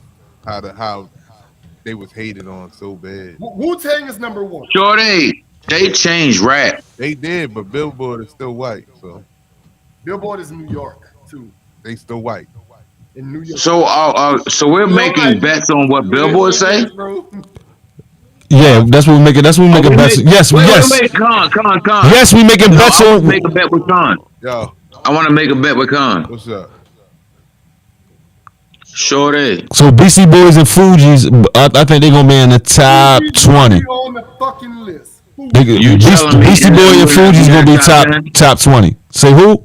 how they was hated on so bad. Wu-Tang is number 1. Shorty, they changed rap. They did, but Billboard is still white, so Billboard is New York too. they still white. In New York. So we're making bets on what Billboard say. Bro. Yeah, that's what we making. That's what we making bets. Yes. Wait, Con. Yes, we making bets I on. want to make a bet with Con. Yo, I want to make a bet with Con. what's up? Shorty. So BC Boys and Fugees, I think they're gonna be in the top 20. On the fucking list. Who? You telling me BC Boy and Fugees gonna be top 20. Say who?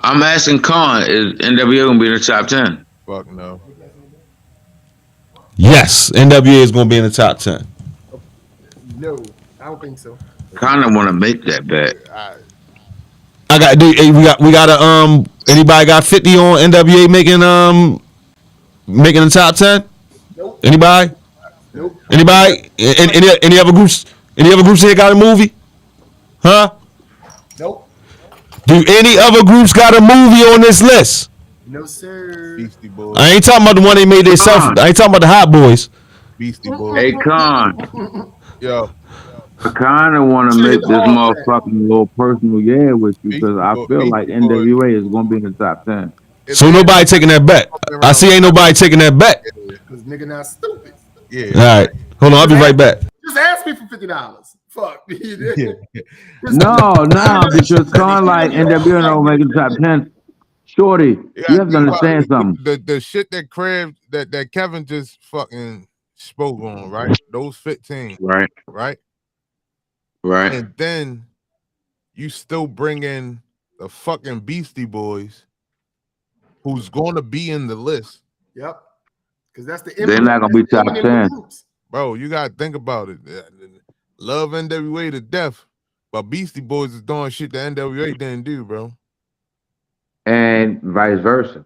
I'm asking Con, is NWA gonna be in the top 10? Fuck no. Yes, NWA is gonna be in the top 10. No, I don't think so. Kinda wanna make that bet. I got. We got a Anybody got 50 on NWA making the top 10? Nope. Anybody? Nope. Anybody? Any other groups? Any other groups here got a movie? Huh? Nope. Do any other groups got a movie on this list? No, sir. Beastie Boys. I ain't talking about the one they made themselves. I ain't talking about the Hot Boys. Beastie Boys. Hey, Con, Yo, I kind of want to Shit, make this all that. motherfucking little personal with you because I feel like Beastie Boys. NWA is going to be in the top 10. So nobody taking that bet. I see ain't nobody taking that bet. Because nigga not stupid. Yeah. All right. Hold on. I'll be right back. Just ask me for $50. Fuck. Yeah. No, because Con like NWA don't make the top 10. Shorty, you have to understand something. The shit that that Kevin just fucking spoke on, right? Those 15, Right. And then you still bring in the fucking Beastie Boys, who's going to be in the list. Yep. Because that's the They're not going to be top 10. Bro, you got to think about it. Love NWA to death, but Beastie Boys is doing shit that NWA didn't do, bro. And vice versa.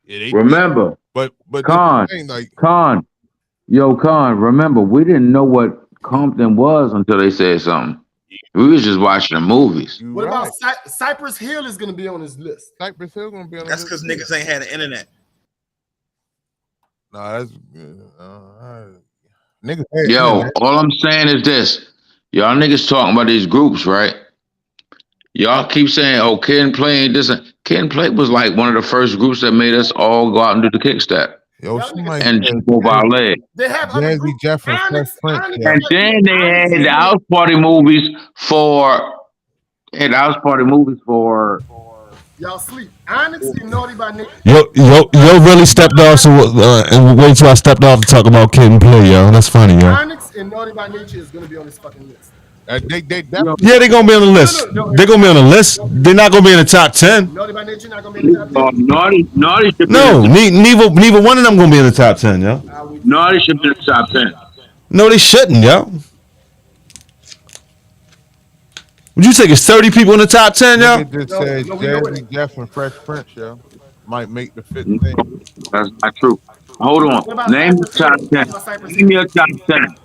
Yeah, remember, but Con, remember, we didn't know what Compton was until they said something. We was just watching the movies. What about Cypress Hill is going to be on this list? Cypress Hill going to be on this list. That's because niggas ain't had the internet. Nah, that's niggas. Yo, all I'm saying is this. Y'all niggas talking about these groups, right? Y'all keep saying, oh, Kid and Play ain't this. Kid and Play was like one of the first groups that made us all go out and do the kickstep. Yo, and jump over our leg. They have Jazzy Jeff and Fresh Prince. And then they had the house party movies for. Y'all sleep. Onyx and Naughty by Nature. Yo, really stepped off. So and wait till I stepped off to talk about Kid and Play, yo. That's funny, yo. Onyx and Naughty by Nature is gonna be on this fucking list. They they're gonna be on the list. They're gonna be on the list. They're not gonna be in the top 10. Naughty by Nature not gonna be in the top 10. Naughty should be no, neither one of them gonna be in the top 10, yo. Naughty should be in the top 10. No, they shouldn't, yo. Would you take it's 30 people in the top 10, yo? Nigga just said Jazzy Jeff and Fresh Prince, yo. Might make the 15. That's not true. Hold on. Name your top 10. Name your top 10.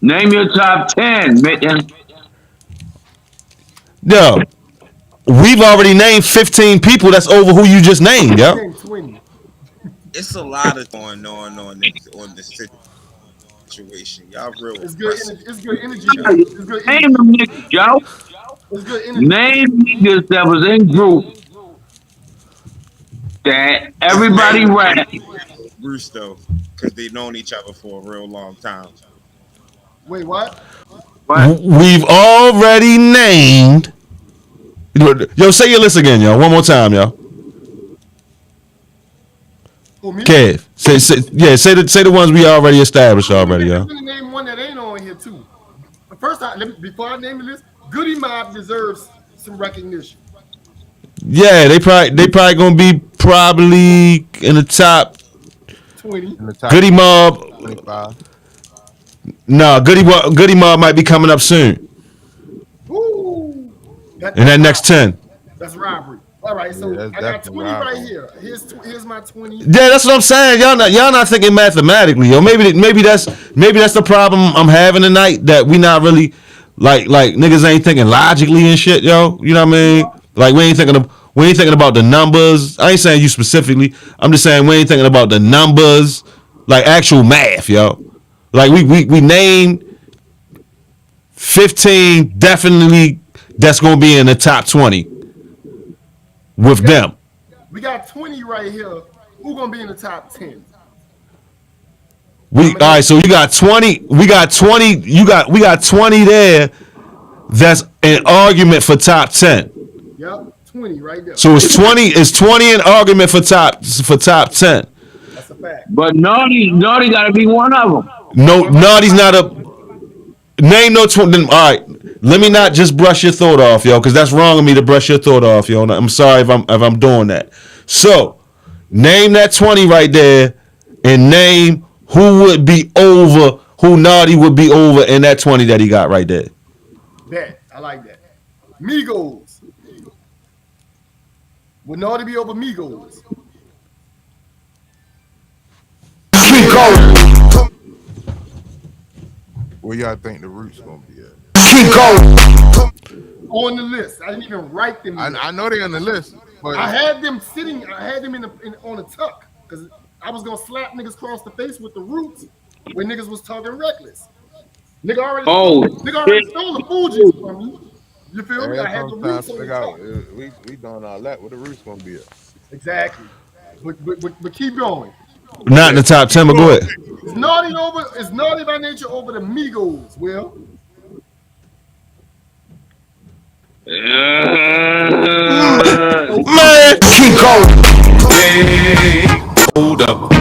Name your top 10, Mitten. Yo, we've already named 15 people. That's over who you just named, yo. It's a lot of going on this situation. Y'all real. It's good energy. It's good energy. It's good energy. Name them niggas, yo. It's good energy. Name niggas that was in group that everybody ran. Bruce though, because they've known each other for a real long time. Wait, what? We've already named. Yo, say your list again, yo. One more time, yo. Kev, say the ones we already established already, yo. I'm gonna name one that ain't on here too. First, before I name the list, Goody Mob deserves some recognition. Yeah, they probably gonna be in the top 20. Goody Mob. 25. No, Goody Mob might be coming up soon. Ooh, in that next 10. That's robbery. All right, so I got 20 right here. Here's my 20. Yeah, that's what I'm saying. Y'all not thinking mathematically, yo. Maybe that's the problem I'm having tonight, that we not really like niggas ain't thinking logically and shit, yo. You know what I mean? Like we ain't thinking about the numbers. I ain't saying you specifically. I'm just saying we ain't thinking about the numbers, like actual math, yo. Like we named 15 definitely that's gonna be in the top 20 with them. We got 20 right here. Who gonna be in the top 10? All right, so you got 20. We got 20. We got 20 there. That's an argument for top 10. Yep, 20 right there. So it's 20. It's 20 an argument for top 10. That's a fact. But Naughty got to be one of them. No, Naughty's not a name. No 20. All right, let me not just brush your thought off, yo, because that's wrong of me to brush your thought off, yo. I'm sorry if I'm doing that. So name that 20 right there, and name who would be over, who Naughty would be over in that 20 that he got right there. Bet. I like that. Migos. Would Naughty be over Migos? Where y'all think the Roots gonna be at? Keep going. on the list. I didn't even write them. I know they're on the list, but I had them sitting. I had them on a tuck because I was gonna slap niggas across the face with the Roots when niggas was talking reckless. Nigga already stole the Fugees from me. You feel me? I had the Roots on the top. We doing all that. What the Roots gonna be at? Exactly. But keep going. Not in the top 10, but go ahead. It's naughty by nature over the Migos, Will. Man, keep going. Hold up.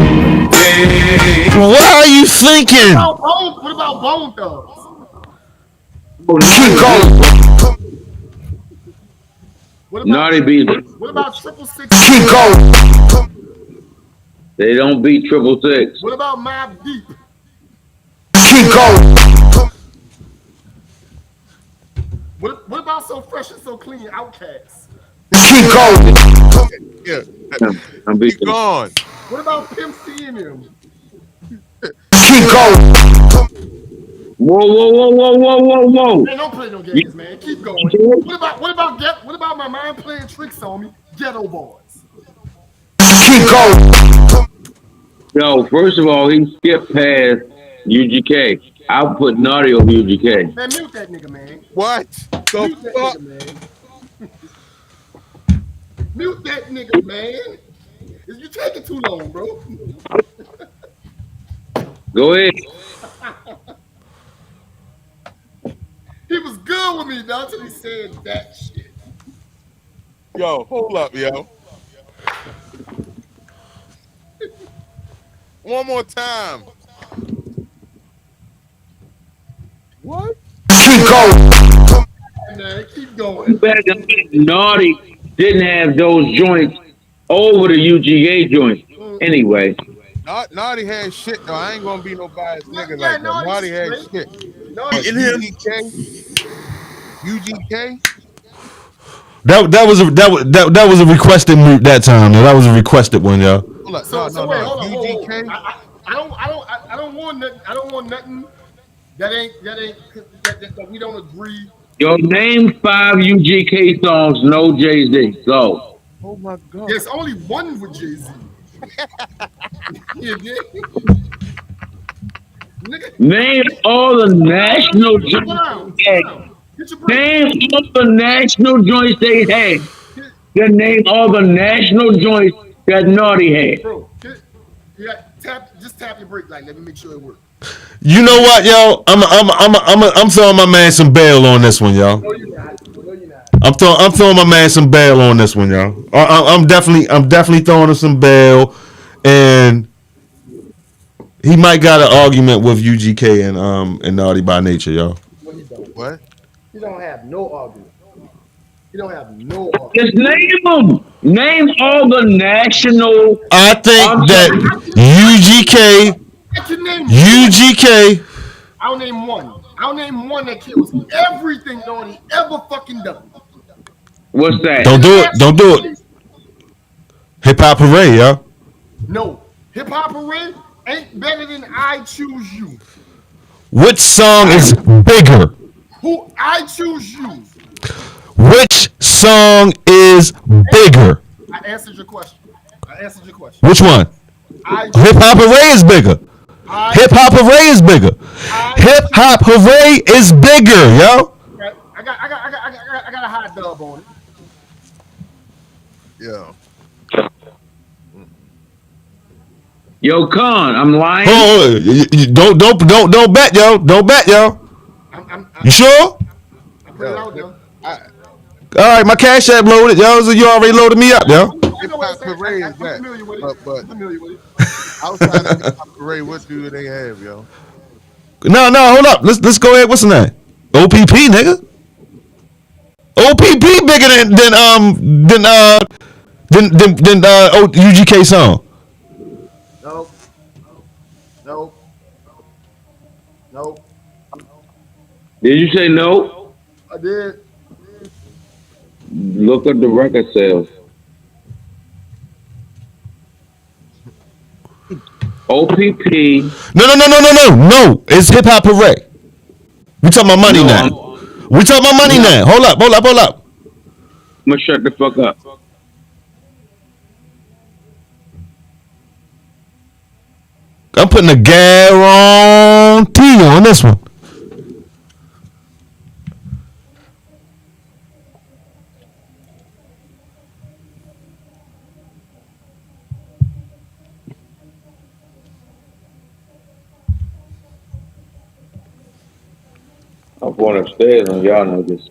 What are you thinking? What about Bone Thugs? Keep going. Naughty beat. What about 666? Keep going. They don't beat 666. What about Mobb Deep? Keep going. What about So Fresh and So Clean Outkast? Keep going. Yeah, I'm keep going. What about Pimp C and them? Keep going. Whoa. Man, don't play no games, man. Keep going. What about my mind playing tricks on me? Ghetto Boys. Keep going. Yo, first of all, he skipped past UGK. I'll put Naughty over UGK. Man, mute that nigga, man. What? Mute that nigga, man. Mute that nigga, man. You taking too long, bro. Go ahead. He was good with me, dog, until he said that shit. Yo, hold up, yo. One more time. What? Keep going. Man, keep going. Naughty didn't have those joints over the UGA joints. Anyway. Naughty had shit though. I ain't gonna be no biased nigga Yeah, like that. Naughty had shit. UGK? That was a requested mute that time. That was a requested one, y'all. Hold up. So No. wait, hold on. UGK? I don't want nothing that we don't agree. Yo, name 5 UGK songs, no Jay-Z. Go. Oh my God. There's only one with Jay-Z. Name all the national joints they had. Name all the national joints they had. Then name all the national joints that Naughty had. Bro, just tap your brake light. Let me make sure it works. You know what, yo? I'm throwing my man some bail on this one, y'all. No, you're not. I'm throwing my man some bail on this one, y'all. I'm definitely throwing him some bail, and he might got an argument with UGK and Naughty by Nature, y'all. What? You don't have no argument. Just name them. Name all the national. I think that UGK. I'll name one that kills everything Naughty ever fucking done. What's that? Don't do it. Hip Hop Parade, y'all. No, Hip Hop Parade ain't better than I Choose You. Which song is bigger? Who I Choose You? Which song is bigger? I answered your question. Which one? Hip Hop Parade is bigger. Hip Hop Parade is bigger. Hip Hop Parade is bigger, yo. I got a hot dub on it. Yeah. Yo, Con, I'm lying. Oh, don't bet, yo. Don't bet, yo. You sure? I put it out there. All right, my Cash App loaded, yo. So you already loaded me up, yo. Hip Hop Parade is that. Familiar with it. But familiar with it. outside of Hip Hop Parade, what do they have, yo? No, hold up. Let's go ahead. What's the name? OPP, nigga. OPP bigger than UGK song. Nope. Did you say no? I did. Look at the record sales. OPP. No. It's Hip Hop Parade. We talking about money now. We talking about money now. Hold up. I'm gonna shut the fuck up. I'm putting a guarantee on this one. I'm going upstairs on y'all niggas.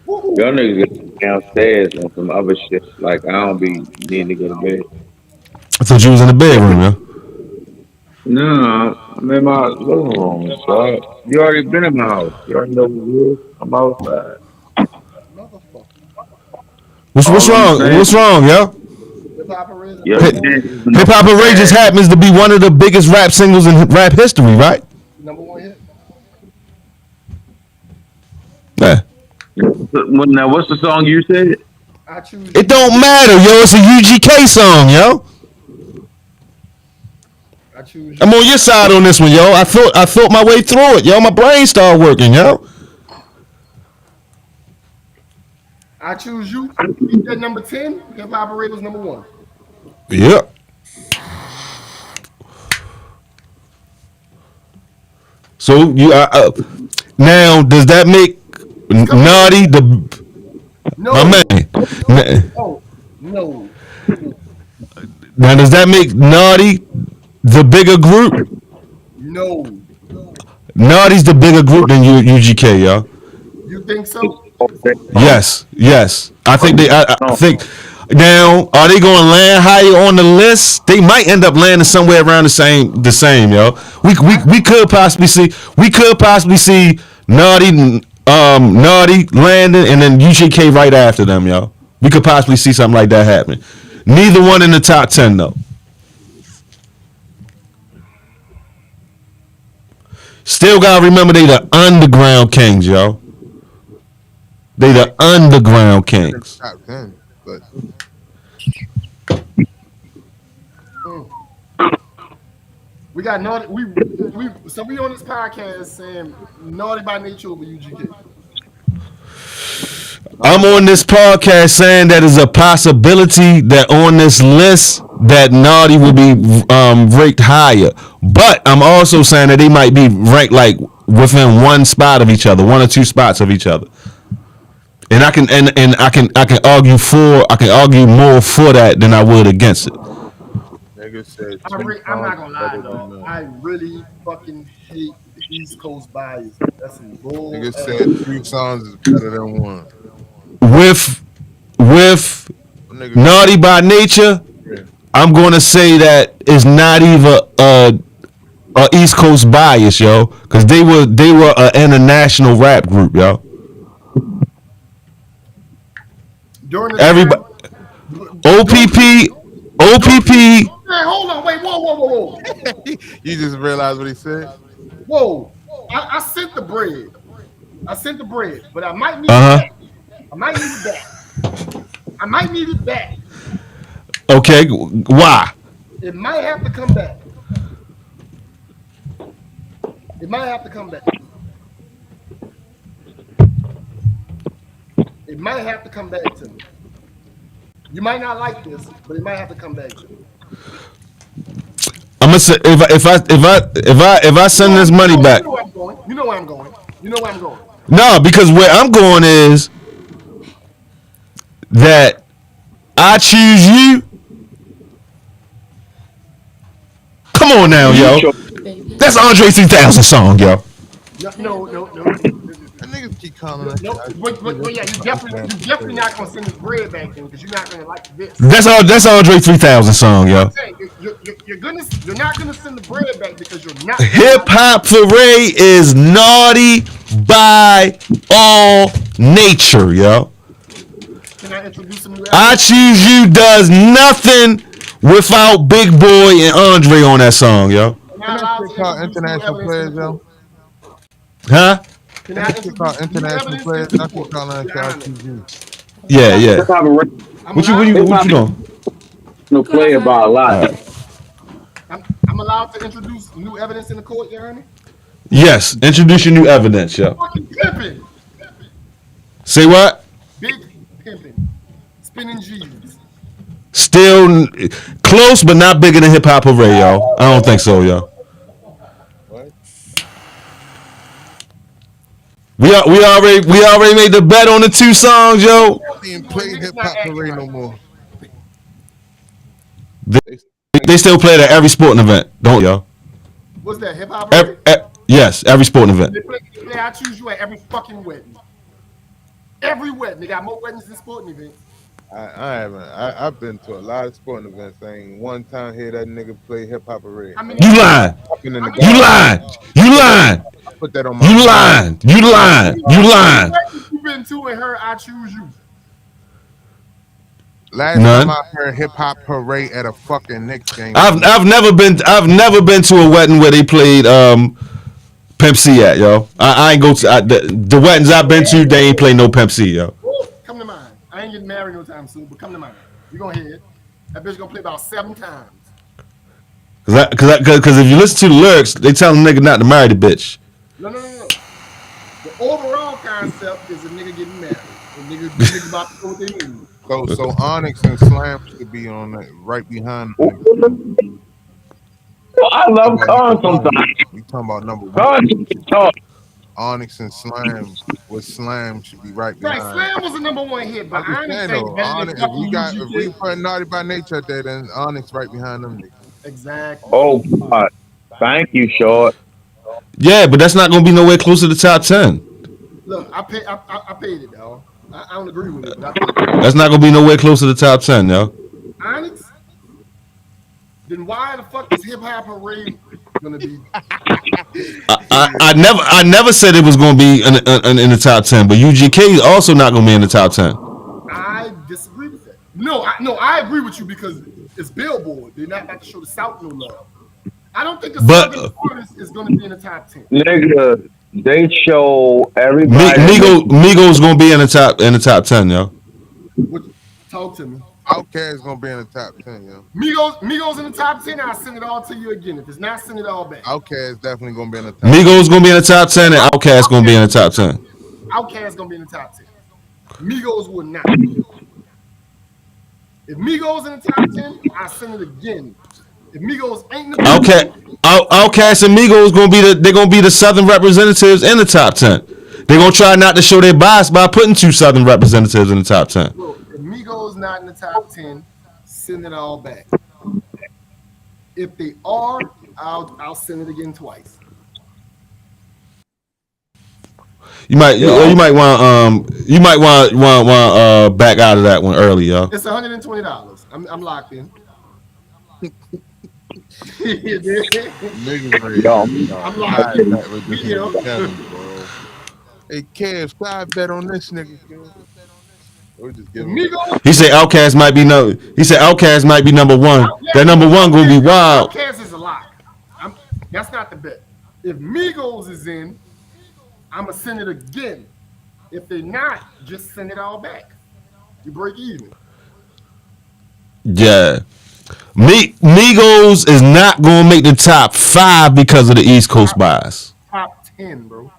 Y'all niggas get downstairs on some other shit. Like I don't be needing to go to bed. I thought you was in the bedroom, yo. No, I'm in my living room. So you already been in my house. You already know what it is. I'm outside. Motherfucker. What's All I'm wrong? saying, What's wrong, yo? Hip Hop Arena. your Hip man is Hip Hop Outrageous happens to be one of the biggest rap singles in rap history, right? Number one hit. Yeah. Now, what's the song you said? I choose. It don't matter, yo. It's a UGK song, yo. I choose. I'm on your side on this one, yo. I thought my way through it, yo. My brain started working, yo. I choose you. Keep that number 10. Hip Hop Operator's number 1. Yep. So you now does that make Naughty the No. my man? Oh, no. Now does that make Naughty the bigger group? No. Naughty's the bigger group than UGK, yo. You think so? Yes. I think I think now are they going to land higher on the list? They might end up landing somewhere around the same, yo. We could possibly see Naughty landing and then UGK right after them, yo. We could possibly see something like that happening. Neither one in the top 10 though. Still gotta remember they the underground kings, yo. They the underground kings. Top 10, but We got Naughty. We on this podcast saying Naughty by Nature over UGK. I'm on this podcast saying that is a possibility that on this list that Naughty will be ranked higher. But I'm also saying that they might be ranked like within one spot of each other, one or two spots of each other. And I can argue more for that than I would against it. nigga said I'm not gonna lie, though. I really fucking hate the East Coast bias. That's some bull. Nigga said 3 songs is better than 1. With Nigga, Naughty by Nature, yeah. I'm going to say that it's not even a East Coast bias, yo, because they were an international rap group, yo. During the Everybody, OPP. Hey, hold on, wait, whoa. You just realized what he said? Whoa. I sent the bread. But I might need it back. I might need it back. Okay, why? It might have to come back. It might have to come back to me. You might not like this, but it might have to come back to me. I'm gonna say if I send this money back. You know where I'm going. No, because where I'm going is that I choose you. Come on now, yo. That's Andre 3000 song, yo. No. That niggas keep calling that. No, but yeah, you definitely not gonna send this bread back in because you're not gonna like this. That's Andre 3000 song, yo. You're not gonna send the bread back because you're not. Hip Hop Foray is Naughty by all nature, yo. Can I introduce some new? I Choose You does nothing without Big Boy and Andre on that song, yo. Can I call international players, yo? Huh? Can I call international players? I can call them. Yeah. What you doing? No play about a lot. I'm allowed to introduce new evidence in the court, you hear me? Yes, introduce your new evidence, yo. Fucking pimping. Say what? Big Pimpin'. Spinning G's. Still close, but not bigger than Hip Hop Parade, yo. I don't think so, yo. What? We already made the bet on the 2 songs, yo. They ain't played Hip Hop Parade no more. They still play it at every sporting event, don't yo? What's that, Hip Hop Parade? Yes, every sporting event. They play I Choose You at every fucking wedding. Every wedding. They got more weddings than sporting events. I haven't. I've been to a lot of sporting events. I ain't one time hear that nigga play Hip Hop Parade. You lying. You lying. You lying. I put that on my. You lying. You lying. You lying. You been to and heard I Choose You? Last time I heard Hip Hop Parade at a fucking Knicks game. I've never been to a wedding where they played Pimp C at, yo. I ain't go to the weddings I've been to. They ain't play no Pimp C, yo. Come to mine. I ain't getting married no time soon, but come to mine. You gonna hear it. That bitch gonna play about 7 times. Cause if you listen to the lyrics, they tell a nigga not to marry the bitch. No. The overall concept is a nigga getting married. A nigga about to go with their news. So Onyx and Slam should be on that right behind them. I love Khan sometimes. We talking about number 1. Onyx and Slam with Slam should be right behind. Right, Slam was the number 1 hit, but Onyx, if we put Naughty by Nature out there, then Onyx right behind them. Exactly. Oh God. Thank you, Short. Yeah, but that's not gonna be nowhere close to the top 10. Look, I paid it, dog. I don't agree with it, but I paid it. That's not gonna be nowhere close to the top 10, yo. Onyx? Then why the fuck is Hip Hop Parade gonna be? I never said it was gonna be in the top 10, but UGK is also not gonna be in the top 10. I disagree with that. No, I agree with you because it's Billboard. They're not about to show the South no love. I don't think the Southern artist is gonna be in the top 10. Nigga, they show everybody. Migos gonna be in the top 10, yo. Talk to me. Outkast gonna be in the top 10, yo. Migos in the top 10. I'll send it all to you again. If it's not, send it all back. Outkast definitely gonna be in the top. Migos gonna be in the top 10, and Outkast gonna be in the top 10. Outkast gonna be in the top 10. Migos will not. If Migos in the top 10, I'll send it again. If Migos ain't in the top 10, Outkast and Migos gonna be the Southern representatives in the top 10. They're gonna try not to show their bias by putting 2 Southern representatives in the top 10. Bro, if Migos not in the top 10, send it all back. If they are, I'll send it again twice. You might want back out of that one early, yo. It's $120. I'm locked in. I'm locked in. Hey, Kev, I bet on this nigga. He said Outkast might be number 1. That number 1 gonna be wild. Outkast is a lock. That's not the bet. If Migos is in, I'ma send it again. If they're not, just send it all back. You break even. Yeah. Migos is not gonna make the top 5 because of the East Coast bias. Top 10, bro.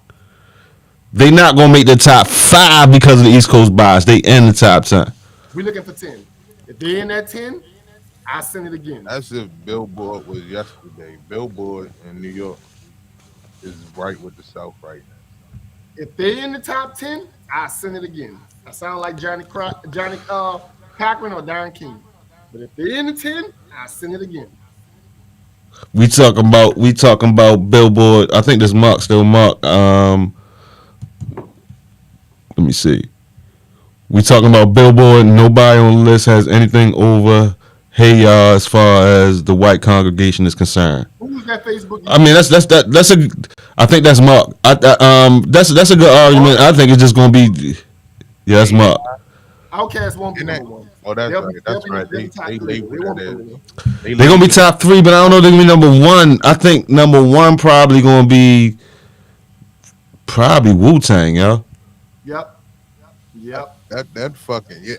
They not gonna make the top 5 because of the East Coast bias. They in the top 10. We looking for 10. If they in that 10, I send it again. That's if Billboard was yesterday. Billboard in New York is right with the South right now. If they in the top 10, I send it again. I sound like Johnny Cochran or Don King. But if they in the 10, I send it again. We talking about Billboard. I think this Mark still Mark. Let me see. We talking about Billboard. Nobody on the list has anything over Hey Y'all as far as the white congregation is concerned. Who's that Facebook? I mean, that's a. I think that's Mark. That's a good argument. I think it's just gonna be. Yeah, that's Mark. Outkast won't be number 1. Oh, that's right. That's right. They're gonna be top 3, but I don't know if they're gonna be number 1. I think number 1 probably gonna be Wu-Tang, yo. Yep. That fucking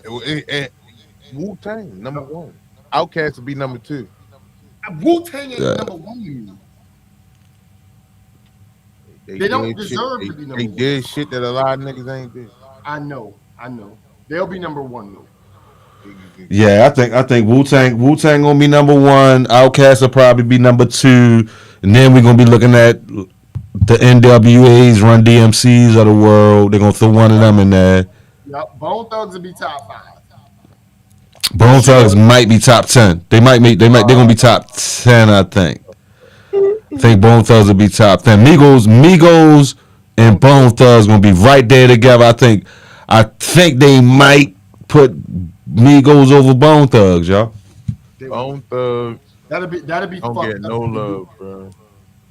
Wu-Tang number 1. Outkast will be number 2. Wu-Tang ain't number 1. They don't deserve to be number 1. They did shit that a lot of niggas ain't did. I know. They'll be number one though. Yeah, I think Wu Tang gonna be number one. Outkast will probably be number two, and then we're gonna be looking at the NWAs, Run DMCs of the world. They're gonna throw one of them in there. Yep. Bone Thugs will be top 5. Bone Thugs might be top 10. They're gonna be top 10. I think Bone Thugs will be top 10. Migos, and Bone Thugs gonna be right there together. I think they might put Migos over Bone Thugs, y'all. Bone Thugs That'll be don't fucked get no up. love, bro.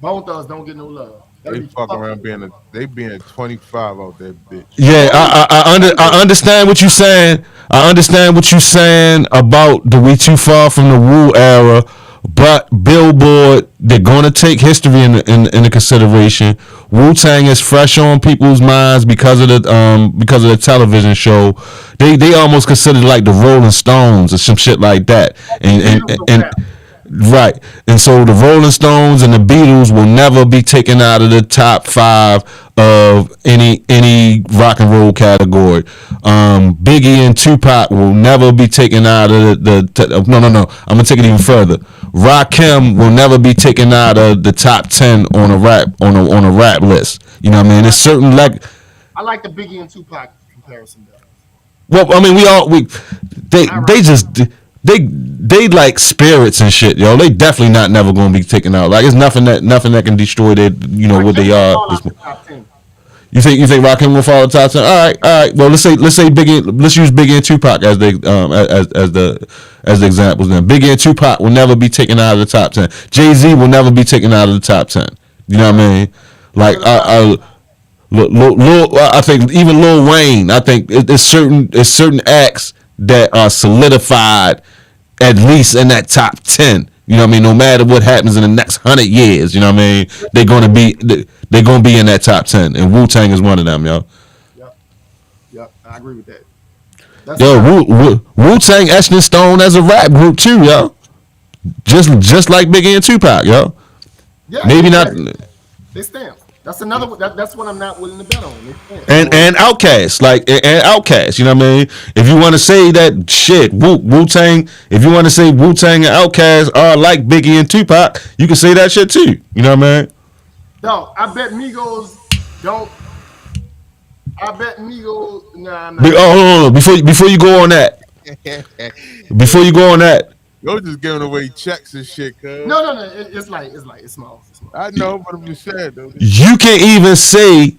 Bone Thugs don't get no love. They fuck around being being 25 out there, bitch. Yeah, I understand what you're saying. I understand what you're saying about the We Too Far from the Wu era, but Billboard, they're gonna take history into consideration. Wu-Tang is fresh on people's minds because of the television show. They almost considered like the Rolling Stones or some shit like that, and right. And so the Rolling Stones and the Beatles will never be taken out of the top 5 of any rock and roll category. Biggie and Tupac will never be taken out of no. I'm gonna take it even further. Rakim will never be taken out of the top 10 on a rap list. You know what I mean? There's certain I like the Biggie and Tupac comparison though. Well, I mean, they like spirits and shit, yo. They definitely not never gonna be taken out. Like it's nothing that can destroy their, what they are. You think Rakim will fall top 10? All right. Well, let's say Biggie. Let's use Biggie and Tupac as the examples. Then Biggie and Tupac will never be taken out of the top 10. Jay-Z will never be taken out of the top 10. You know what I mean? Like I think even Lil Wayne. I think it's certain acts that are solidified at least in that top 10. You know what I mean? No matter what happens in the next 100 years, you know what I mean? They're gonna be in that top 10, and Wu-Tang is one of them, yo. Yep, I agree with that. Wu-Tang etched in stone as a rap group too, yo. Just like Biggie and Tupac, yo. Yeah, maybe not. They stamp. That's another one. That's what I'm not willing to bet on. And Outkast, Outkast, you know what I mean? If you want to say that shit, Wu-Tang, if you want to say Wu-Tang and Outkast are like Biggie and Tupac, you can say that shit too. You know what I mean? No, I bet Migos don't. I bet Migos. Nah, hold on. Before you go on that. You're just giving away checks and shit, cuz. No. It's small. I know, but I'm just saying, though. You can even say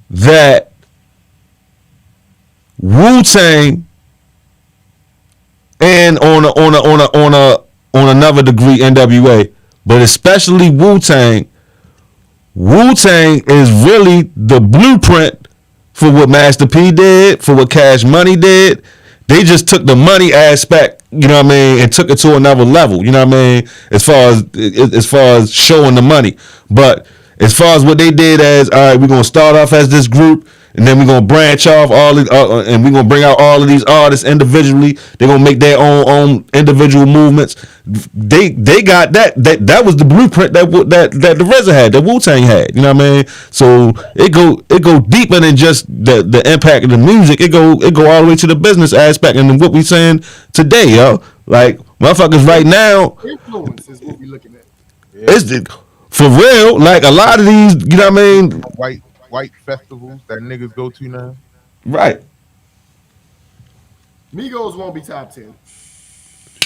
that Wu-Tang and on another degree NWA, but especially Wu-Tang. Wu-Tang is really the blueprint for what Master P did, for what Cash Money did. They just took the money aspect, you know what I mean, and took it to another level, you know what I mean, as far as showing the money. But as far as what they did as, all right, we're going to start off as this group, and then we're going to branch off and we're going to bring out all of these artists individually. They're going to make their own individual movements. They got that was the blueprint that the RZA had, that Wu-Tang had, you know what I mean? So it go deeper than just the impact of the music. It go all the way to the business aspect and what we saying today, yo. Like motherfuckers right now, influence is what we looking at. It's for real. Like a lot of these, you know what I mean? White festivals that niggas go to now. Right. Migos won't be top 10.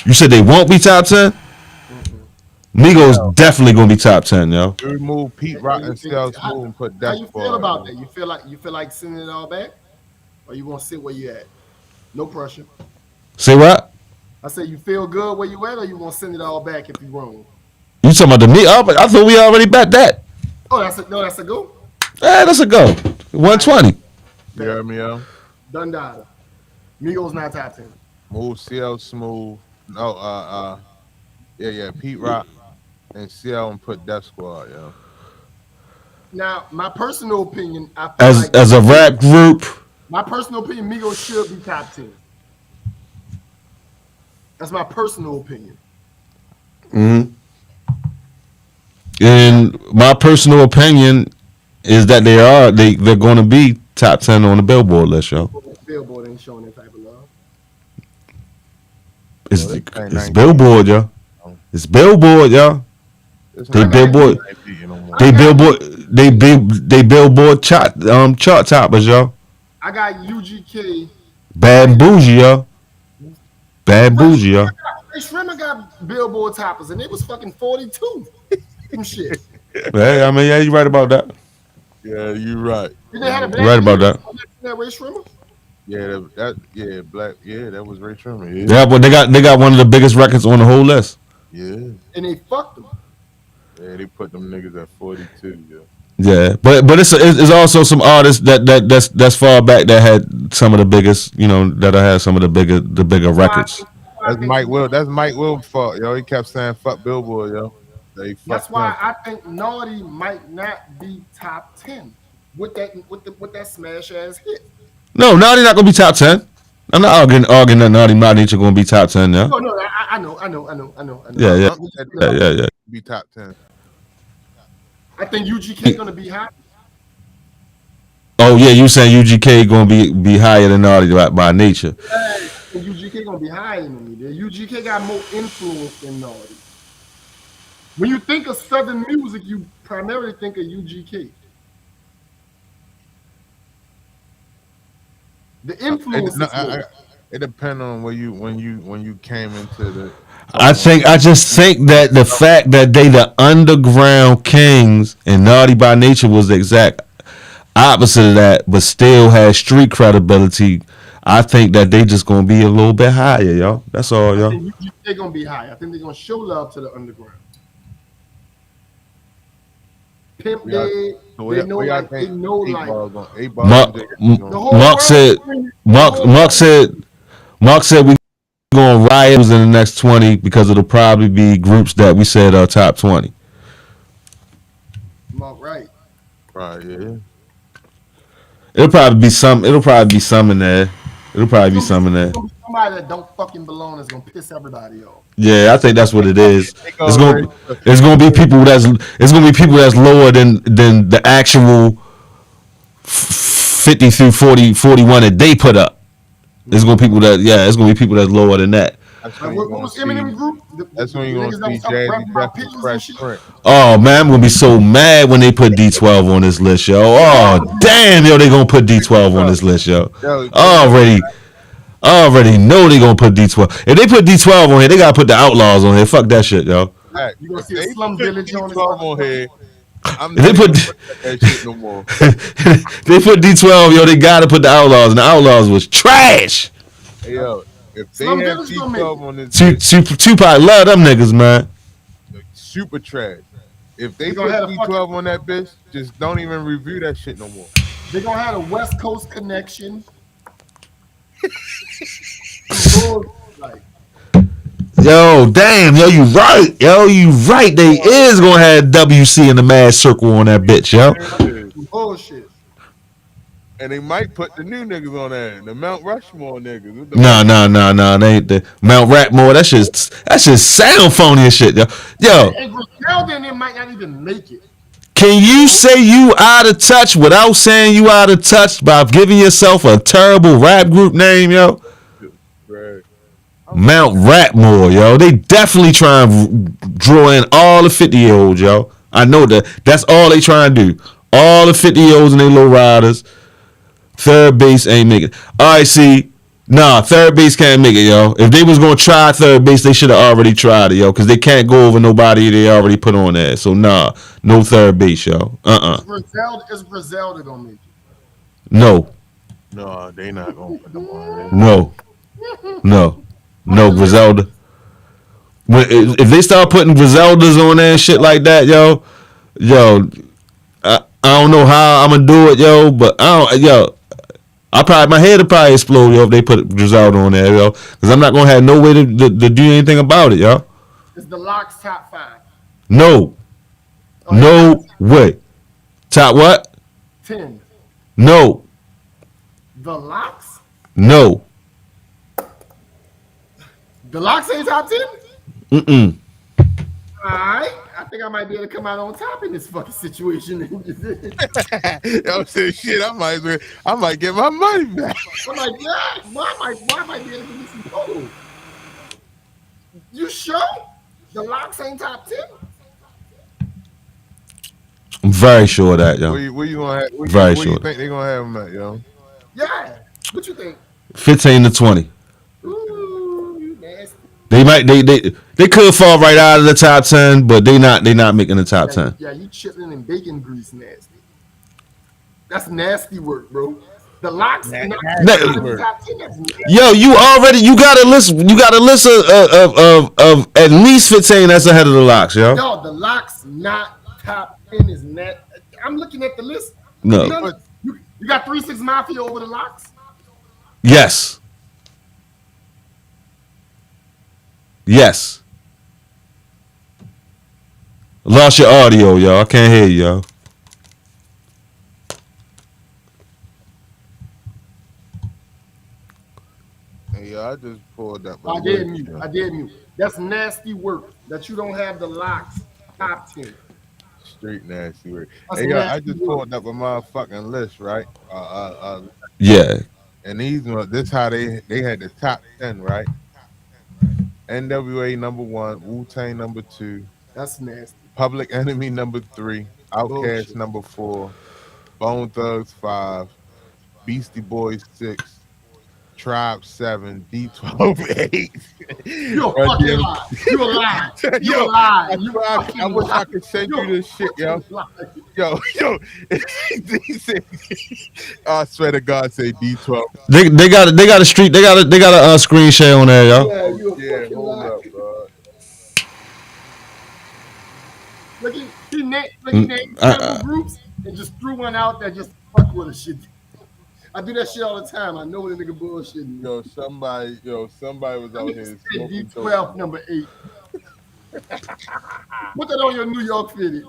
You said they won't be top 10? Migos definitely gonna be top 10, yo. You remove Pete Rock and Scout Smooth and put that. How you feel about that? You feel like sending it all back, or you gonna sit where you at? No pressure. Say what? I said you feel good where you at, or you gonna send it all back if you wrong? You talking about the me? I thought we already bet that. Oh, that's a go. Yeah, that's a go. 120. You hear me, yo? Done data. Migos not top 10. Move CL Smooth. No, yeah. Pete Rock and CL and put Death Squad, yo. Now, my personal opinion, I feel as a rap group. My personal opinion, Migos should be top 10. That's my personal opinion. Mm-hmm. And my personal opinion is that they're going to be top 10 on the Billboard list, yo. Billboard ain't showing that type of love. It's Billboard, yo. It's Billboard, yo. They Billboard. They Billboard chart toppers, yo. I got UGK. Bad and Bougie, yo. Bad and Bougie, yo. Ray Shrimmer got Billboard toppers, and it was fucking 42. Some shit. Hey, I mean, yeah, you right about that. Yeah, you right. Did they have a You right about that. Ray Shrimmer? Yeah, that was Ray Trimmer. Yeah, but they got one of the biggest records on the whole list. Yeah. And they fucked them. Yeah, they put them niggas at 42. Yeah. Yeah, but it's also some artists that's far back that had some of the biggest, that had some of the bigger records. That's Mike Will's fault, yo. He kept saying fuck Billboard, yo. That's why I think Naughty might not be top 10 with that smash ass hit. No, Naughty not gonna be top 10. I'm not arguing that Naughty by Nature gonna be top 10 now. No, I know. Yeah. Be top 10. I think UGK gonna be high. Oh yeah, you saying UGK gonna be higher than Naughty by Nature? UGK gonna be higher than me. The UGK got more influence than Naughty. When you think of Southern music, you primarily think of UGK. The influence. It depends on when you came into the. I just think that the fact that they the underground kings and Naughty by Nature was the exact opposite of that, but still has street credibility. I think that they just gonna be a little bit higher, yo. That's all, yo. I think they're gonna be high. I think they're gonna show love to the underground. Pimp Day. They know Mark said we going riots in the next 20 because it'll probably be groups that we said are top 20. Right. Right, yeah. It'll probably be some in there. Somebody that don't fucking belong is gonna piss everybody off. Yeah, I think that's what it is. It's gonna be people that's lower than the actual 50 through 41 that they put up. It's gonna be people that's lower than that. What was Eminem group? That's when you're gonna see Jazzy Fresh Prince. Oh man, I'm gonna be so mad when they put D12 on this list, yo. Oh damn, yo, they gonna put D12 on this list, yo. Already know they gonna put D12. If they put D12 on here, they gotta put the Outlaws on here. Fuck that shit, yo. You gonna see a Slum Village on here? They put that shit no more. They put D12, yo. They gotta put the Outlaws, and the Outlaws was trash. Hey, yo, if they had D12 on this, Tupac love them niggas, man. Super trash. If they put D12 on that bitch, just don't even review that shit no more. They're gonna have a West Coast connection. Yo, damn, yo, you right. They is gonna have WC in the Mad Circle on that bitch, yo. Bullshit. And they might put the new niggas on there, the Mount Rushmore niggas. Nah. They ain't the Mount Ratmore. That shit sound phony and shit, yo. And Griselda and them might not even make it. Can you say you out of touch without saying you out of touch by giving yourself a terrible rap group name, yo? Right. Mount Ratmore, yo. They definitely try and draw in all the 50-year-olds, yo. I know that. That's all they try and do. All the 50-year-olds and they low riders. Third base ain't making it. All right, see. Nah, third base can't make it, yo. If they was going to try third base, they should have already tried it, yo. Because they can't go over nobody they already put on there. So, nah. No third base, yo. Is Griselda going to make it? No. No, they not going to put them on there. No, Griselda. If they start putting Griseldas on there and shit like that, yo, I don't know how I'm gonna do it, yo, but my head will probably explode, yo, if they put Griselda on there, yo, because I'm not gonna have no way to do anything about it, yo. Is the Locks top 5? No. No way. Top what? 10. No. The Locks? No. The Locks ain't top 10? Mm-mm. Alright. I think think I might be able to come out on top in this fucking situation. I'm saying shit. I might get my money back. I'm like, yeah, why am I be able to give me some gold? You sure the locks ain't top 10? I'm very sure of that, yo. Where you gonna have? Very Where sure. you think they gonna have them at, yo? Yeah. What you think? 15 to 20. Ooh, you nasty. They could fall right out of the top 10, but they not making the top 10. Yeah, you chitlin and bacon grease nasty. That's nasty work, bro. The locks not top 10. That's nasty. Yo, you got a list. You got a list of at least 15 that's ahead of the locks, yo. Yo, the locks not top 10 is net. I'm looking at the list. No. You got 3 6 Mafia over the locks? Yes. Yes. Lost your audio, yo. I can't hear you, yo. Yeah, I just pulled up. I did mute. That's nasty work that you don't have the locks top 10. Straight nasty work. That's Hey, I nasty just work. pulled up a motherfucking list, right? Yeah. And this how they had the top 10, right? NWA number 1, Wu-Tang number 2, That's nasty. Public Enemy number 3, Outkast Bullshit. number 4, Bone Thugs 5, Beastie Boys 6, Tribe 7, D12 8. You a fucking lie. You a lie. You a lie. I wish I could send you this shit, yo. Yo. I swear to God, say D12. They got a screen share on there, yo. Yeah, you a Yeah, fucking hold lie. up, bro. Look, he named several groups and just threw one out that just fuck with a shit. I do that shit all the time. I know the nigga bullshitting. Yo, somebody was out here smoking D12 dope. number 8. Put that on your New York fitted.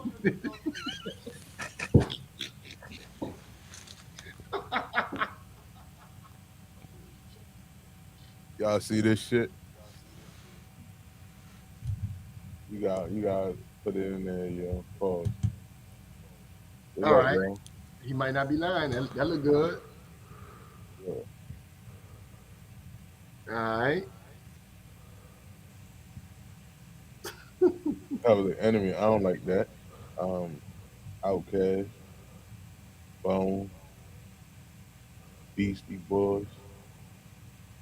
Y'all see this shit? You got put it in there, yo. Pause. All right. Bro. He might not be lying. That look good. Yeah. All right. Public Enemy, I don't like that. Outkast, Bone, Beastie Boys,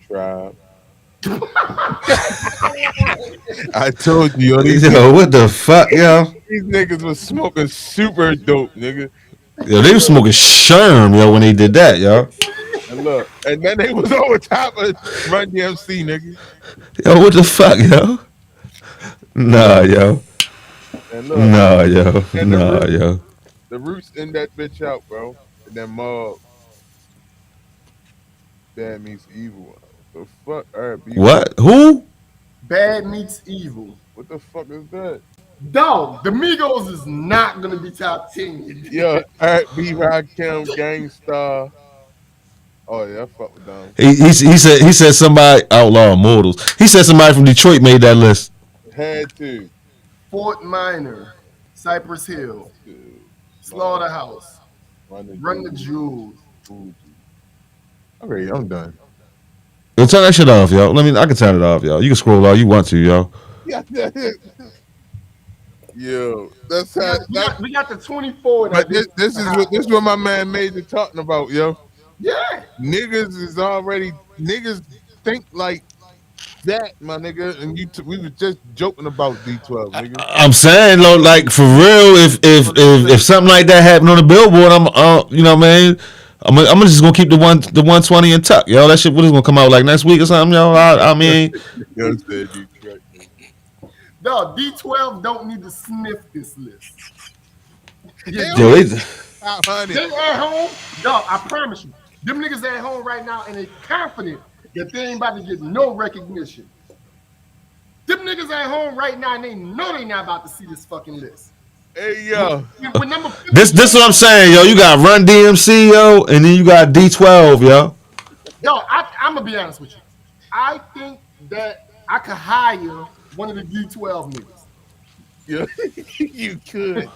Tribe. I told you, yo, what the fuck, yo? These niggas was smoking super dope, nigga. Yo, they was smoking Sherm, yo, when they did that, yo. And look, and then they was over top of Run DMC, nigga. Yo, what the fuck, yo? Nah, yo. And look, nah, yo. and nah, yo. The Roots in that bitch out, bro. And then Mob. Bad Meets Evil. The fuck? What? Who? Bad Meets Evil. What the fuck is that? Dog, the Migos is not gonna be top 10. Yo, R&B, Rakim, Gangstar. Oh yeah, I fuck with them. He said somebody Outlaw Immortals. He said somebody from Detroit made that list. Had to. Fort Minor, Cypress Hill, Slaughterhouse, Run the Jewels. Alright, I'm done. Yo, turn that shit off, yo. I can turn it off, yo. You can scroll all you want to, yo. Yeah. Yo, that's how. We got the 24. But this is what my man Major talking about, yo. Yeah. Niggas think like that, my nigga, and we was just joking about D12, nigga. I'm saying, like for real, if something like that happened on the Billboard, you know what I mean? I'm just gonna keep the 120 in tuck, yo. That shit, what is gonna come out like next week or something, yo? I mean, yo, said Detroit. No, D12 don't need to sniff this list. Yo, they at home. Dog, I promise you, them niggas at home right now, and they confident that they ain't about to get no recognition. Them niggas at home right now, and they know they not about to see this fucking list. Hey, yo. This what I'm saying, yo. You got Run DMC, yo, and then you got D12, yo. Yo, I'm gonna be honest with you. I think that I could hire one of the D12 niggas. Yeah, you could.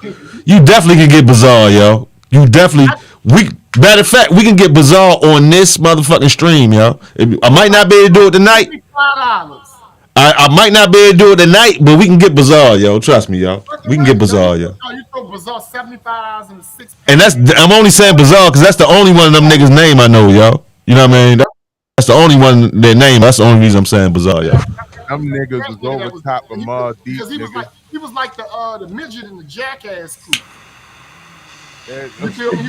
You definitely can get Bizarre, yo. You definitely matter of fact, we can get Bizarre on this motherfucking stream, yo. I might not be able to do it tonight. $75. I might not be able to do it tonight, but we can get Bizarre, yo. Trust me, yo. We can get Bizarre, yo. You throw Bizarre $75 in a 6-pack. And I'm only saying Bizarre because that's the only one of them niggas' name I know, yo. You know what I mean? That's the only one their name. That's the only reason I'm saying Bizarre, yo. Them niggas was over top of Mar Deep, because he was like the midget in the Jackass crew. You feel me?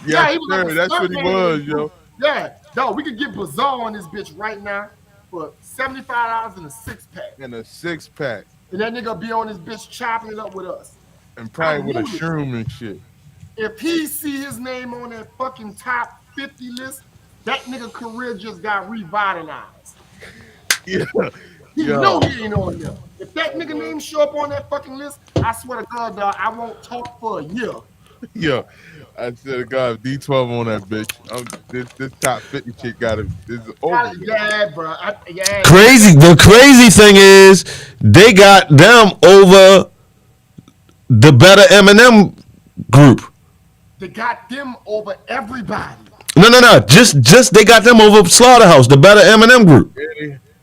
Yeah, he was like that's what he was, yo. Yeah, no, we could get Bizarre on this bitch right now for $75 in a 6-pack. In a 6-pack. And that nigga be on this bitch chopping it up with us. And probably with a shroom and shit. If he see his name on that fucking top 50 list, that nigga career just got revitalized. Yeah. He know he ain't on there. If that nigga name show up on that fucking list, I swear to God, dog, I won't talk for a year. Yeah. I swear to God, D12 on that bitch. This top 50 chick got it. This is over. Yeah, bro. The crazy thing is, they got them over the better Eminem group. They got them over everybody. No. Just they got them over Slaughterhouse, the better Eminem group.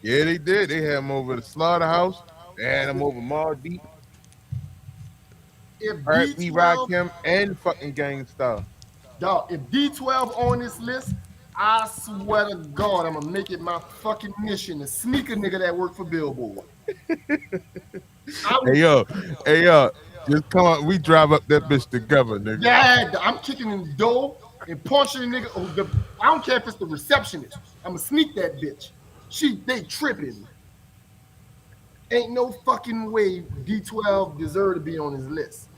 Yeah, they did. They had them over the Slaughterhouse. They had them over Mar Deep. R.E. Rakim and fucking Gangstar. Dog, if D12 on this list, I swear to God, I'm gonna make it my fucking mission to sneak a nigga that work for Billboard. Hey yo, just come on. We drive up that bitch together, nigga. Yeah, I'm kicking in the door and punching the nigga. I don't care if it's the receptionist. I'm gonna sneak that bitch. They tripping. Ain't no fucking way D12 deserve to be on his list.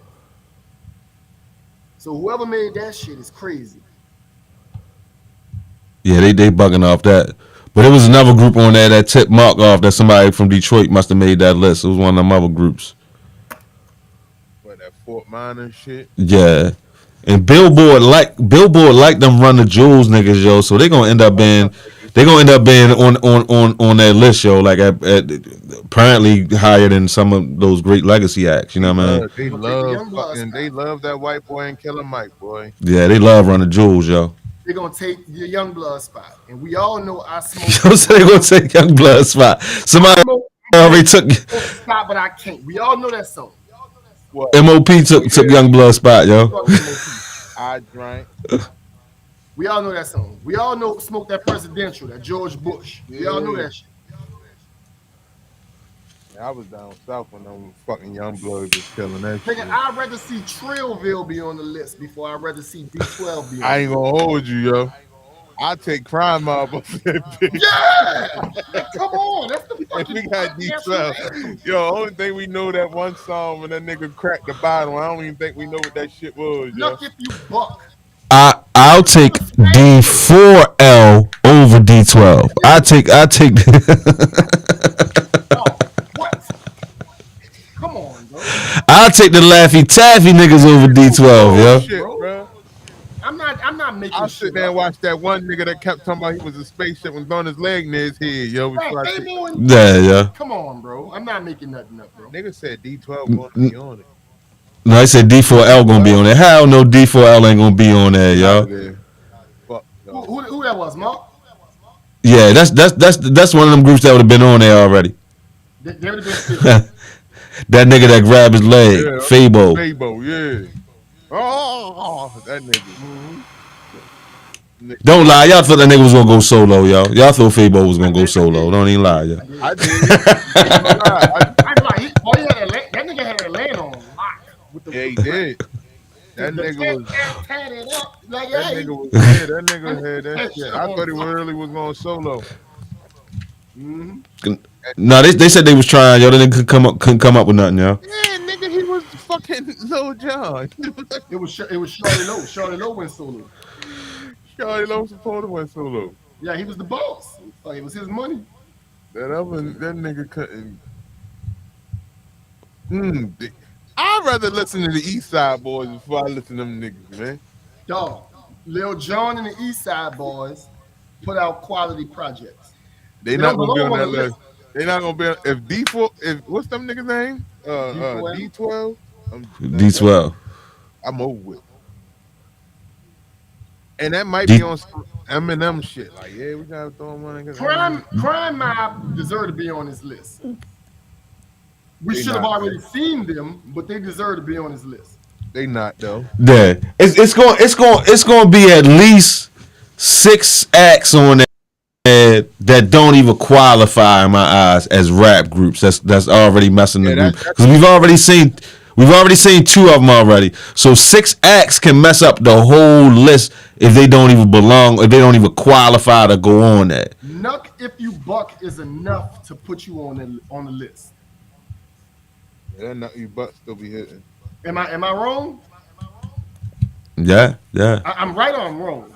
So whoever made that shit is crazy. Yeah, they bugging off that. But there was another group on there that tipped Mark off that somebody from Detroit must have made that list. It was one of them other groups. What, that Fort Minor shit? Yeah. And Billboard like them Run the Jewels niggas, yo. So they gonna end up being on that list, yo. Like at apparently higher than some of those great legacy acts. You know what I mean? They love that white boy and Killer Mike, boy. Yeah, they love Run the Jewels, yo. They're gonna take your Youngblood spot, and we all know I smoke. Yo, so they gonna take Youngblood spot. Somebody already took spot, but I can't. We all know that song. What? MOP took Youngblood spot, yo. I drank. We all know that song. We all know Smoke That Presidential, that George Bush. We all know that shit. I was down south when them fucking Youngblood was killing that shit. I'd rather see Trillville be on the list before I'd rather see D12 be on I ain't gonna hold you, yo. I take Crime Mob off that bitch. Yeah! Come on, that's the fucking. We got D12. Yo, only thing we know that one song when that nigga cracked the bottle. I don't even think we know what that shit was, yo. Look if you buck. I'll take D4L over D12. I take. What? Come on, bro. I'll take the Laffy Taffy niggas over D12, yo. Shit, bro. I'm not making. I'll sit there and watch that one nigga that kept talking about he was a spaceship and throwing his leg near his head, yo. Yeah. Come on, bro. I'm not making nothing up, bro. Nigga said D12 gonna be on it. No, I said D4L gonna be on there. Hell no, D4L ain't gonna be on there, yo. Who that was, Mark? Yeah, that's one of them groups that would have been on there already. They would have been. That nigga that grabbed his leg, Fabo. Fabo, yeah. Oh, that nigga. Mm-hmm. Don't lie, y'all thought that nigga was gonna go solo, yo. Y'all thought Fabo was gonna go solo. Don't even lie, yo. I did. That nigga had that land on lock. Yeah, he did. That nigga was. That nigga had that shit. I thought he really was going solo. Mm-hmm. No, they said they was trying, yo. They couldn't come up with nothing, yo. Yeah, nigga, he was fucking Lil Jon. It was Shawty Low. Shawty Low went solo. Shawty Low supposed to went solo. Yeah, he was the boss. It was his money. That nigga couldn't. I'd rather listen to the East Side Boys before I listen to them niggas, man. Dog, Lil Jon and the East Side Boys put out quality projects. They not gonna be on that list. They not gonna be if D4. If what's them niggas name? D12. D12. I'm over with. And that might D- be on some Eminem shit. Like, yeah, we gotta throw money. Crime Mob deserve to be on this list. We They should have not, already seen them, but they deserve to be on this list. They not though. Yeah, it's going to be at least 6 acts on that don't even qualify in my eyes as rap groups. That's already messing the group because we've already seen 2 of them already. So 6 acts can mess up the whole list if they don't even belong, if they don't even qualify to go on that. Nuck If You Buck is enough to put you on the list. Yeah, Nuck You Buck still be hitting. Am I wrong? Yeah. I'm right or I'm wrong?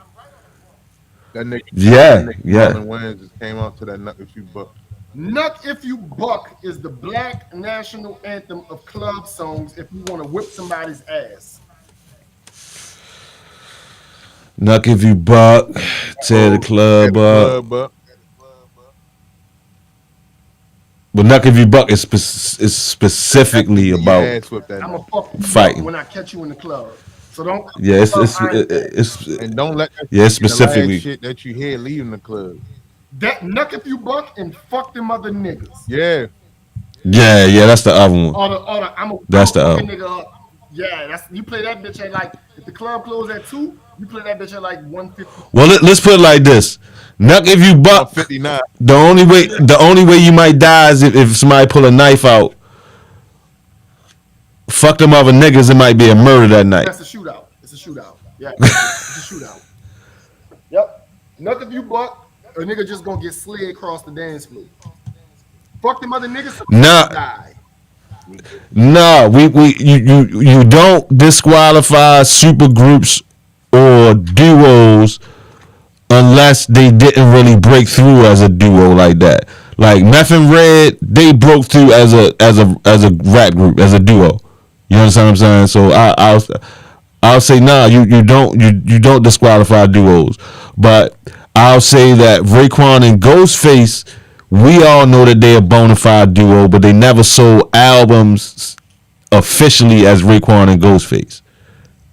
That nigga, yeah. Marlon Wayans just came out to that Nuck If You Buck. Nuck If You Buck is the black national anthem of club songs if you want to whip somebody's ass. Nuck If You Buck, tear the club up. But Nuck If You Buck is specifically about I'm a fuck you fighting when I catch you in the club. So don't. Yeah, it's and don't let that yeah, specifically shit that you hear leaving the club. That Nuck If You Buck and fuck them other niggas. Yeah. Yeah, that's the other one. That's the other nigga up. Yeah, that's you play that bitch at like if the club closed at 2, you play that bitch at like 150. Well, let's put it like this: Nuck If You Buck. 59. The only way you might die is if somebody pull a knife out. Fuck them other niggas. It might be a murder that night. That's a shootout. It's a shootout. Yeah, it's a shootout. Yep. Nuck If You Buck, a nigga just gonna get slid across the dance floor. Fuck them other niggas. Die. No, you don't disqualify super groups or duos unless they didn't really break through as a duo like that. Like Meth and Red, they broke through as a rap group, as a duo. You understand what I'm saying? So I'll say you don't disqualify duos, but I'll say that Raekwon and Ghostface, we all know that they're a bona fide duo, but they never sold albums officially as Raekwon and Ghostface.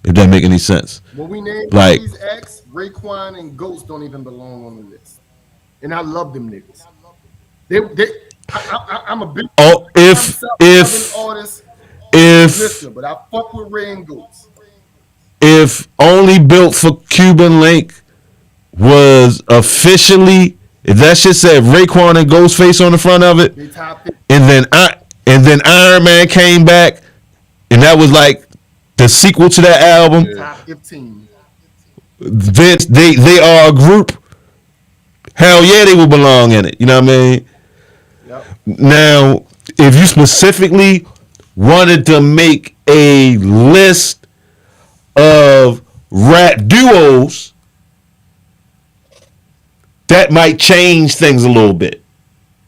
If that make any sense. When we name like these acts, Raekwon and Ghost don't even belong on the list, and I love them niggas. I'm a big artist. Listener, but I fuck with Ray and Ghost. If Only Built for Cuban Link was officially, if that shit said Raekwon and Ghostface on the front of it, and then Iron Man came back, and that was like the sequel to that album. Top 15. Vince, they are a group. Hell yeah, they will belong in it. You know what I mean? Yep. Now, if you specifically wanted to make a list of rap duos, that might change things a little bit.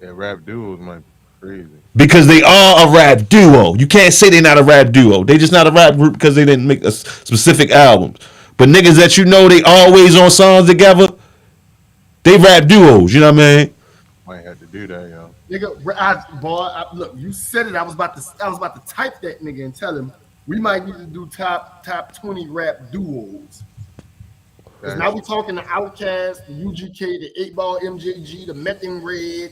Yeah, rap duos might be crazy. Because they are a rap duo. You can't say they're not a rap duo. They just not a rap group because they didn't make a specific albums. But niggas that you know they always on songs together, they rap duos. You know what I mean? Might have to do that, yo. Nigga, look, you said it. I was about to type that nigga and tell him we might need to do top 20 rap duos. Because now we talking the Outkast, the UGK, the 8 Ball MJG, the Meth and Red.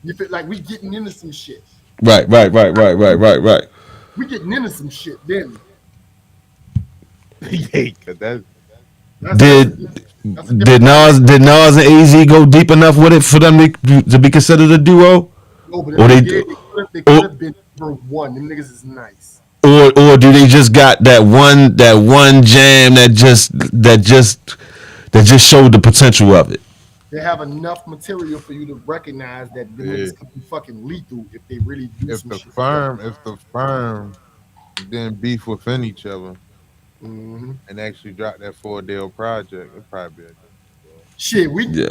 You feel like we getting into some shit. Right. We getting into some shit then. Yeah, cause did Nas and AZ go deep enough with it for them to be considered a duo? No, but they could have been number one. Them niggas is nice. Or do they just got that one jam that just showed the potential of it? They have enough material for you to recognize that the niggas could be fucking lethal if they really do some shit. If the firm didn't beef within each other and actually drop that 4-deal project, it'd probably be shit. We need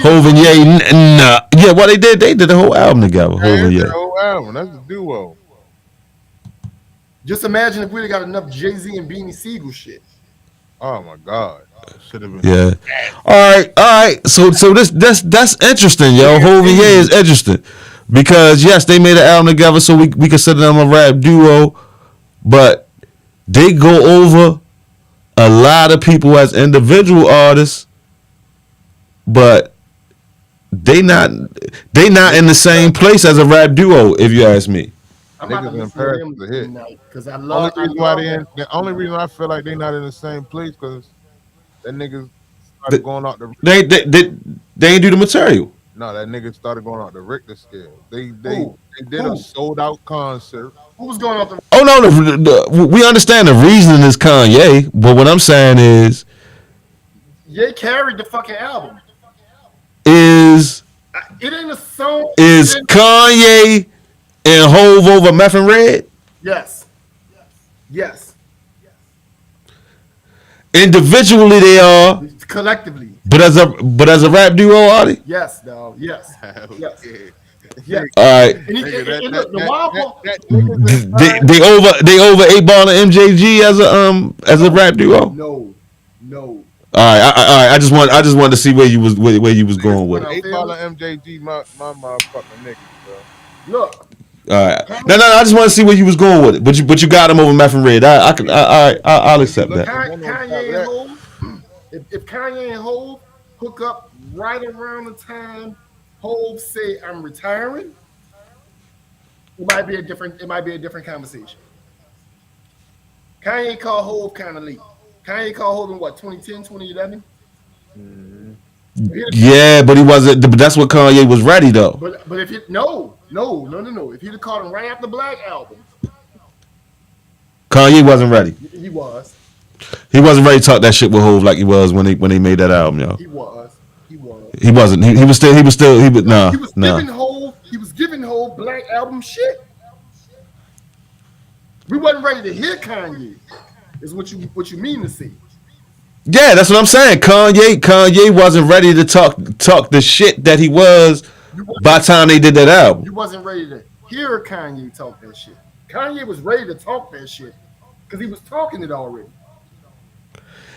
Hov and Ye, nah. Yeah, what they did the whole album together. Hov and Ye. The whole album, that's a duo. Just imagine if we'd have got enough Jay-Z and Beanie Siegel shit. Oh my God. Should have been. Yeah. All right. So that's interesting, yo. Hov and Ye is interesting because yes, they made an album together, so we consider them a rap duo, but they go over a lot of people as individual artists, but they not in the same place as a rap duo, if you ask me. I'm about to Niggas in listen to Paris them is a hit. tonight because I Only love. reason why the only reason I feel like they not in the same place because that niggas started The- going out the They ain't do the material. no, that nigga started going out the Richter scale. They Who? did a sold out concert. Who was going off the? Oh no, we understand the reasoning is Kanye, but what I'm saying Ye carried the fucking album. is It ain't a song. is Kanye and Hove over Meth and Red? Yes. Yes. Individually they are, Collectively. but as a rap duo, are they? Yes, dog. Yes. Yes. Okay. Yes. All right. And Nigga, look, the wild part. They over 8 Ball and MJG as a rap duo. No. All right. I just wanted to see where you was going with it. 8 Ball and MJG, my motherfucking niggas, bro. Look. All right. No. I just want to see where you was going with it. But you got him over Meth and Red. I'll accept Look, that. Kanye and Hov. If Kanye and Hov hook up right around the time Hov say I'm retiring, it might be a different conversation. Kanye called Hov kind of late. Kanye called Hov in what, 2010, 2011? Yeah, but he wasn't. But that's what Kanye was ready though. But if it no. If he'd have called him right after the Black album, Kanye wasn't ready. he was. He wasn't ready to talk that shit with Hov like he was when they made that album, yo. He was. He wasn't. He was nah. He was giving Hov Black album shit. We wasn't ready to hear Kanye. Is what you mean to say. Yeah, that's what I'm saying. Kanye wasn't ready to talk the shit that he was by the time they did that album. You wasn't ready to hear Kanye talk that shit. Kanye was ready to talk that shit because he was talking it already.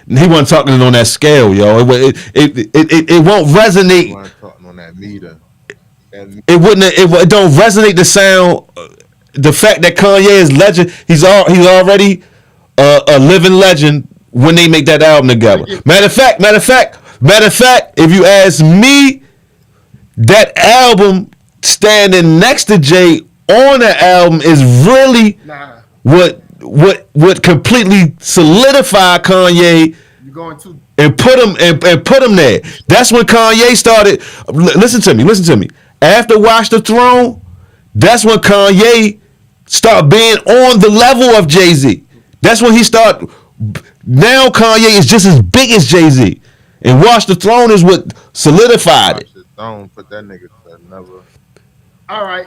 He wasn't talking it on that scale, yo. It won't resonate. He wasn't talking on that meter. It don't resonate the sound. The fact that Kanye is legend. He's already a living legend when they make that album together. Matter of fact, if you ask me, that album standing next to Jay on the album is really what completely solidified Kanye and put him there. That's when Kanye started. Listen to me. After Watch the Throne, that's when Kanye started being on the level of Jay-Z. That's when he started. Now Kanye is just as big as Jay-Z, and Watch the Throne is what solidified it. Watch the Throne put that nigga to another. All right,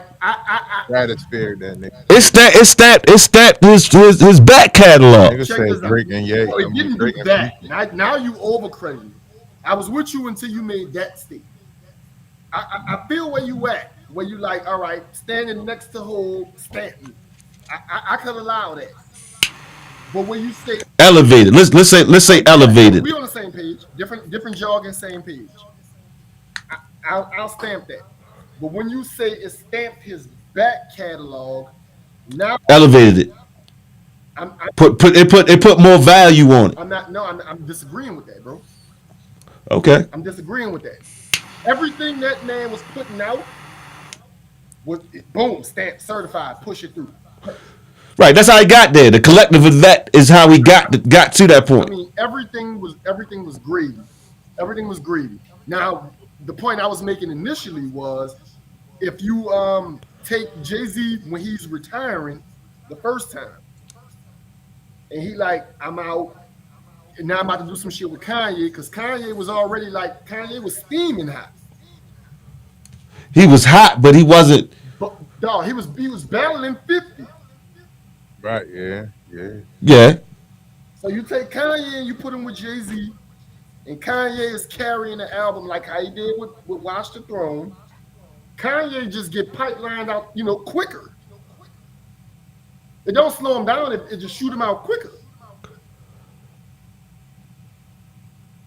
stratosphere that nigga. It's stamped his back catalog. Nigga said Drake and Ye. No, it didn't do that. Now you overcredited it. I was with you until you made that statement. I feel where you at, where you like, all right, standing next to Hov, Stanton. I could allow that. But when you say elevated, let's say elevated. We on the same page, different jargon, same page. I'll stamp that. But when you say it stamped his back catalog, now elevated it. It put more value on it. I'm disagreeing with that, bro. Okay. I'm disagreeing with that. Everything that man was putting out was boom, stamped, certified, push it through. Right, that's how he got there. The collective of that is how he got to that point. I mean, everything was greedy. Everything was greedy. Now, the point I was making initially was, if you take Jay-Z when he's retiring the first time, and he like, I'm out, and now I'm about to do some shit with Kanye, because Kanye was already like, Kanye was steaming hot. He was hot, but he wasn't. But dog, he was battling 50. Right, yeah. So you take Kanye and you put him with Jay-Z, and Kanye is carrying the album like how he did with Watch the Throne. Kanye just get pipelined out, quicker. It don't slow him down, it just shoot him out quicker.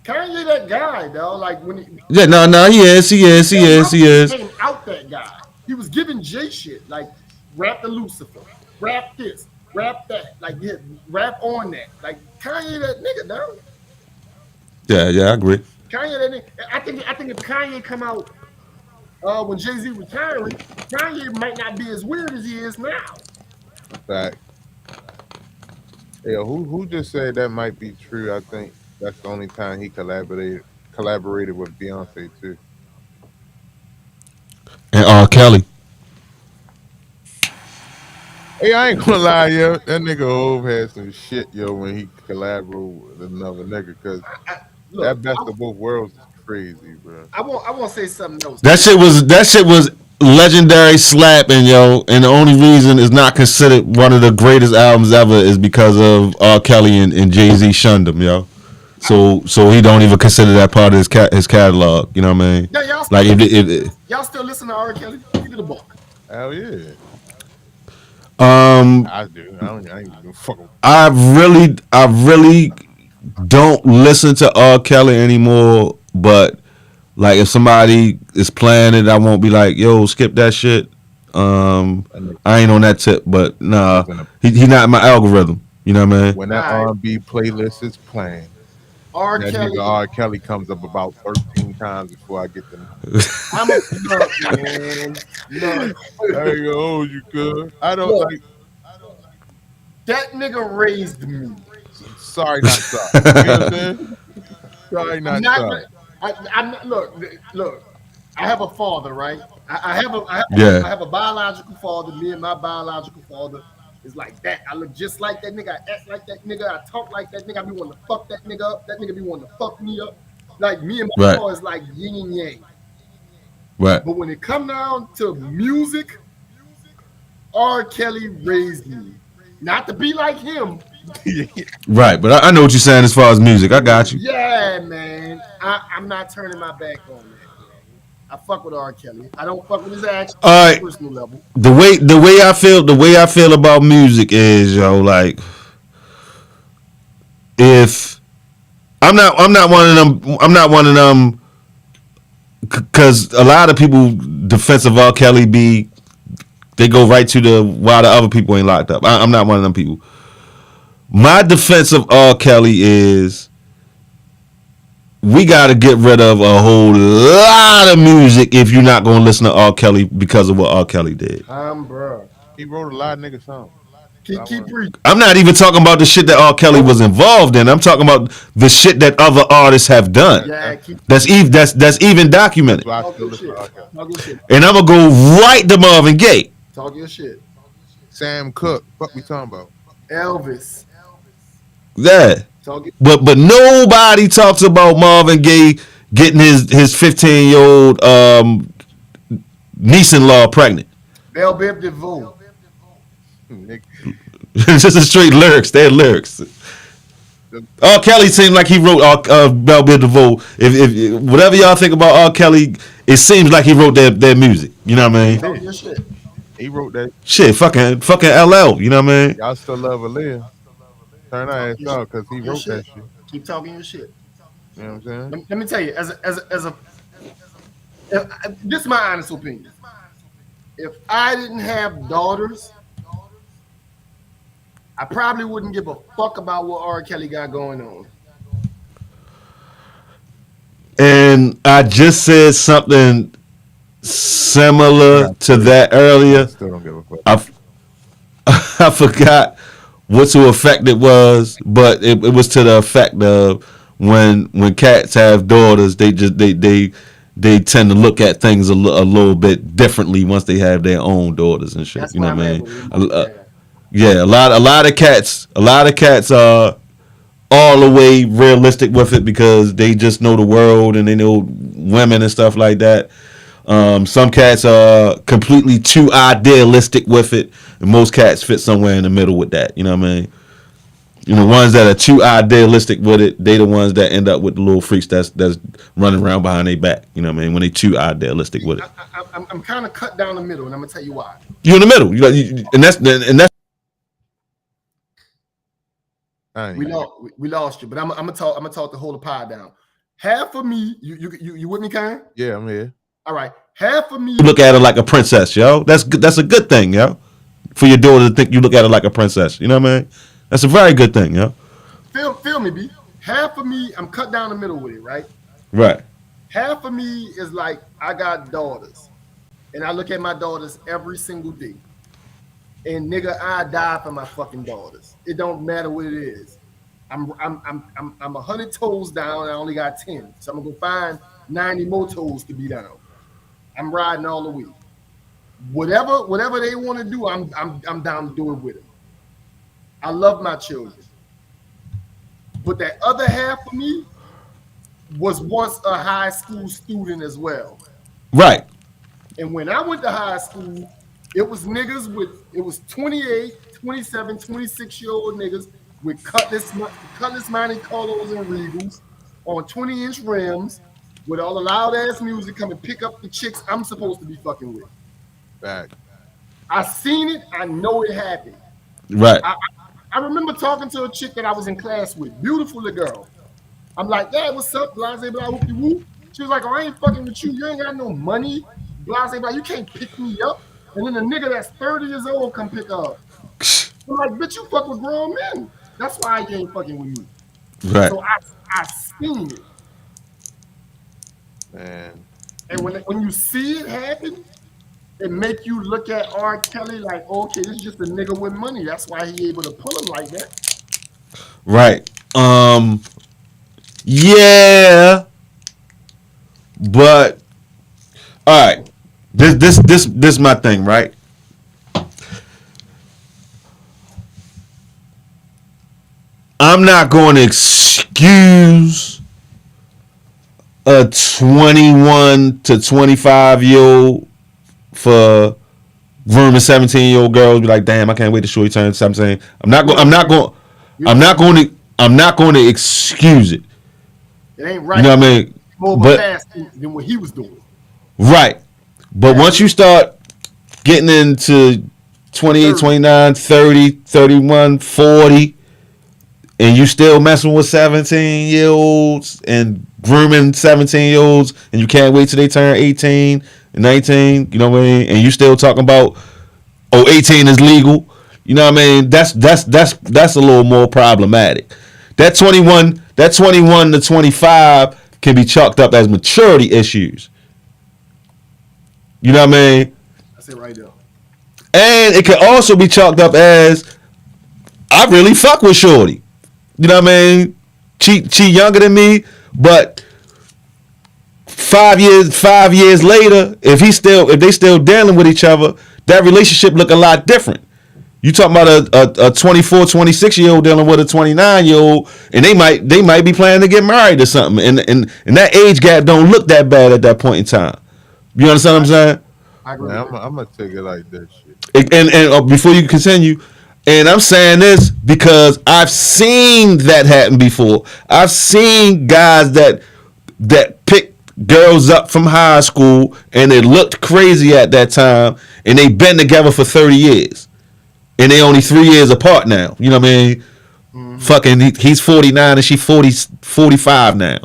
Kanye that guy, though. Like when he No, he is. came out that guy. He was giving Jay shit like rap the Lucifer, rap this, rap that, like yeah, rap on that. Like Kanye that nigga, though. Yeah, I agree. Kanye that nigga. I think if Kanye come out when Jay-Z retiring, Kanye might not be as weird as he is now. Fact. Yeah, who just said that might be true? I think that's the only time he collaborated with Beyonce too. And Kelly. Hey, I ain't gonna lie, yo. That nigga Hov had some shit, yo, when he collaborated with another nigga, because that best of both worlds is crazy, bro. I want to say something else. That shit was legendary slapping, yo. And the only reason it's not considered one of the greatest albums ever is because of R. Kelly and Jay-Z shunned him, yo. So he don't even consider that part of his catalog. You know what I mean? Yeah, y'all like y'all still listen to R. Kelly? Give it a book. Hell yeah. I do. I ain't even fucking. I really don't listen to R. Kelly anymore. But like, if somebody is playing it, I won't be like, "Yo, skip that shit." I ain't on that tip, but nah, he not in my algorithm. You know what I mean? When that R&B playlist is playing, nigga R. Kelly comes up about 13 times before I get them. I'm a look, man. Look. I ain't gonna hold you, cuz. I don't like. That nigga raised me. Sorry, not sorry. You know what I'm saying? Sorry, not sorry. Look. I have a father, right? I have a biological father. Me and my biological father is like that. I look just like that nigga. I act like that nigga. I talk like that nigga. I be wanting to fuck that nigga up. That nigga be wanting to fuck me up. Like me and my father is like yin and yang. Right. But when it come down to music, R. Kelly raised me. Not to be like him. Right, but I know what you're saying as far as music. I got you. Yeah, man. I'm not turning my back on that. I fuck with R. Kelly. I don't fuck with his actions on a personal level. The way I feel about music is, yo, like, if I'm not one of them because a lot of people defense of R. Kelly they go right to the why the other people ain't locked up. I'm not one of them people. My defense of R. Kelly is we got to get rid of a whole lot of music if you're not going to listen to R. Kelly because of what R. Kelly did. Bro. He wrote a lot of nigga songs. Keep reading. I'm not even talking about the shit that R. Kelly was involved in. I'm talking about the shit that other artists have done. Yeah, that's even documented. Talk your shit. And I'm gonna go right to Marvin Gaye. Talk your shit. Sam Cooke. What we talking about? Elvis. Yeah. But nobody talks about Marvin Gaye getting his 15-year-old niece-in-law pregnant. Belle Biv DeVoe. It's just a straight lyrics. They're lyrics. R. Kelly seemed like he wrote Belle Biv DeVoe. If whatever y'all think about R. Kelly, it seems like he wrote their music. You know what I mean? Talk your shit. He wrote that shit. Fucking LL. You know what I mean? Y'all still love Aaliyah. Turn our ass out because he wrote that shit. Keep talking your shit. You know what I'm saying? Let me tell you, this is my honest opinion. If I didn't have daughters, I probably wouldn't give a fuck about what R. Kelly got going on. And I just said something similar to that earlier. I still don't give a fuck. I forgot what to effect it was, but it was to the effect of when cats have daughters, they tend to look at things a little bit differently once they have their own daughters and shit. That's you know what I mean? Yeah, a lot of cats are all the way realistic with it because they just know the world and they know women and stuff like that. Some cats are completely too idealistic with it, and most cats fit somewhere in the middle with that. You know what I mean? You know, ones that are too idealistic with it, they the ones that end up with the little freaks that's running around behind their back. You know what I mean? When they too idealistic with it. I'm kind of cut down the middle, and I'm gonna tell you why. You're in the middle, and that's. We lost you, but I'm gonna talk to hold the pie down. half of me, you with me, Kyle? Yeah, I'm here. All right, half of me look at her like a princess, yo. That's good. That's a good thing, yo. For your daughter to think you look at her like a princess. You know what I mean? That's a very good thing, yo. feel me, B. Half of me, I'm cut down the middle with it, right? Right. Half of me is like, I got daughters, and I look at my daughters every single day. And nigga, I die for my fucking daughters. It don't matter what it is. I'm 100 toes down. I only got 10, so I'm gonna go find 90 more toes to be down. I'm riding all the way. Whatever they want to do, I'm down to do it with them. I love my children, but that other half of me was once a high school student as well. Right. And when I went to high school, it was niggas it was 28, 27, 26-year-old niggas with Cutlass Monte Carlos and Regals on 20-inch rims with all the loud ass music coming pick up the chicks I'm supposed to be fucking with. Back. I seen it. I know it happened. Right. I remember talking to a chick that I was in class with, beautiful little girl. I'm like, yeah, what's up, blase, blah, whoopie whoop. She was like, oh, I ain't fucking with you. You ain't got no money, blase, blah. You can't pick me up. And then a nigga that's 30 years old come pick up. I'm like, bitch, you fuck with grown men. That's why you ain't fucking with me. Right. So I seen it. Man. And when you see it happen, it make you look at R. Kelly like, okay, this is just a nigga with money. That's why he able to pull him like that. Right. Yeah. But all right. This my thing, right? I'm not going to excuse a 21 to 25-year-old for grooming 17-year-old girls. Be like, damn, I can't wait to show you turn 17. I'm not going to excuse it. It ain't right. You know what I mean? More of a fast than what he was doing. Right. But once you start getting into 28, 29, 30, 31, 40, and you still messing with 17-year-olds and grooming 17-year-olds, and you can't wait till they turn 18 and 19, you know what I mean? And you still talking about, 18 is legal. You know what I mean? That's a little more problematic. That 21 to 25 can be chalked up as maturity issues. You know what I mean? That's it right there. And it can also be chalked up as, I really fuck with shorty. You know what I mean? She younger than me, but 5 years later, if they still dealing with each other, that relationship look a lot different. You talking about a 24, 26-year-old dealing with a 29-year-old, and they might be planning to get married or something, and that age gap don't look that bad at that point in time. You understand what I'm saying? I agree. Man, I'm gonna take it like this shit. And before you continue, and I'm saying this because I've seen that happen before. I've seen guys that pick girls up from high school and they looked crazy at that time, and they've been together for 30 years. And they only 3 years apart now. You know what I mean? Mm-hmm. Fucking, he's 49 and she 45 now.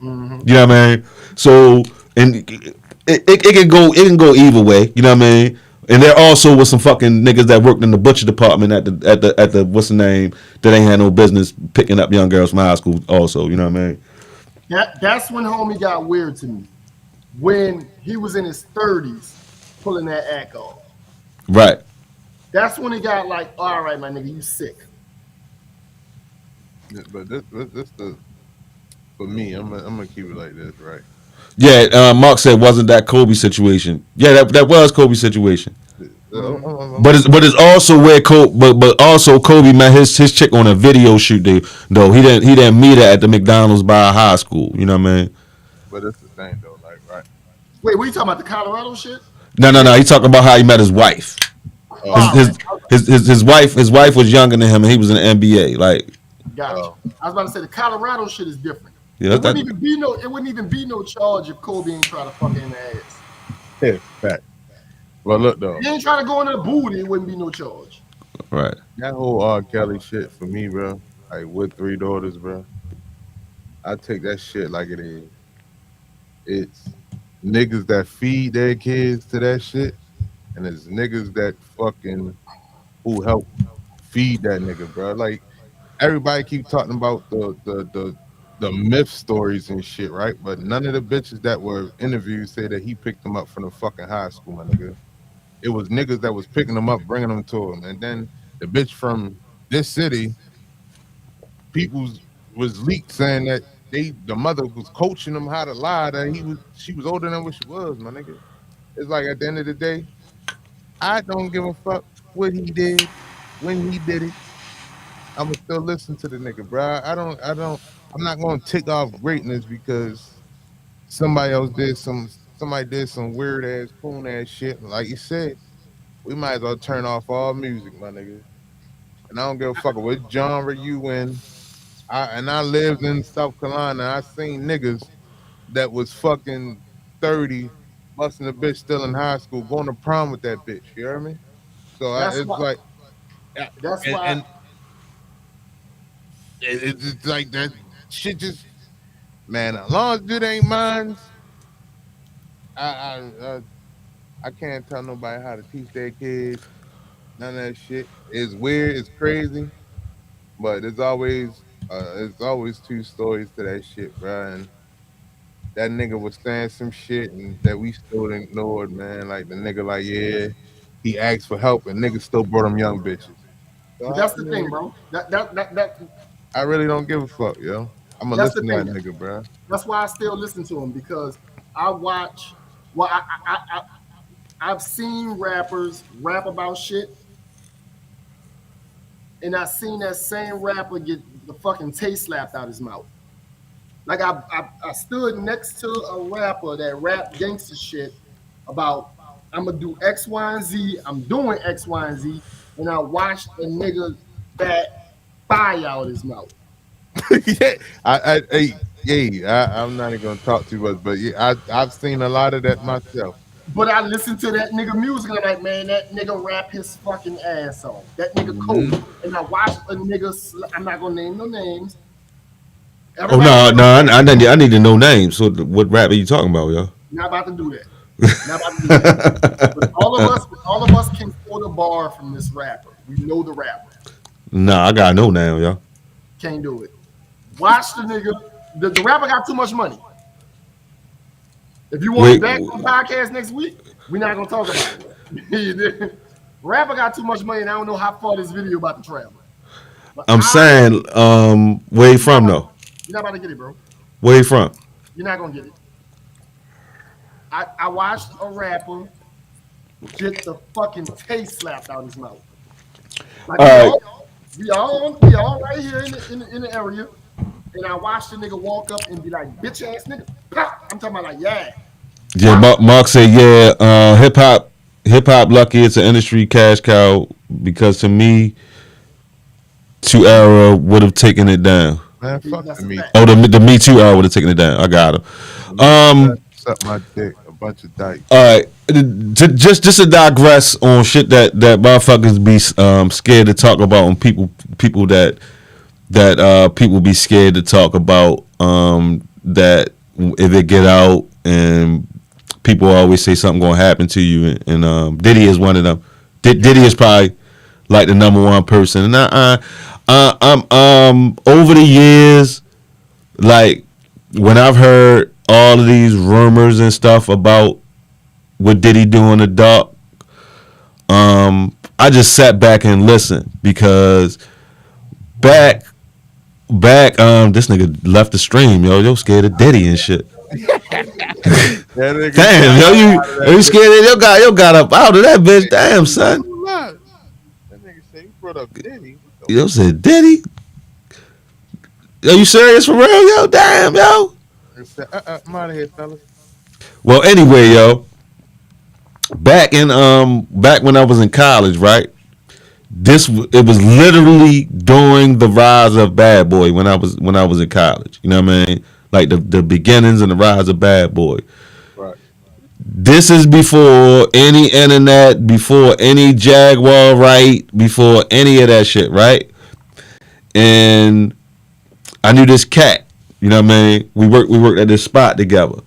Mm-hmm. You know what I mean? So, and it can go either way. You know what I mean? And there also was some fucking niggas that worked in the butcher department at the what's the name, that ain't had no business picking up young girls from high school. Also, you know what I mean? That's when homie got weird to me. When he was in his 30s, pulling that act off. Right. That's when he got like, all right, my nigga, you sick. Yeah, but this for me, I'm gonna keep it like this, right? Yeah, Mark said, wasn't that Kobe situation? Yeah, that was Kobe situation. But it's also where but also Kobe met his chick on a video shoot. Though he didn't meet her at the McDonald's by high school. You know what I mean? But it's the thing though, like, right? Wait, what you talking about, the Colorado shit? No. He talking about how he met his wife. His wife was younger than him, and he was in the NBA. Like, gotcha. I was about to say the Colorado shit is different. Yeah, it wouldn't even be no charge if Kobe ain't try to fuck her in the ass. Yeah, fact. Well, look though, he ain't trying to go in the booty. It wouldn't be no charge. Right. That whole R. Kelly shit for me, bro. Like with 3 daughters, bro. I take that shit like it is. It's niggas that feed their kids to that shit, and it's niggas that fucking who help feed that nigga, bro. Like everybody keep talking about the myth stories and shit, right? But none of the bitches that were interviewed say that he picked them up from the fucking high school, my nigga. It was niggas that was picking them up, bringing them to him, and then the bitch from this city, people was leaked saying that the mother was coaching them how to lie that she was older than what she was, my nigga. It's like at the end of the day, I don't give a fuck what he did, when he did it. I'ma still listen to the nigga, bro. I'm not gonna tick off greatness because somebody did some weird ass coon ass shit. Like you said, we might as well turn off all music, my nigga. And I don't give a fuck what genre you in. I lived in South Carolina. I seen niggas that was fucking 30, busting a bitch still in high school, going to prom with that bitch. You hear me? So That's it's why. like, That's why. and it's like that shit. Just man, as long as it ain't mine, I I can't tell nobody how to teach their kids. None of that shit. It's weird. It's crazy, but there's always two stories to that shit, bro. And that nigga was saying some shit and that we still ignored, man. Like the nigga, like yeah, he asked for help and niggas still brought him young bitches. So But that's the thing, bro. I really don't give a fuck, yo. I'm gonna That's the listen to thing. that nigga, bro. That's why I still listen to him because I watch. Well, I've seen rappers rap about shit, and I seen that same rapper get the fucking taste slapped out his mouth. Like I stood next to a rapper that rap gangster shit about I'm gonna do X, Y, and Z. I'm doing X, Y, and Z, and I watched a nigga bat fire out his mouth. Yeah, I'm not even gonna talk too much, but yeah, I've seen a lot of that myself. But I listened to that nigga music and I'm like, man, that nigga rap his fucking ass off. That nigga cold. Mhm. And I watched a nigga. I'm not gonna name no names. Oh Everybody no, know. no, I need to know names. So what rap are you talking about, yo? Not about to do that. Not about to do that. But all of us can quote a bar from this rapper. We know the rapper. Nah, I gotta know now, yo. Can't do it. Watch the nigga. The rapper got too much money. If you want him Wait, back on the podcast next week, we're not gonna talk about it. Rapper got too much money, and I don't know how far this video about to travel. But I'm saying, where you from though? you're not about to get it, bro. Where you from? You're not gonna get it. I watched a rapper get the fucking taste slapped out his mouth. Like All right, we all right here in the area, and I watched the nigga walk up and be like, "Bitch ass nigga," pop. I'm talking about like, yeah, yeah. pop. Mark said, yeah. Hip hop, lucky it's an industry cash cow because to me, Two Era would have taken it down. Man, fuck That's the a Me fact. Oh, Too. the Me Too era would have taken it down. I got him. The Me Too Um, suck my dick, a bunch of dykes. all right. Just to digress on shit that motherfuckers be scared to talk about, and people that people be scared to talk about, that if it get out and people always say something gonna happen to you, and Diddy is one of them. Diddy is probably like the number one person, and I'm over the years, like when I've heard all of these rumors and stuff about what Diddy do in the dark, I just sat back and listened because back this nigga left the stream, yo scared of Diddy and shit. That nigga Damn, yo, got you scared of yo got up out of that bitch. Damn, son. that nigga say you brought up Diddy. What the Yo said Diddy. Are you serious for real, yo? Damn, yo. fuck? Said, I'm out of here, fellas. Well, anyway, yo, back when I was in college, right? It was literally during the rise of Bad Boy when I was in college. You know what I mean? Like the beginnings and the rise of Bad Boy. Right. This is before any internet, before any Jaguar, right? Before any of that shit, right? And I knew this cat. You know what I mean? We worked at this spot together.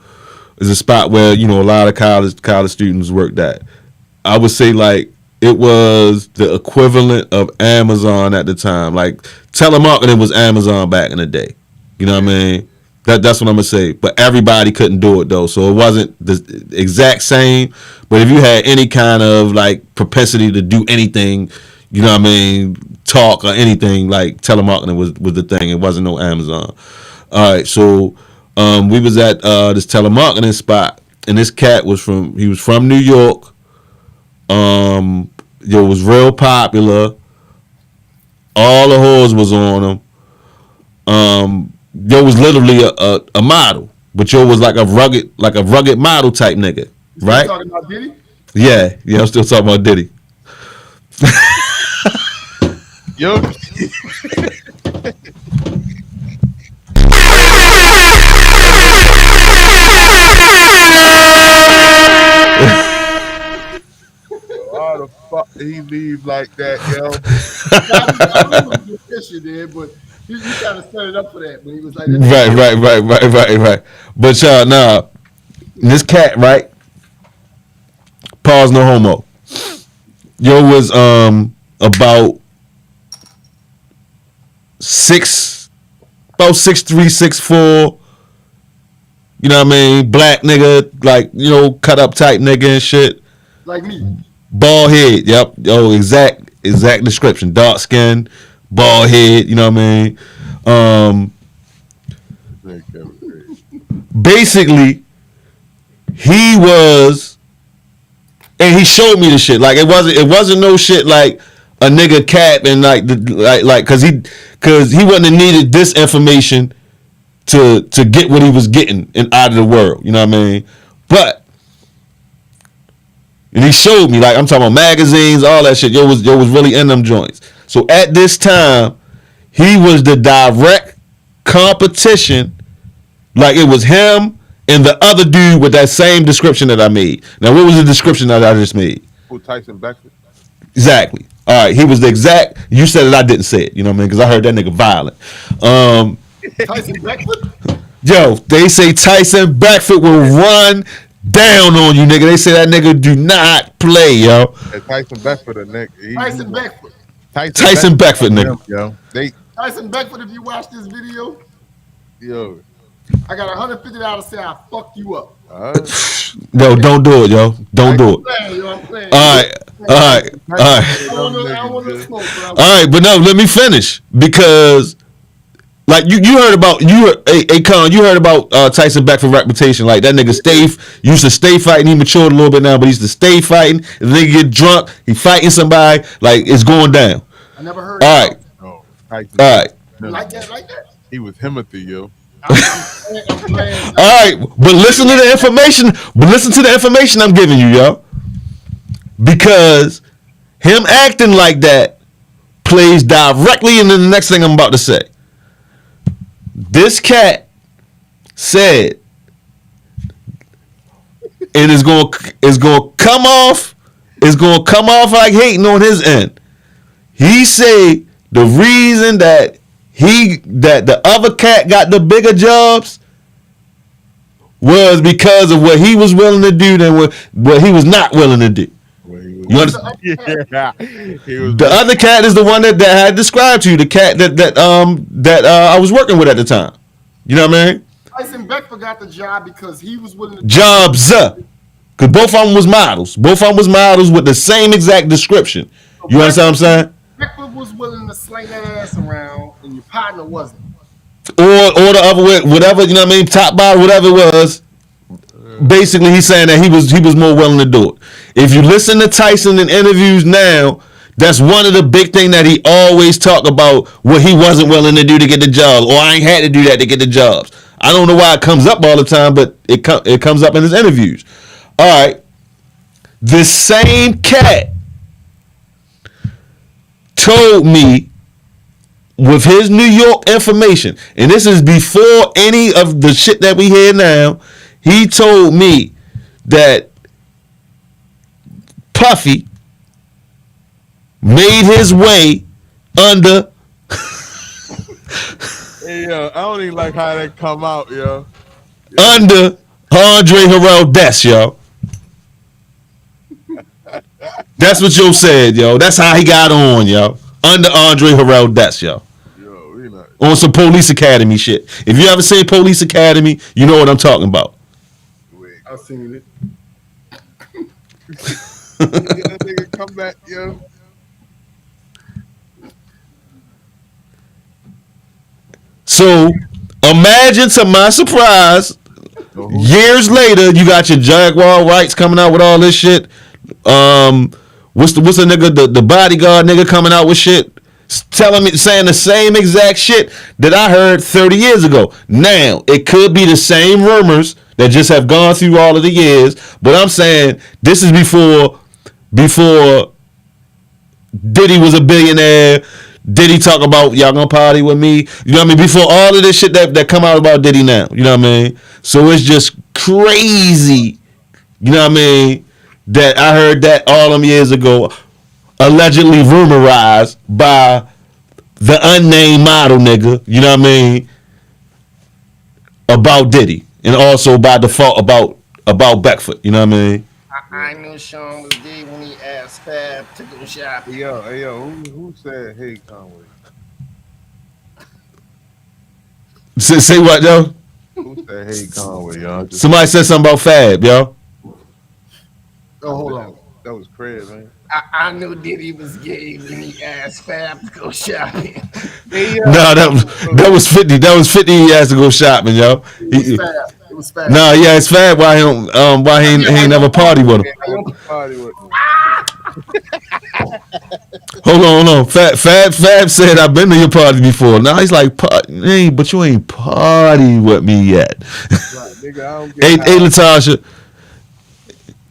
It's a spot where, you know, a lot of college students worked at. I would say like it was the equivalent of Amazon at the time. Like telemarketing was Amazon back in the day. You know what I mean? That's what I'm gonna say. But everybody couldn't do it though, so it wasn't the exact same. But if you had any kind of like propensity to do anything, you know what I mean, talk or anything, like telemarketing was the thing. It wasn't no Amazon. All right, so we was at this telemarketing spot, and this cat was from New York. Yo, was real popular. All the hoes was on him. Yo was literally a model, but yo was like a rugged model type nigga, right? Talking about Diddy? Yeah, I'm still talking about Diddy. Yo, why the fuck did he leave like that, yo? I knew it was official, dude, but you kind of set it up for that. But he was like, Right. But y'all, nah, this cat, right? Pause, no homo. Yo was about 6'3", 6'4". You know what I mean? Black nigga, like, you know, cut up type nigga and shit. like me. Bald head, yep. Yo, exact description. Dark skin, bald head, you know what I mean? Basically, he was, and he showed me the shit. Like it wasn't no shit like a nigga cap and like cause he wouldn't have needed this information to get what he was getting and out of the world. You know what I mean? But and he showed me, like, I'm talking about magazines, all that shit. Yo was really in them joints. So at this time, he was the direct competition. Like it was him and the other dude with that same description that I made. Now, what was the description that I just made? Who, Tyson Beckford? Exactly. All right, he was the exact. You said it, I didn't say it. You know what I mean? Because I heard that nigga violent. Tyson Beckford? Yo, they say Tyson Beckford will run down on you, nigga. They say that nigga do not play, yo. And Tyson Beckford, a nigga. Tyson Beckford. Tyson Beckford, nigga. Yo, Tyson Beckford, if you watch this video, yo. I got $150 to say I fucked you up. No, don't do it, yo. Don't do it. I'm playing. All right. I don't want to smoke, bro. All right, but no, let me finish because, like you heard about Con, you heard about Tyson Beckford's reputation. Like that nigga used to stay fighting. He matured a little bit now, but he used to stay fighting. If the nigga get drunk, he fighting somebody. Like it's going down. I never heard. All right. Oh, all right. Like that. He was Timothy, yo. I'm playing. All right, but listen to the information. But listen to the information I'm giving you, yo. Because him acting like that plays directly into the next thing I'm about to say. This cat said, and it's gonna come off like hating on his end. He say the reason that the other cat got the bigger jobs was because of what he was willing to do than what he was not willing to do. You understand? Yeah. The other cat is the one that I had described to you, the cat that I was working with at the time. You know what I mean? Tyson Beckford got the job because he was willing to Jobs. Because both of them was models. Both of them was models with the same exact description. You understand what I'm saying? Beckford was willing to sling that ass around, and your partner wasn't. Or the other way, whatever, you know what I mean? Top bar, whatever it was. Basically, he's saying that he was more willing to do it. If you listen to Tyson in interviews now, that's one of the big things that he always talk about, what he wasn't willing to do to get the jobs, or I ain't had to do that to get the jobs. I don't know why it comes up all the time, but it comes up in his interviews. All right, this same cat told me with his New York information, and this is before any of the shit that we hear now. He told me that Puffy made his way under Hey, yo, I don't even like how that come out, yo. Under Andre Harrell death, yo. That's what Joe said, yo. That's how he got on, yo. Under Andre Harrell death, yo. Yo, we not. On some Police Academy shit. If you ever seen Police Academy, you know what I'm talking about. Wait. I've seen it. That nigga come back, yo. So imagine, to my surprise, years later, you got your Jaguar rights coming out with all this shit. What's the nigga, the bodyguard nigga coming out with shit, saying the same exact shit that I heard 30 years ago. Now it could be the same rumors that just have gone through all of the years, but I'm saying this is before Diddy was a billionaire. Diddy talk about y'all gonna party with me. You know what I mean? Before all of this shit that come out about Diddy now. You know what I mean? So it's just crazy. You know what I mean? That I heard that all them years ago, allegedly rumorized by the unnamed model nigga. You know what I mean? About Diddy, and also by default about Beckford. You know what I mean? I knew Sean was gay when he asked Fab to go shopping. Hey, yo, who said, hey, Conway? Say what, yo? Who said, hey, Conway, yo? Somebody said something about Fab, yo. Oh, hold on. That was crazy, man. I knew Diddy was gay when he asked Fab to go shopping. Hey, No, that was 50. That was 50. He asked to go shopping, yo. It was Fab. Nah, yeah, it's Fab. Why he ain't never party with him? Hold on. Fab said I've been to your party before. Now he's like, hey, but you ain't party with me yet. Right, nigga, I don't get Hey, Latasha,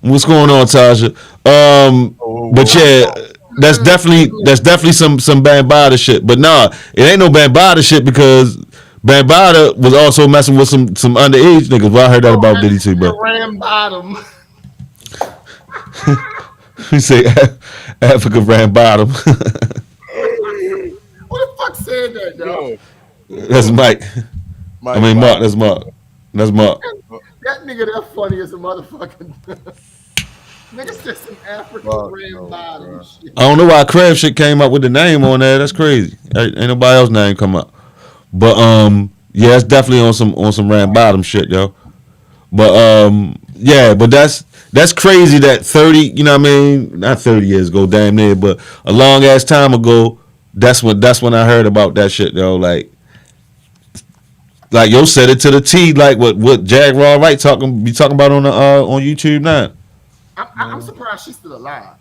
what's going on, Tasha? But yeah, that's definitely some Bambaataa shit. But nah, it ain't no Bambaataa shit because Bambaataa was also messing with some underage niggas. Well, I heard that about Diddy too, but Ram bottom. you say Africa ran bottom. Who the fuck said that, yo? That's Mike. I mean Mark. That's Mark. That's Mark. That nigga, that funny as a motherfucker. Nigga said some African ram bottom shit. I don't know why Crab shit came up with the name on there. That's crazy. Ain't nobody else's name come up. But yeah, it's definitely on some ram bottom shit, yo. But yeah, but that's crazy that 30, you know what I mean? Not 30 years ago, damn near, but a long ass time ago, that's when I heard about that shit, yo. Like yo said it to the T, like what Jaguar Wright be talking about on YouTube now. I'm surprised she's still alive.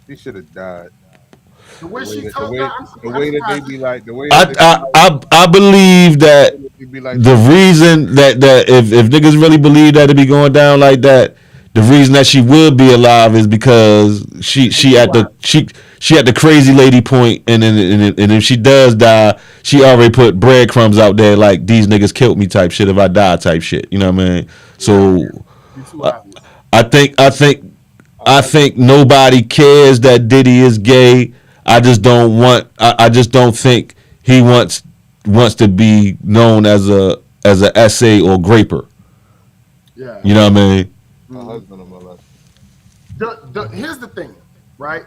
She should have died. The way she talked, the way that they be like, the way I believe that the reason that if niggas really believe that it be going down like that, the reason that she would be alive is because she at the crazy lady point, and if she does die, she already put breadcrumbs out there like these niggas killed me type shit if I die type shit. You know what I mean? So I think nobody cares that Diddy is gay. I just don't think he wants to be known as a essay or graper. Yeah. You know what I mean? My husband and my life. Here's the thing, right?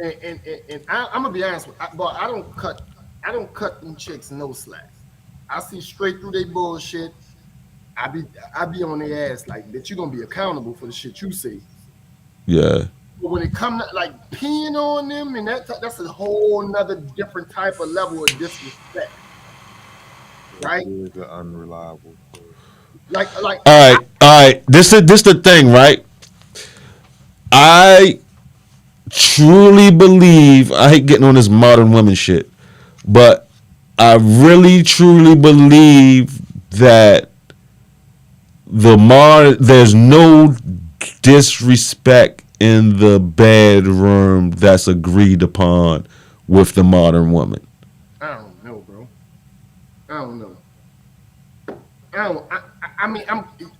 And I'm gonna be honest with you, but I don't cut them chicks no slack. I see straight through their bullshit. I be on their ass like that. You're gonna be accountable for the shit you say. Yeah. But when it comes to like peeing on them, and that's a whole nother different type of level of disrespect, right? It's unreliable. Like. All right. This the thing, right? I truly believe, I hate getting on this modern women shit, but I really truly believe that there's no disrespect in the bedroom that's agreed upon with the modern woman. I don't know, bro. I don't know. I mean,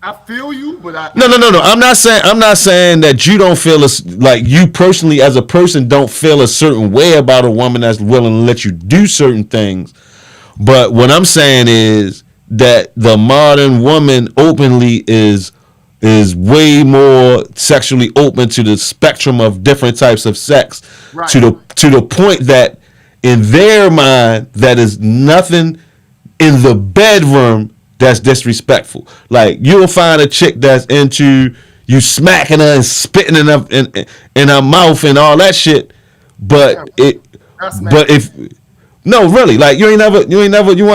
I feel you, but No. I'm not saying that you don't feel like you personally as a person don't feel a certain way about a woman that's willing to let you do certain things. But what I'm saying is that the modern woman openly is way more sexually open to the spectrum of different types of sex, Right. to the point that in their mind that is nothing in the bedroom that's disrespectful. Like you'll find a chick that's into you smacking her and spitting in her mouth and all that shit, but That's mad. but if no, really, like you weren't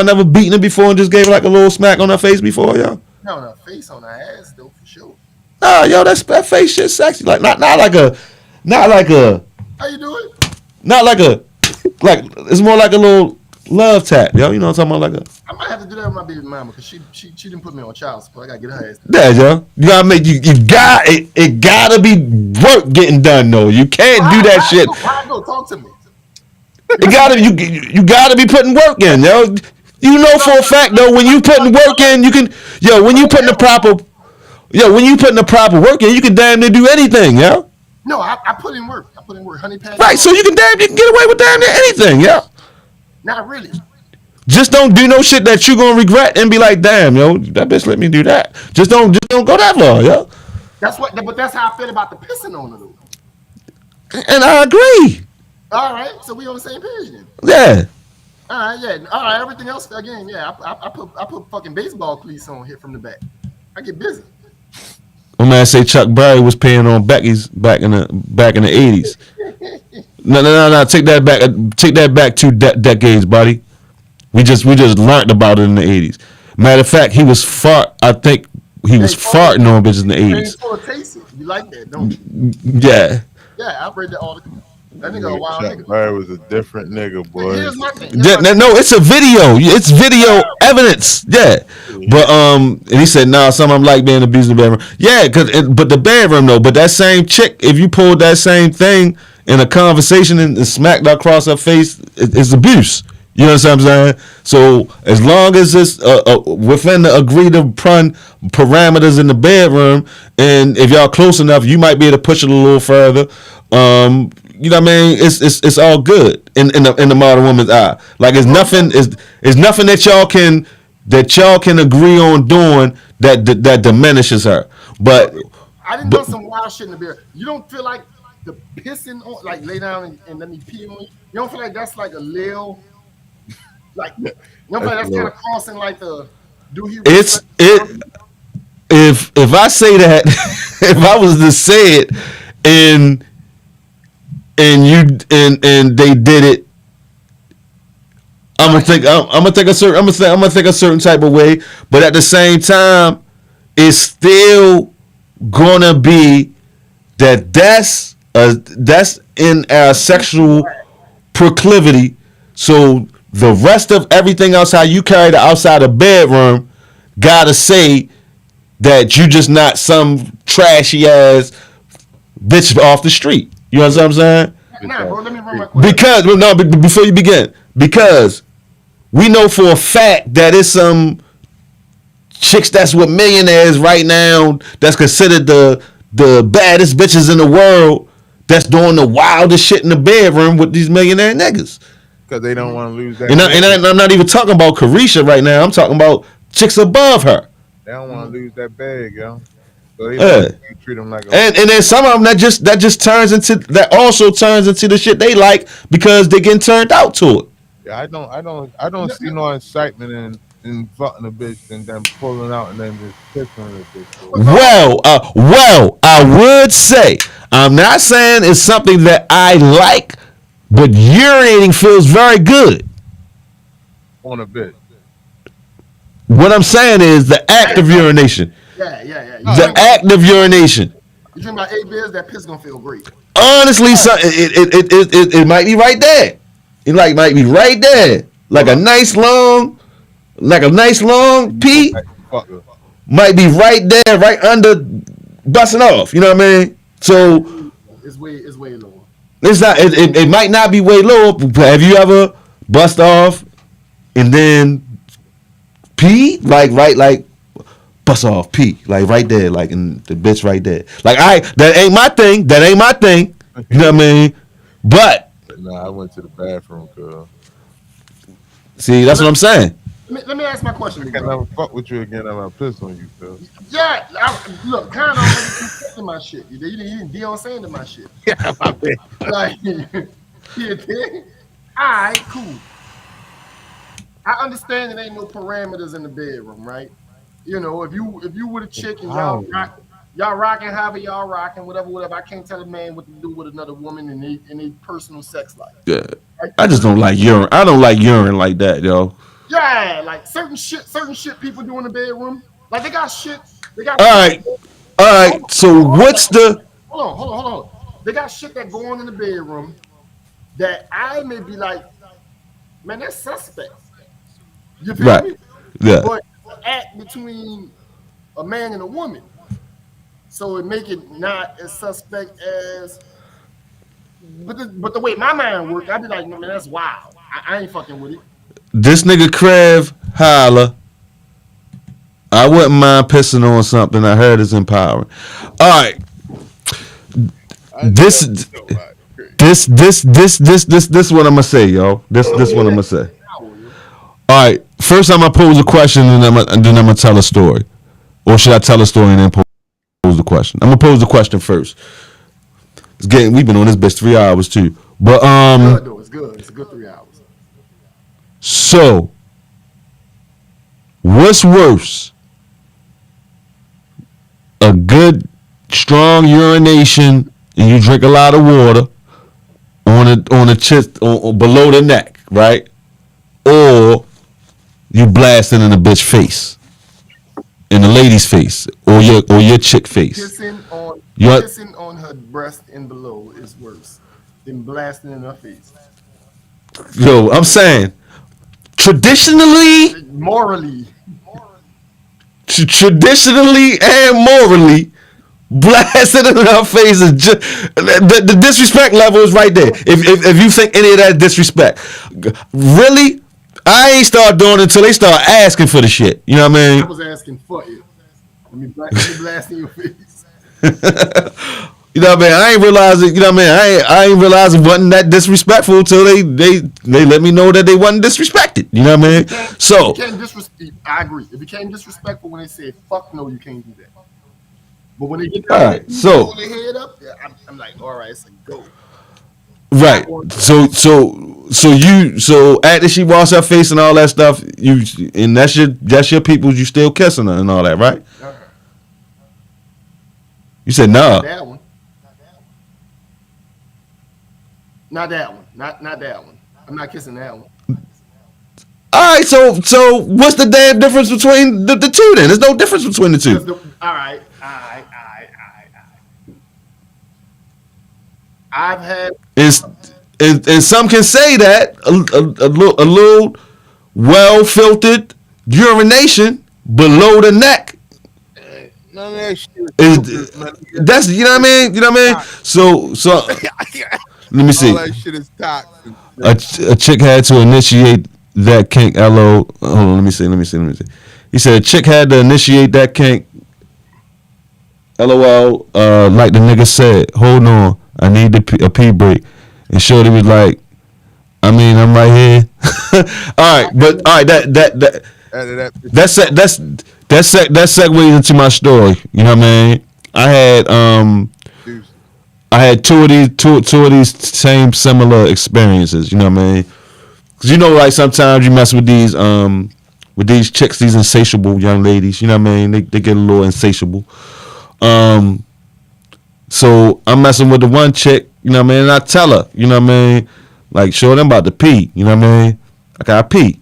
never beaten her before and just gave her like a little smack on her face before, yo. No, no, face on her ass though for sure. Nah, yo, that face shit sexy. Like not like a How you do it? like it's more like a little love tap, yo. You know what I'm talking about? Like a I might have to do that with my baby mama because she didn't put me on child support. I gotta get her ass. yeah, yo. You gotta make you got it gotta be work getting done though. You can't do that shit. Why go talk to me? It gotta you gotta be putting work in, yo. You know for a fact though, when you putting work in, you can when you putting the proper work in, you can damn near do anything, yo. No, I put in work. I put in work, honey pat. Right, so you can get away with damn near anything, yo. Not really. Just don't do no shit that you gonna regret and be like, damn, yo, that bitch let me do that. Just don't go that far, yo. But that's how I feel about the pissing on her though. And I agree. All right, so we on the same page then. Yeah. All right, yeah. All right, everything else again, yeah. I put fucking baseball cleats on here from the back. I get busy. My man say Chuck Berry was paying on Becky's back in the 80s. No. Take that back. Take that back 2 decades, buddy. We just learned about it in the 80s. Matter of fact, I think he was farting on bitches in the 80s. You like that, don't you? Yeah. Yeah, I've read that all the time. That nigga a wild Chuck nigga. Berry was a different nigga, boy. Here's my thing. No, it's a video. It's video evidence. Yeah. But and he said, nah, some of them like being abused in the bedroom. Yeah, but the bedroom though. But that same chick, if you pulled that same thing in a conversation and smacked her across her face, it's abuse. You know what I'm saying? So as long as it's within the agreed upon parameters in the bedroom, and if y'all close enough, you might be able to push it a little further. You know what I mean? It's all good in the modern woman's eye. Like it's nothing that y'all can agree on doing that diminishes her. But I didn't do some wild shit in the beer. You don't feel like the pissing on, like lay down and let me pee on you. You don't feel like that's like a little, like you don't feel like that's kind of crossing like the do he? If I say that, if I was to say it and they did it, I'm gonna think a certain type of way, but at the same time, it's still gonna be that's in our sexual proclivity. So the rest of everything else, how you carry the outside the bedroom, gotta say that you just not some trashy ass bitch off the street. You know what I'm saying? Nah, bro, let me run my question. Before you begin, because we know for a fact that it's some chicks that's with millionaires right now that's considered the baddest bitches in the world that's doing the wildest shit in the bedroom with these millionaire niggas. Because they don't want to lose that. And I'm not even talking about Carisha right now. I'm talking about chicks above her. They don't want to lose that bag, yo. So they treat them like and then some of them that also turns into the shit they like because they getting turned out to it. Yeah, I don't see no excitement in fucking a bitch and then pulling out and then just kissing a bitch. Well, I would say I'm not saying it's something that I like, but urinating feels very good On a bitch. What I'm saying is the act of urination. Yeah. The act of urination. You drink about 8 beers, that piss gonna feel great. Honestly, it might be right there. It might be right there. Like a nice long pee might be right there, right under busting off. You know what I mean? So it's way lower. It's not. It might not be way lower. Have you ever bust off and then pee like bust off pee like right there, like in the bitch right there? Like that ain't my thing. You know what I mean? But nah, I went to the bathroom, girl. See, that's what I'm saying. Let me ask my question, I big can bro. never fuck with you again. I'm gonna piss on you, Phil. Yeah, look, kind of already in my shit. You didn't Deion Sanders my shit. Yeah, my bad. Like, yeah, all right, cool. I understand it ain't no parameters in the bedroom, right? You know, if you with a chick and y'all rocking however y'all rocking, whatever. I can't tell a man what to do with another woman in a personal sex life. Yeah. Right? I just don't like urine. I don't like urine like that, yo. Yeah, like certain shit people do in the bedroom. Like they got All shit. right. All right. So what's the Hold on. They got shit that go on in the bedroom that I may be like, man, that's suspect. You feel right? me? Yeah. But act between a man and a woman, so it make it not as suspect as. But the way my mind work, I'd be like, no, man, that's wild. I ain't fucking with it. This nigga Krev holla. I wouldn't mind pissing on something I heard is empowering. All right. I This never nobody. this what I'm gonna say, yo. This what I'm gonna say. All right. First, I'm gonna pose a question, and then I'm gonna tell a story, or should I tell a story and then pose the question? I'm gonna pose the question first. It's getting. We've been on this bitch 3 hours too, but Good though, it's good. It's a good 3 hours. So, what's worse? A good, strong urination, and you drink a lot of water on a chest or below the neck, right? Or you blasting in a bitch face, in the lady's face, or your chick face. Kissing on her breast and below is worse than blasting in her face. Yo, I'm saying, traditionally, Morally, traditionally and morally, blasted in her face is just the disrespect level is right there. If you think any of that disrespect, really, I ain't start doing it until they start asking for the shit. You know what I I mean? was asking for it. Let me blast in your face. You know what I mean? I ain't realizing. You know what I mean? I ain't realizing wasn't that disrespectful until they let me know that they wasn't disrespected. You know what I mean? So It became disrespect. I agree. It became disrespectful when they said, "Fuck no, you can't do that." But when they get all down right, and so hold their head up, yeah, I'm like, all right, it's a go. right, so after she washed her face and all that stuff, you and that's your people. You still kissing her and all that, right? You said Not nah. that one. Not that one. Not that one. I'm not kissing that one. All right, so what's the damn difference between the two? Then there's no difference between the two. All right. I've had It's and some can say that a little well filtered urination below the neck None of that shit is is filtered, man. that's you know what I mean. You know what I mean. So let me All see. that shit is toxic. A chick had to initiate that kink. Hold on, let me see. He said a chick had to initiate that kink. LOL. Like the nigga said, hold on, I need a pee break. And Shorty was like, I mean, I'm right here. All right, but all right, that segues into my story. You know what I mean? I had two of these same similar experiences. You know what I mean? Cause you know, like sometimes you mess with these chicks, these insatiable young ladies. You know what I mean? They get a little insatiable. So I'm messing with the one chick. You know what I mean? And I tell her, you know what I mean? Like, sure, I'm about to pee. You know what I mean? I gotta pee.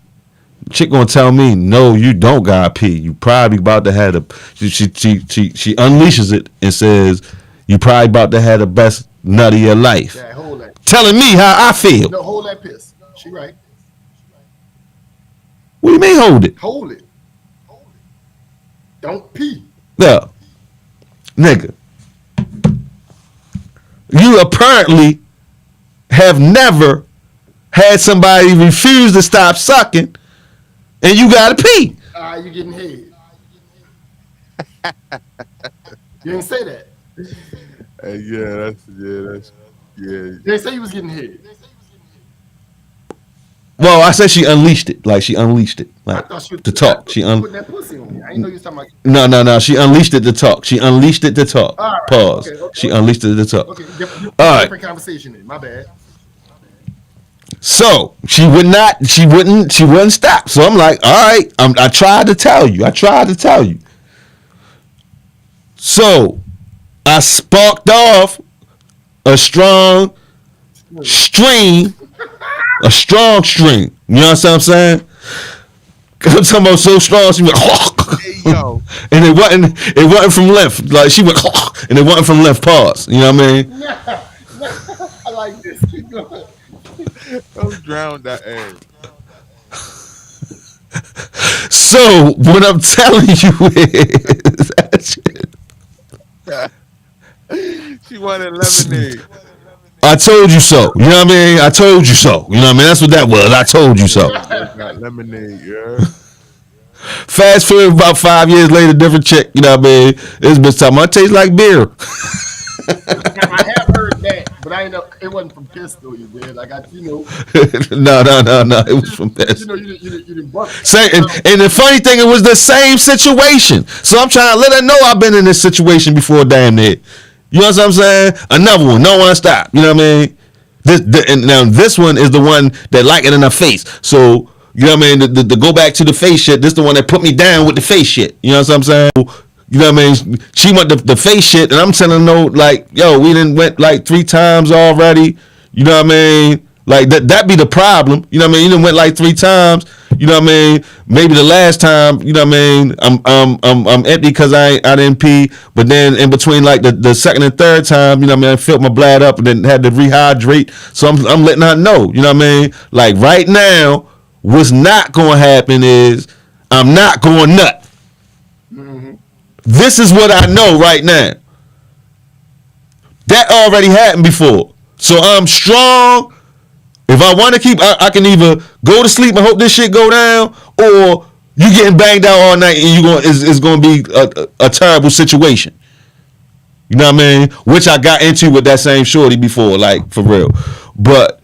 Chick gonna tell me, no, you don't gotta pee. You probably about to have she unleashes it and says, you probably about to have the best nut of your life. Yeah, hold that. Telling me how I feel. No, hold that piss. She right. What do you mean hold it? Hold it. Don't pee. Yeah. Nigga. You apparently have never had somebody refuse to stop sucking and you gotta pee. You getting head. You didn't say that. Yeah. You didn't say you was getting head. Well, I said she unleashed it. Like she unleashed it. I Like thought she was to talk. She putting that pussy on me. I didn't know you was talking about. no. She unleashed it to talk. She unleashed it to talk. All right. Pause. Okay. She unleashed it to talk. Okay. All right. Different conversation then. My bad. So she wouldn't stop. So I'm like, all right. I tried to tell you. So I sparked off a strong string. A strong string. You know what I'm saying? Cause I'm talking about so strong, she went, Hey, yo. and it wasn't from left. Like she went, and it wasn't from left. Pause. You know what I mean? I like this. Keep going. Don't drown that ass. So what I'm telling you is that shit. She wanted lemonade. I told you so. You know what I mean? I told you so. You know what I mean? That's what that was. I told you so. Got lemonade, yeah. Fast forward about 5 years later, different chick. You know what I mean? This bitch talking about tastes like beer. Now, I have heard that, but I ain't know it wasn't from piss though. You did. Like I, No. It was from this. you didn't bust. And the funny thing, it was the same situation. So I'm trying to let her know I've been in this situation before, damn near. You know what I'm saying? Another one, no one stop. You know what I mean? And now this one is the one that like it in her face. So you know what I mean? To go back to the face shit, this the one that put me down with the face shit. You know what I'm saying? You know what I mean? She went the face shit, and I'm telling her no, like, yo, we done went like 3 times already. You know what I mean? Like that be the problem. You know what I mean? You done went like 3 times. You know what I mean? Maybe the last time, you know what I mean? I'm empty because I didn't pee. But then in between like the second and third time, you know what I mean? I filled my bladder up and then had to rehydrate. So I'm letting her know. You know what I mean? Like right now, what's not going to happen is I'm not going nut. Mm-hmm. This is what I know right now. That already happened before. So I'm strong. If I want to keep, I can either go to sleep and hope this shit go down, or you getting banged out all night and it's going to be a terrible situation. You know what I mean? Which I got into with that same shorty before, like for real. But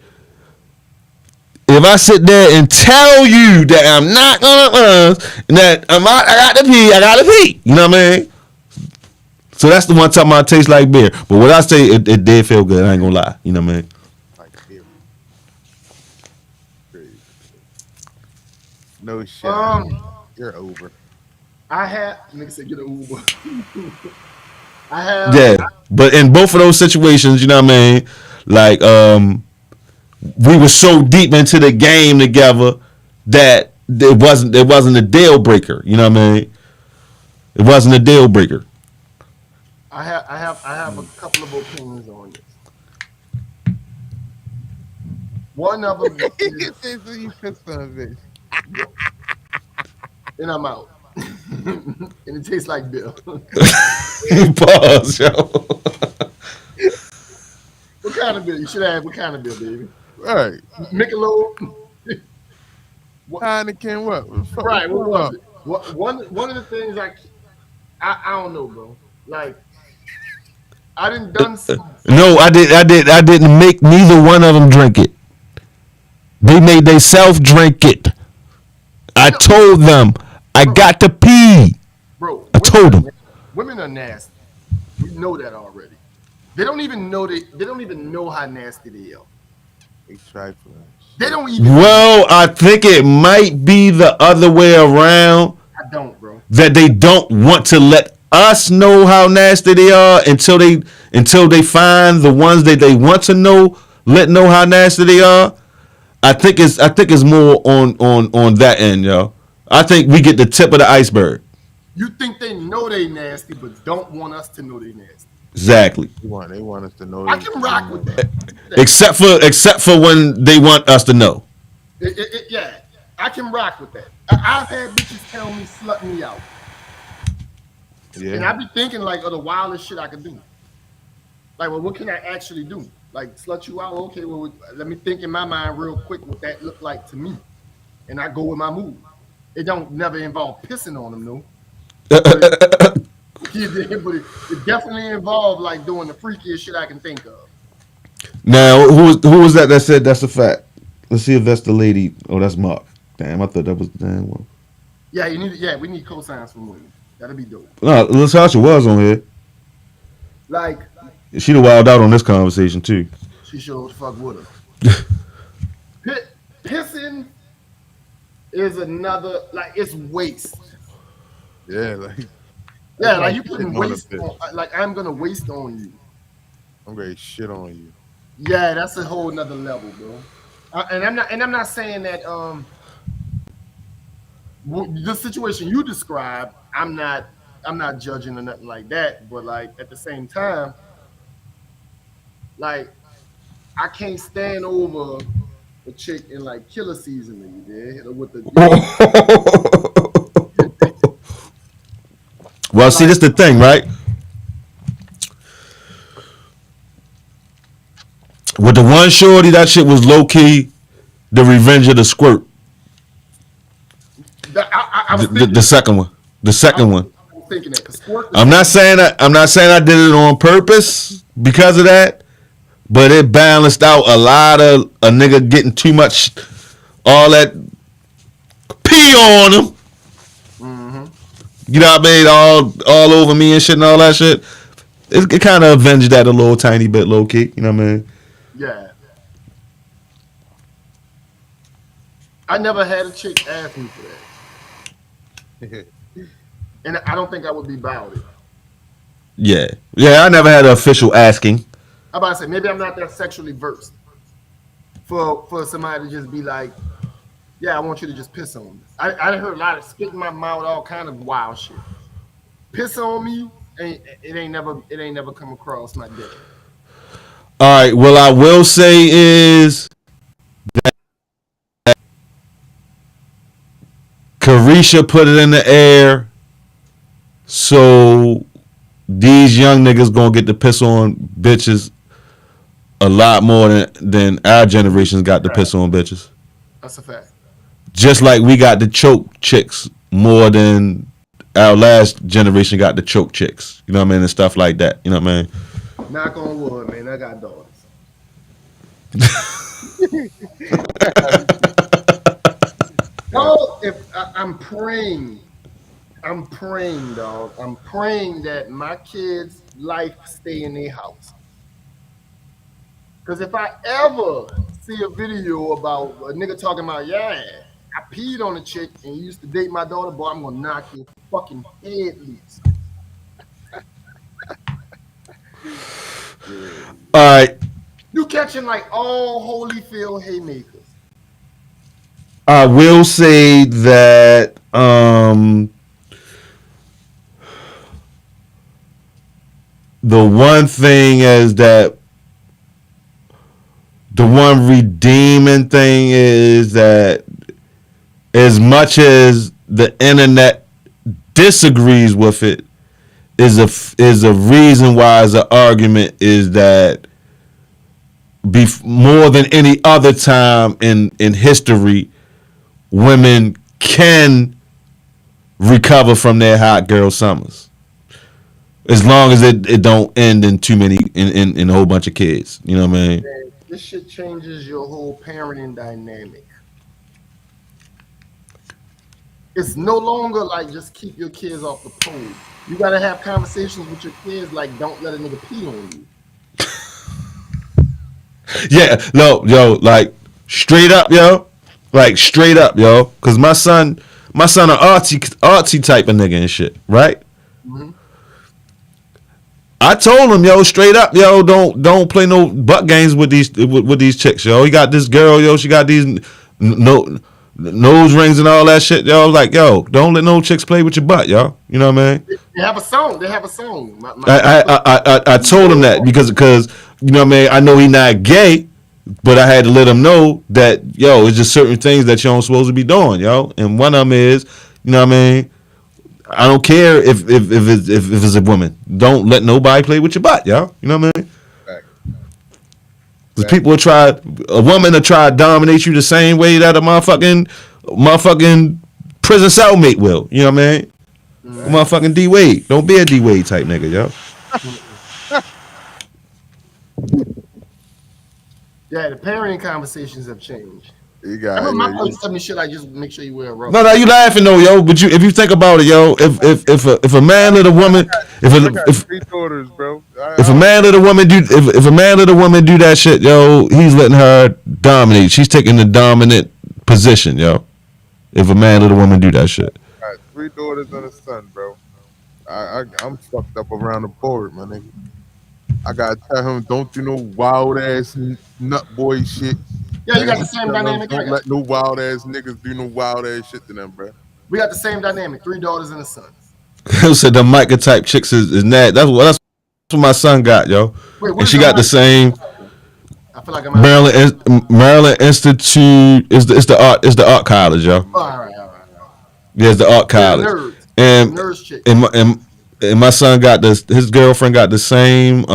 if I sit there and tell you that I'm not gonna, that I got to pee. You know what I mean? So that's the one time I taste like beer. But what I say, it did feel good. I ain't gonna lie. You know what I mean? Like beer. Crazy. No shit. You're over. I had nigga said get an Uber. I have. Yeah, but in both of those situations, you know what I mean? Like, we were so deep into the game together that it wasn't a deal breaker. You know what I mean? It wasn't a deal breaker. I have a couple of opinions on this. One of them is, and I'm out. And it tastes like beer. Pause, yo. What kind of beer? You should have what kind of beer, baby? Right. Michelob. Heineken, what? Right, what was it? One of the things I don't know, bro. Like I done some. No, I didn't make neither one of them drink it. They made they self drink it. I told them I got to pee. Bro, I told them. Women are nasty. We know that already. They don't even know how nasty they are. They trifling. They don't even. Well, I think it might be the other way around. I don't, bro. That they don't want to let us know how nasty they are until they find the ones that they want to know how nasty they are. I think it's more on that end, yo. I think we get the tip of the iceberg. You think they know they nasty, but don't want us to know they nasty. Exactly. They want us to know. I can rock with that. Except for when they want us to know. Yeah, I can rock with that. I've had bitches tell me slut me out. Yeah. And I be thinking like of the wildest shit I could do. Like, well, what can I actually do? Like, slut you out? Okay, well, let me think in my mind real quick what that looked like to me. And I go with my move. It don't never involve pissing on them, no. But it definitely involved like doing the freakiest shit I can think of. Now, who was that said that's a fact? Let's see if that's the lady. Oh, that's Mark. Damn, I thought that was the damn one. Yeah, you need. Yeah, we need cosigns from women. That'd be dope. No, Lasasha was on here. Like She'd have wild out on this conversation too. she showed fuck with her. Pissing is another like it's waste. Yeah, like Yeah, that's like you shitting putting on a waste bitch. on, like I'm gonna waste on you. I'm ready to shit on you. Yeah, that's a whole nother level, bro. And I'm not saying that the situation you described, I'm not judging or nothing like that, but like at the same time, like I can't stand over a chick in like killer season, you with the Well, see, like, this the thing, right? With the one shorty, that shit was low key the Revenge of the Squirt. I was thinking, The second one. The second one. I was thinking that because I'm not saying I did it on purpose because of that, but it balanced out a lot of a nigga getting too much, all that pee on him. Mm-hmm. You know what I mean? All over me and shit and all that shit. It kind of avenged that a little tiny bit, low key. You know what I mean? Yeah. I never had a chick ask me for that. And I don't think I would be about it. Yeah. I never had an official asking. I'm about to say maybe I'm not that sexually versed for somebody to just be like, yeah, I want you to just piss on me. I heard a lot of spit in my mouth, all kind of wild shit. Piss on me, and it ain't never come across my dick. All right. What I will say is that Carisha put it in the air, so these young niggas gonna get to piss on bitches a lot more than our generations got to piss on bitches. That's a fact. Just like we got to choke chicks more than our last generation got to choke chicks. You know what I mean? And stuff like that. You know what I mean? Knock on wood, man. I got daughters. No, if I'm praying, dog. I'm praying that my kids' life stay in their house. Because if I ever see a video about a nigga talking about, yeah, I peed on a chick and you used to date my daughter, boy, I'm gonna knock your fucking head loose. All right. You catching like all Holyfield haymakers. I will say that the one thing is that the one redeeming thing is that as much as the internet disagrees with it, is a reason why as an argument is that more than any other time in history, women can recover from their hot girl summers, as long as it don't end in too many in a whole bunch of kids. You know what I mean? Man, this shit changes your whole parenting dynamic. It's no longer like just keep your kids off the pole. You gotta have conversations with your kids like don't let a nigga pee on you. Yeah, no, yo, like straight up, yo, cause my son a artsy type of nigga and shit, right? Mm-hmm. I told him, yo, straight up, yo, don't play no butt games with these chicks, yo. He got this girl, yo, she got these nose rings and all that shit, yo. I was like, yo, don't let no chicks play with your butt, yo. You know what I mean? They have a song. I told him that because you know what I mean. I know he not gay, but I had to let him know that yo, it's just certain things that you don't supposed to be doing, yo. And one of them is, you know what I mean. I don't care if it's a woman. Don't let nobody play with your butt, yo. You know what I mean? Because people a woman will try to dominate you the same way that a motherfucking prison cellmate will. You know what I mean? Motherfucking D Wade. Don't be a D Wade type nigga, yo. Yeah, the parenting conversations have changed. You I got remember my yeah, folks tell me shit like just make sure you wear a robe. No, you laughing though, yo. But if you think about it, yo, if a man let a woman, I got if 3 daughters, bro. if a man let a woman do if a man let a woman do that shit, yo, he's letting her dominate. She's taking the dominant position, yo. If a man let a woman do that shit. I got 3 daughters and a son, bro. I'm fucked up around the board, my nigga. I gotta tell him, don't do no wild ass nut boy shit. Yeah, you got And the same tell him, dynamic. don't let no wild ass niggas do no wild ass shit to them, bro. We got the same dynamic. 3 daughters and a son. Who said the Micah type chicks is nat? That's what my son got, yo. Wait, what And is she that got the like? same I feel like I'm out. Maryland Institute is the art college, yo. Oh, all right. Yeah, it's the art Yeah, the college. nerds. And The nerds chick. and my son got his girlfriend got the same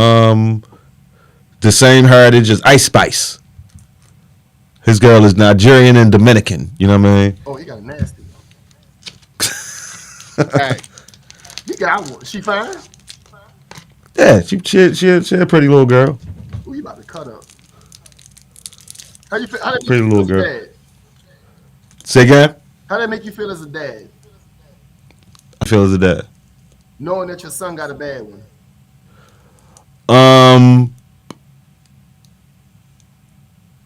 heritage as Ice Spice. His girl is Nigerian and Dominican. You know what I mean? Oh, he got a nasty. Hey, he got one. She fine? Yeah, she a pretty little girl. Who you about to cut up? How you feel? How that Pretty make you little feel as girl. a dad? Say again? How that make you feel as a dad? I feel as a dad. Knowing that your son got a bad one.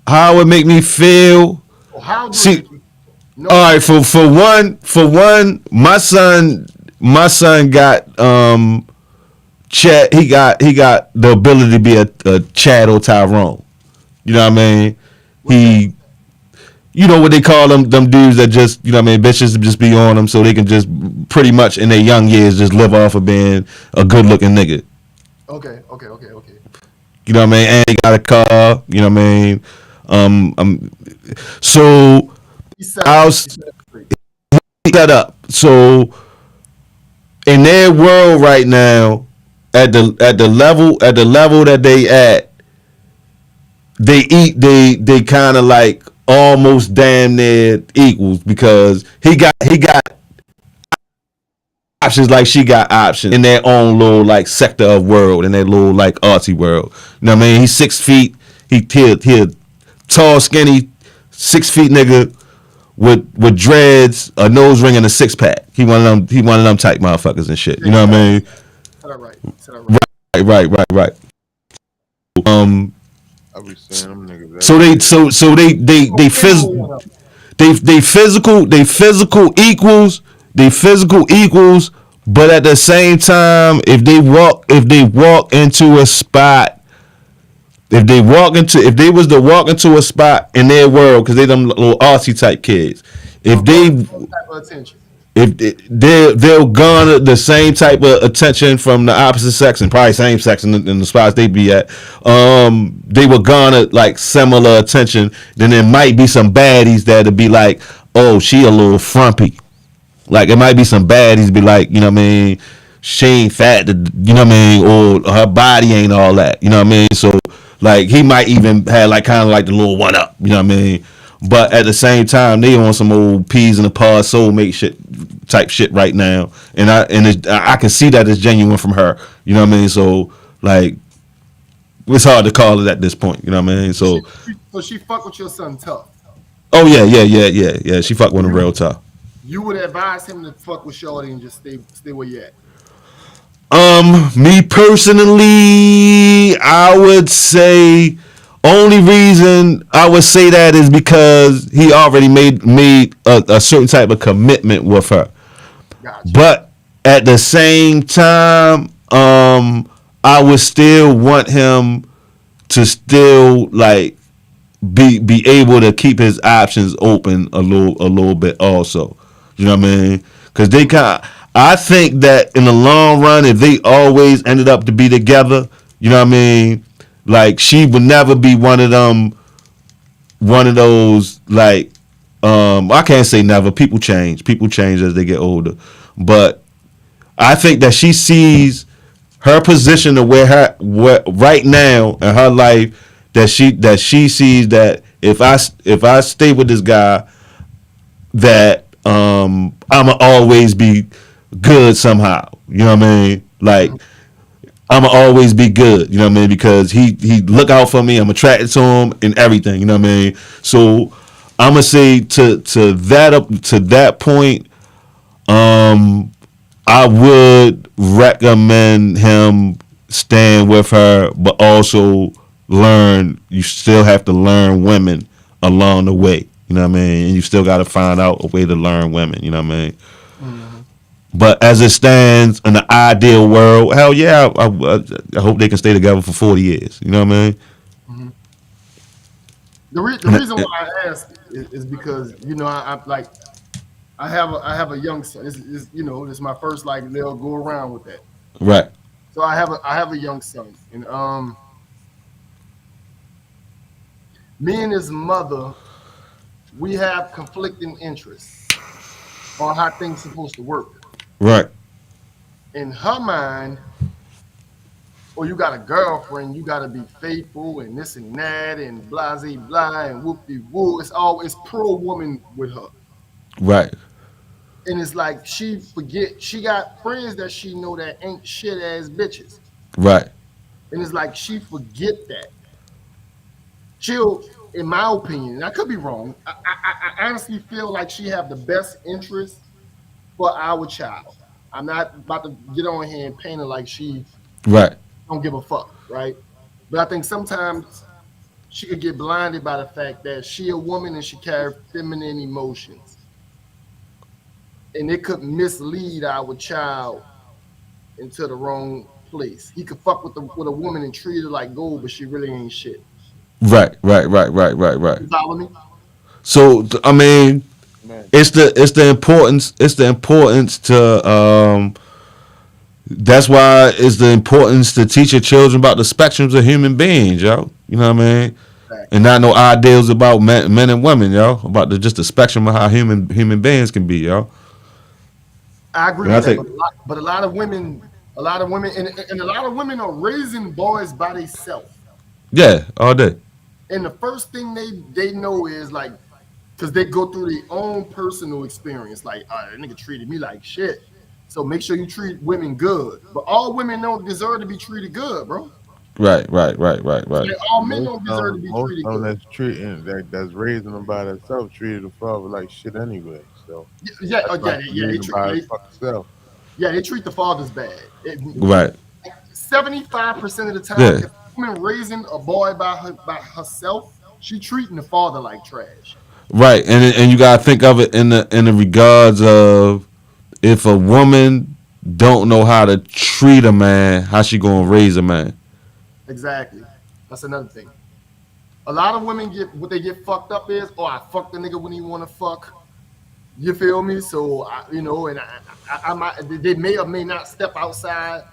How it make me feel? Or how do See, it make you know? all right, for one, my son got Chad. He got the ability to be a Chad or Tyrone. You know what I mean? He, you know what they call them dudes that just, you know what I mean, bitches just be on them so they can just pretty much in their young years just live off of being a good looking nigga. Okay. You know what I mean? And he got a car. You know what I mean? So He set I up. was set up. So in their world right now, at the level that they at, they kind of like almost damn near equals because he got options like she got options in their own little like sector of world, in their little like artsy world. You know what I mean? He's 6 feet. He a tall, skinny, 6 feet nigga with dreads, a nose ring, and a 6-pack. He one of them type motherfuckers and shit. You know what I mean? Set up right. Right. I be saying them niggas. So they physical equals. They physical equals, but at the same time, if they walk into a spot, if they was to walk into a spot in their world, because they them little artsy type kids, if they'll garner the same type of attention from the opposite sex and probably same sex in the spots they be at, they will garner like similar attention. Then there might be some baddies that'll be like, oh, she a little frumpy. Like it might be some baddies be like, you know what I mean, she ain't fat, you know what I mean, or her body ain't all that, you know what I mean. So like he might even have like kind of like the little one up, you know what I mean. But at the same time, they on some old peas in the pod soulmate shit type shit right now, and I can see that it's genuine from her, you know what I mean. So like it's hard to call it at this point, you know what I mean. So she fuck with your son tough. oh yeah. She fuck with him real tough. You would advise him to fuck with Shorty and just stay where you at. Me personally, I would say only reason I would say that is because he already made a certain type of commitment with her. Gotcha. But at the same time, I would still want him to still like be able to keep his options open a little bit also. You know what I mean? Because I think that in the long run, if they always ended up to be together, you know what I mean? Like she would never be one of those like, I can't say never. People change as they get older. But I think that she sees her position to where right now in her life that she sees that if I stay with this guy, that I'ma always be good somehow. You know what I mean? Like I'ma always be good. You know what I mean? Because he look out for me. I'm attracted to him and everything. You know what I mean? So I'm gonna say to that point, um, I would recommend him staying with her, but also learn. You still have to learn women along the way. You know what I mean? And you still got to find out a way to learn women. You know what I mean? Mhm. But as it stands in the ideal world, hell yeah, I hope they can stay together for 40 years. You know what I mean? Mhm. The And reason why I ask is because I like I have a young son. This is my first like they'll go around with that. right, So I have a young son, and me and his mother we have conflicting interests on how things supposed to work. right, In her mind, or you got a girlfriend, you got to be faithful and this and that and blah blah blah and whoop de woo. It's always pro woman with her. right, And it's like she got friends that she know that ain't shit ass bitches. right, And it's like she forget that. She'll, in my opinion, and I could be wrong. I honestly feel like she have the best interest for our child. I'm not about to get on here and paint her like she right, don't give a fuck, right? But I think sometimes she could get blinded by the fact that she a woman and she carry feminine emotions, and it could mislead our child into the wrong place. He could fuck with a woman and treat her like gold, but she really ain't shit. right, right. You follow me? So I mean, Man, it's the importance to that's why it's the importance to teach your children about the spectrums of human beings, yo. You know what I mean? And Exactly. not no ideals about men and women, yo. About just the spectrum of how human beings can be, yo. I agree And I with that, think but a lot of women, and a lot of women are raising boys by themselves. yeah, all day. And the first thing they know is like, because they go through their own personal experience. Like, that nigga treated me like shit. So make sure you treat women good. But all women don't deserve to be treated good, bro. Right. Like, all men don't deserve to be most treated of them good. that's raising them by themselves treated the father like shit anyway. So Yeah, that's why he raising him by his fucking self. yeah, they treat the fathers bad. Right. 75% of the time, Yeah. if a woman raising a boy by herself, she treating the father like trash. Right. And you gotta think of it in the regards of if a woman don't know how to treat a man, how she gonna raise a man? Exactly. That's another thing. A lot of women get what they get fucked up is, oh, I fuck the nigga when he want to fuck. You feel me? So and I might they may or may not step outside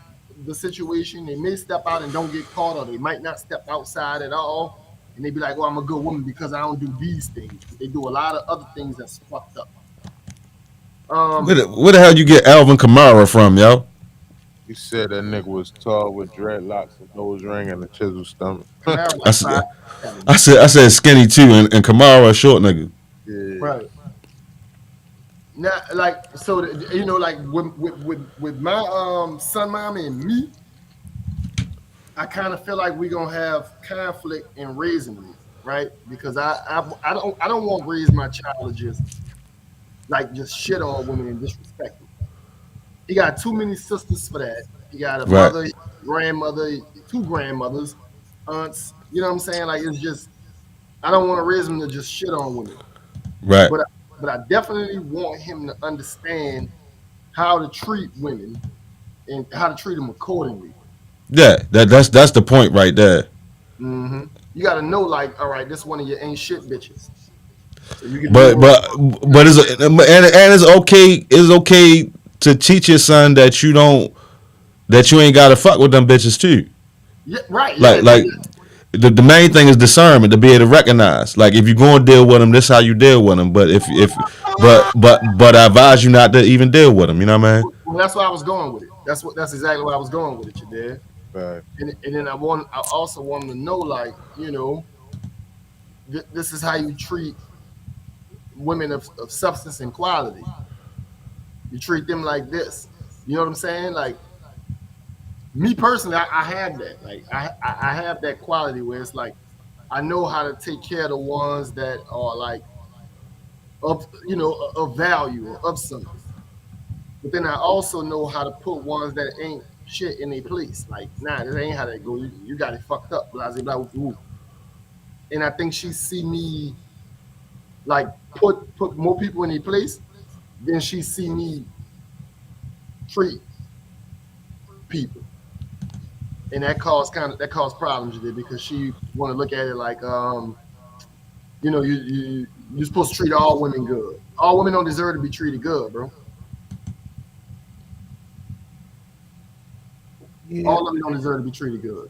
the situation. They may step out and don't get caught, or they might not step outside at all. And they be like, "Oh, I'm a good woman because I don't do these things." But they do a lot of other things that's fucked up. Um, Where the hell you get Alvin Kamara from, yo? He said that nigga was tall with dreadlocks, a nose ring, and a chisel stomach. Kamara I like said 5'7". I said skinny too, and Kamara a short nigga. Yeah. Right. Now, like so, like with my son, mom, and me, I kind of feel like we're gonna have conflict in raising them, right? Because I don't want to raise my child to just shit on women and disrespect them. He got too many sisters for that. He got a Right. mother, grandmother, two grandmothers, aunts. You know what I'm saying? Like it's just I don't want to raise him to just shit on women, Right. but I definitely want him to understand how to treat women and how to treat them accordingly. Yeah. That's the point right there. You got to know, like, all right, this one of your ain't shit bitches. So you can do But her. but but it's okay. It's okay to teach your son that you ain't gotta fuck with them bitches too. Yeah, right. Yeah, Like the main thing is discernment to be able to recognize. Like if you're going to deal with them, this is how you deal with them. But if but I advise you not to even deal with them. You know what I mean? well, that's where I was going with it. That's exactly where I was going with it. You did, Right. and then I also want to know, like, this is how you treat women of substance and quality. You treat them like this. You know what I'm saying? Like me personally, I have that. Like I have that quality where it's like I know how to take care of the ones that are like of of value or of something. But then I also know how to put ones that ain't shit in their place. Like, nah, this ain't how that go. You got it fucked up. Blah blah blah. Woo. And I think she see me like put more people in their place than she see me treat people. And that caused problems there because she want to look at it like you're supposed to treat all women good. All women don't deserve to be treated good, bro. Yeah. All of them don't deserve to be treated good.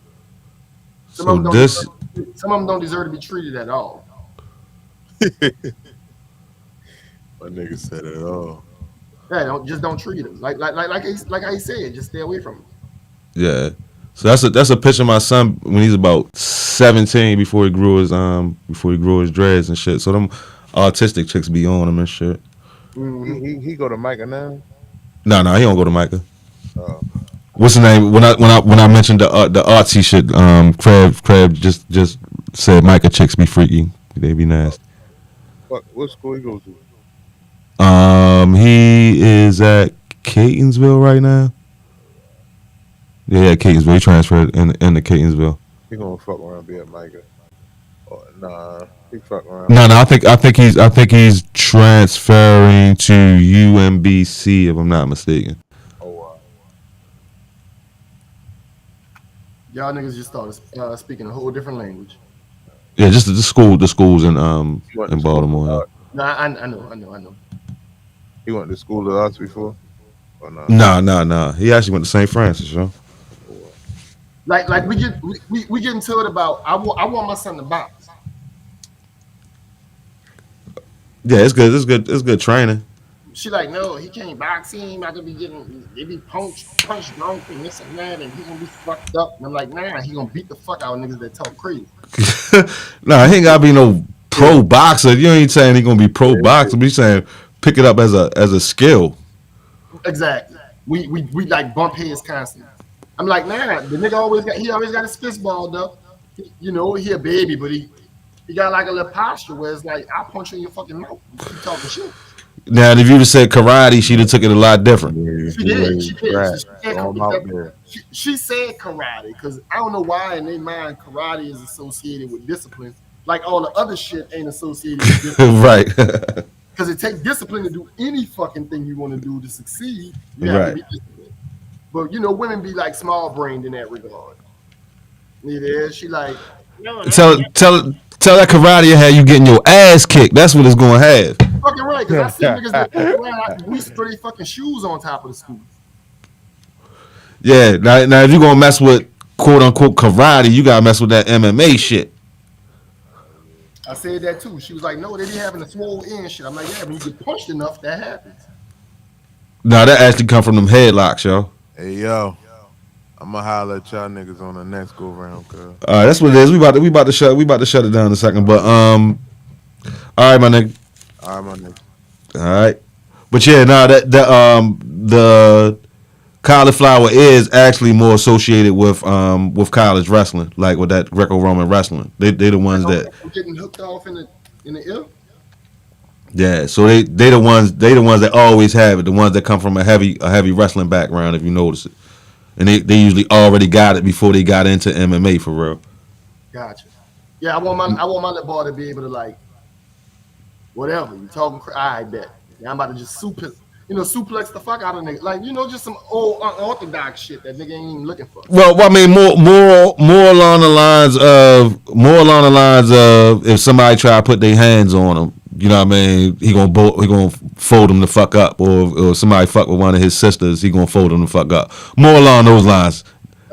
Some So of them this, some of them don't deserve to be treated at all. My nigga said it all. Yeah, don't treat them like I said. Just stay away from them. yeah. So that's a picture of my son when he's about 17 before he grew his dreads and shit. So them autistic chicks be on him and shit. Mm-hmm. He go to Micah now. No, he don't go to Micah. Oh, What's the name? When I mentioned the artsy shit, Crab just said Micah chicks be freaky. They be nasty. what school he go to? He is at Catonsville right now. Yeah, Catonsville. He transferred into Catonsville. He gonna fuck around, be at Micah. Oh, nah, he fuck around. No, I think he's transferring to UMBC if I'm not mistaken. Oh, wow. Y'all niggas just started speaking a whole different language. Yeah, just the schools in He went to school Baltimore. with us. No, I know. He went to school with us before. Or not? Nah. He actually went to St. Francis, yo. Like we get into it about I want my son to box. Yeah, it's good. It's good training. She like, no, he can't box. He ain't about to be they be punched drunk and this and that, and he gonna be fucked up. And I'm like, nah, he gonna beat the fuck out of niggas that talk crazy. Nah, he ain't gotta be no pro boxer. You ain't saying he gonna be pro boxer, but you saying pick it up as a skill. Exactly. We like bump heads constantly. I'm like, nah, the nigga always got his fist balled up. He a baby, but he got like a little posture where it's like, I'll punch you in your fucking mouth. You keep talking shit. Now, if you'd have said karate, she'd have took it a lot different. She did. There. She said karate because I don't know why in their mind karate is associated with discipline. Like all the other shit ain't associated with discipline. Right. Because it takes discipline to do any fucking thing you want to do to succeed. You have to be disciplined. But women be like small brained in that regard. Yeah, she like tell that karate had you getting your ass kicked. That's what it's gonna have. fucking right, because I see niggas that fuck around, we throw their fucking shoes on top of the school. Yeah. Now if you gonna mess with quote unquote karate, you gotta mess with that MMA shit. I said that too. She was like, no, they be having a swole end shit. I'm like, yeah, when you get punched enough, that happens. Nah, that actually come from them headlocks, yo. Hey yo, I'ma holler at y'all niggas on the next go round, cuz. That's what it is. We about to shut it down in a second. But all right, my nigga. All right, my nigga. All right. But yeah, the cauliflower is actually more associated with college wrestling, like with that Greco-Roman wrestling. They the ones that getting hooked off in the ear. yeah. So they the ones that always have it. The ones that come from a heavy wrestling background, if you notice it, and they usually already got it before they got into MMA for real. Gotcha. Yeah, I want my little boy to be able to like whatever you talking. I bet. Yeah, I'm about to just suplex the fuck out of nigga. Like, just some old unorthodox shit that nigga ain't even looking for. Well, I mean, more along the lines of if somebody try to put their hands on him, you know what I mean? He gonna fold him the fuck up, or somebody fuck with one of his sisters, he gonna fold him the fuck up. More along those lines,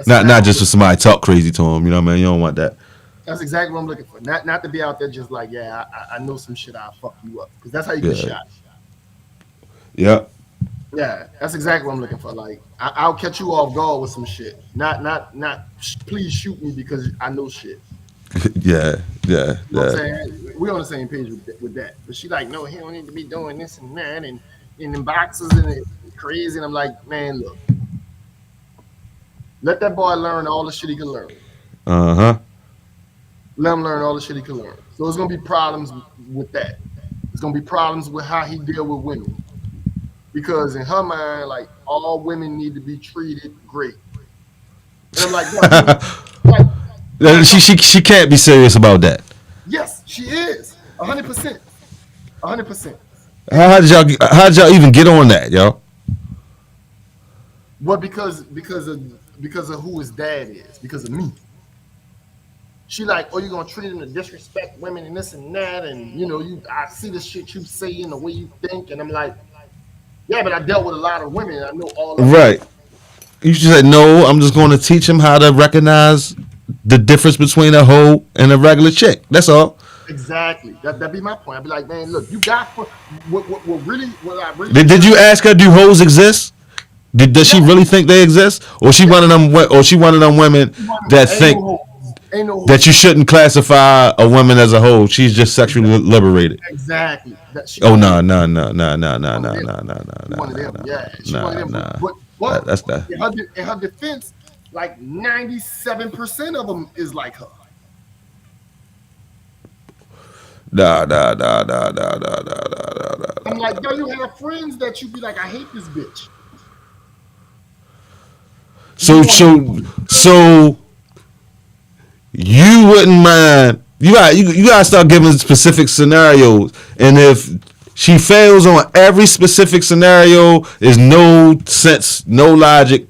not just for somebody talk crazy to him. You know what I mean? You don't want that. That's exactly what I'm looking for. Not to be out there just like, yeah, I know some shit. I'll fuck you up because that's how you get shot. Yeah. Yeah, that's exactly what I'm looking for. Like, I'll catch you off guard with some shit. Not. Please shoot me because I know shit. Yeah. You know what I'm saying? We're on the same page with that. But she like, no, he don't need to be doing this and that and in the boxes and it's crazy. And I'm like, man, look, let that boy learn all the shit he can learn. Uh-huh. Let him learn all the shit he can learn. So it's gonna be problems with that. gonna be problems with how he deal with women. Because in her mind, like all women need to be treated great. And I'm like, no, like She can't be serious about that. yes, she is. 100%. 100%. How did y'all even get on that, yo? Well, because of who his dad is, because of me. She like, oh, you're gonna treat him to disrespect women and this and that, and I see the shit you say and the way you think, and I'm like, yeah, but I dealt with a lot of women. I know all of them. Right. You should say, no, I'm just going to teach him how to recognize the difference between a hoe and a regular chick. That's all. Exactly. That'd be my point. I'd be like, man, look, you got what I really Did you ask her, do hoes exist? Does she really think they exist? Or she one of them women that think that you shouldn't classify a woman as a hoe. She's just sexually liberated. Exactly. Oh no. Yeah, she one of them. But That's that. In her defense, like 97% of them is like her. Nah. I'm like, yo, you have friends that you be like, I hate this bitch. So you wouldn't mind. You gotta start giving specific scenarios, and if she fails on every specific scenario, there's no sense, no logic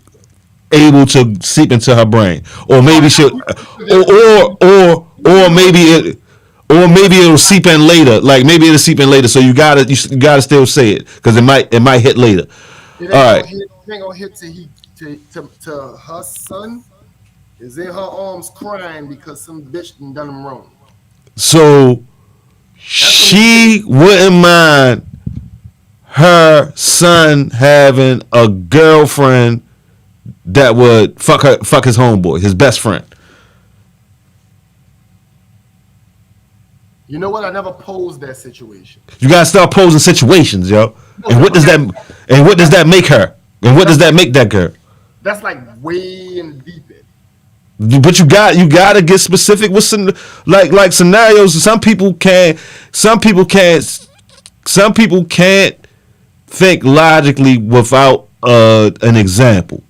able to seep into her brain, or maybe she'll, or maybe it'll seep in later. Like maybe it'll seep in later. So you gotta still say it because it might hit later. It ain't All right. It ain't gonna hit to her son is in her arms crying because some bitch done him wrong. So she wouldn't mind her son having a girlfriend that would fuck his homeboy, his best friend. You know what? I never posed that situation. You gotta start posing situations, yo. And what does that make her? And what does that make that girl? That's like way in the deep end. But you gotta get specific with some like scenarios. Some people can't think logically without an example.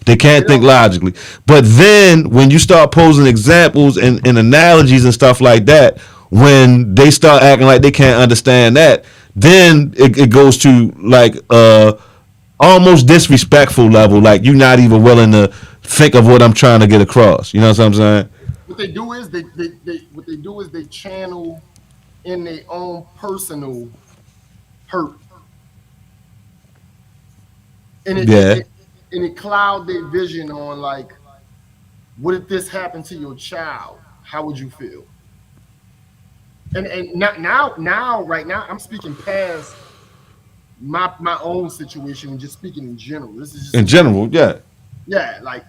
They can't think logically. But then when you start posing examples and analogies and stuff like that, when they start acting like they can't understand that, then it goes to like almost disrespectful level. Like you're not even willing to think of what I'm trying to get across. You know what I'm saying? What they do is they channel in their own personal hurt. And it cloud their vision on like, what if this happened to your child? How would you feel? And right now, I'm speaking past my own situation and just speaking in general. This is just in general, yeah. Yeah, like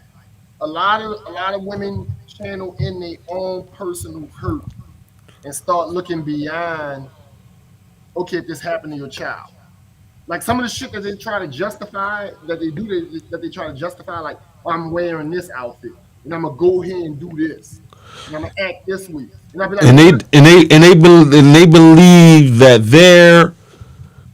a lot of women channel in their own personal hurt and start looking beyond. Okay, if this happened to your child, like some of the shit that they try to justify, that they try to justify, like, oh, I'm wearing this outfit and I'm gonna go ahead and do this and I'm gonna act this way, and I'll be like, and they believe that their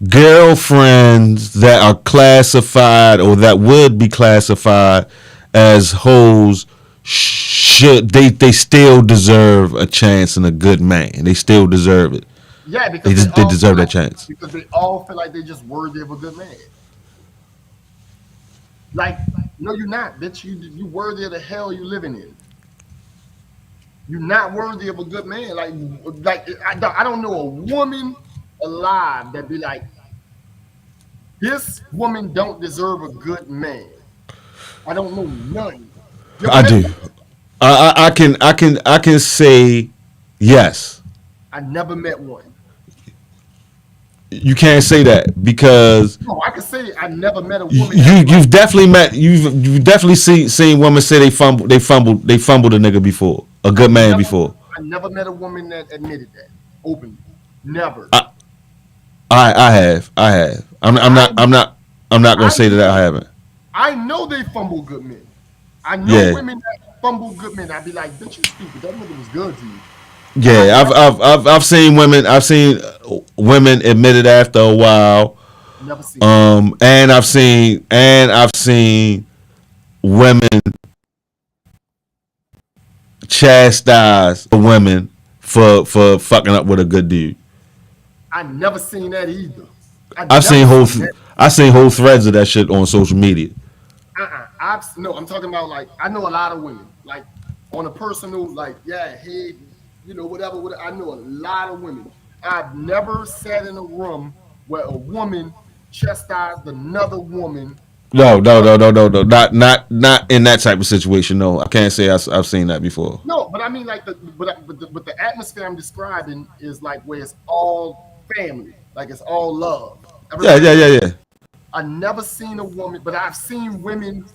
girlfriends that are classified or that would be classified as hoes they still deserve a chance and a good man. They still deserve it. Yeah, because they deserve that chance. Because they all feel like they're just worthy of a good man. Like, no, you're not, bitch. You worthy of the hell you living in. You're not worthy of a good man. Like I don't know a woman alive that be like, this woman don't deserve a good man. I don't know none. I do. I can say yes. I never met one. You can't say that because no, I can say I never met a woman. You've definitely seen women say they fumbled a nigga before, a good man before. I never met a woman that admitted that openly. Never. I have. I'm not gonna say that I haven't. I know they fumble good men. I know women that fumble good men. I'd be like, bitch, you stupid. That nigga was good to you. Yeah, I've seen women. I've seen women admit it after a while. Never seen it. And I've seen women chastise the women for fucking up with a good dude. I never seen that either. I I've never seen whole seen that. I've seen whole threads of that shit on social media. No, I'm talking about like I know a lot of women. Like on a personal, like yeah, hey, whatever. I know a lot of women. I've never sat in a room where a woman chastised another woman. No, no, no, no, no, no, not in that type of situation. No, I can't say I've seen that before. No, but I mean like but the atmosphere I'm describing is like where it's all family, like it's all love. Yeah, Everybody yeah, knows. yeah, yeah. I never seen a woman, but I've seen women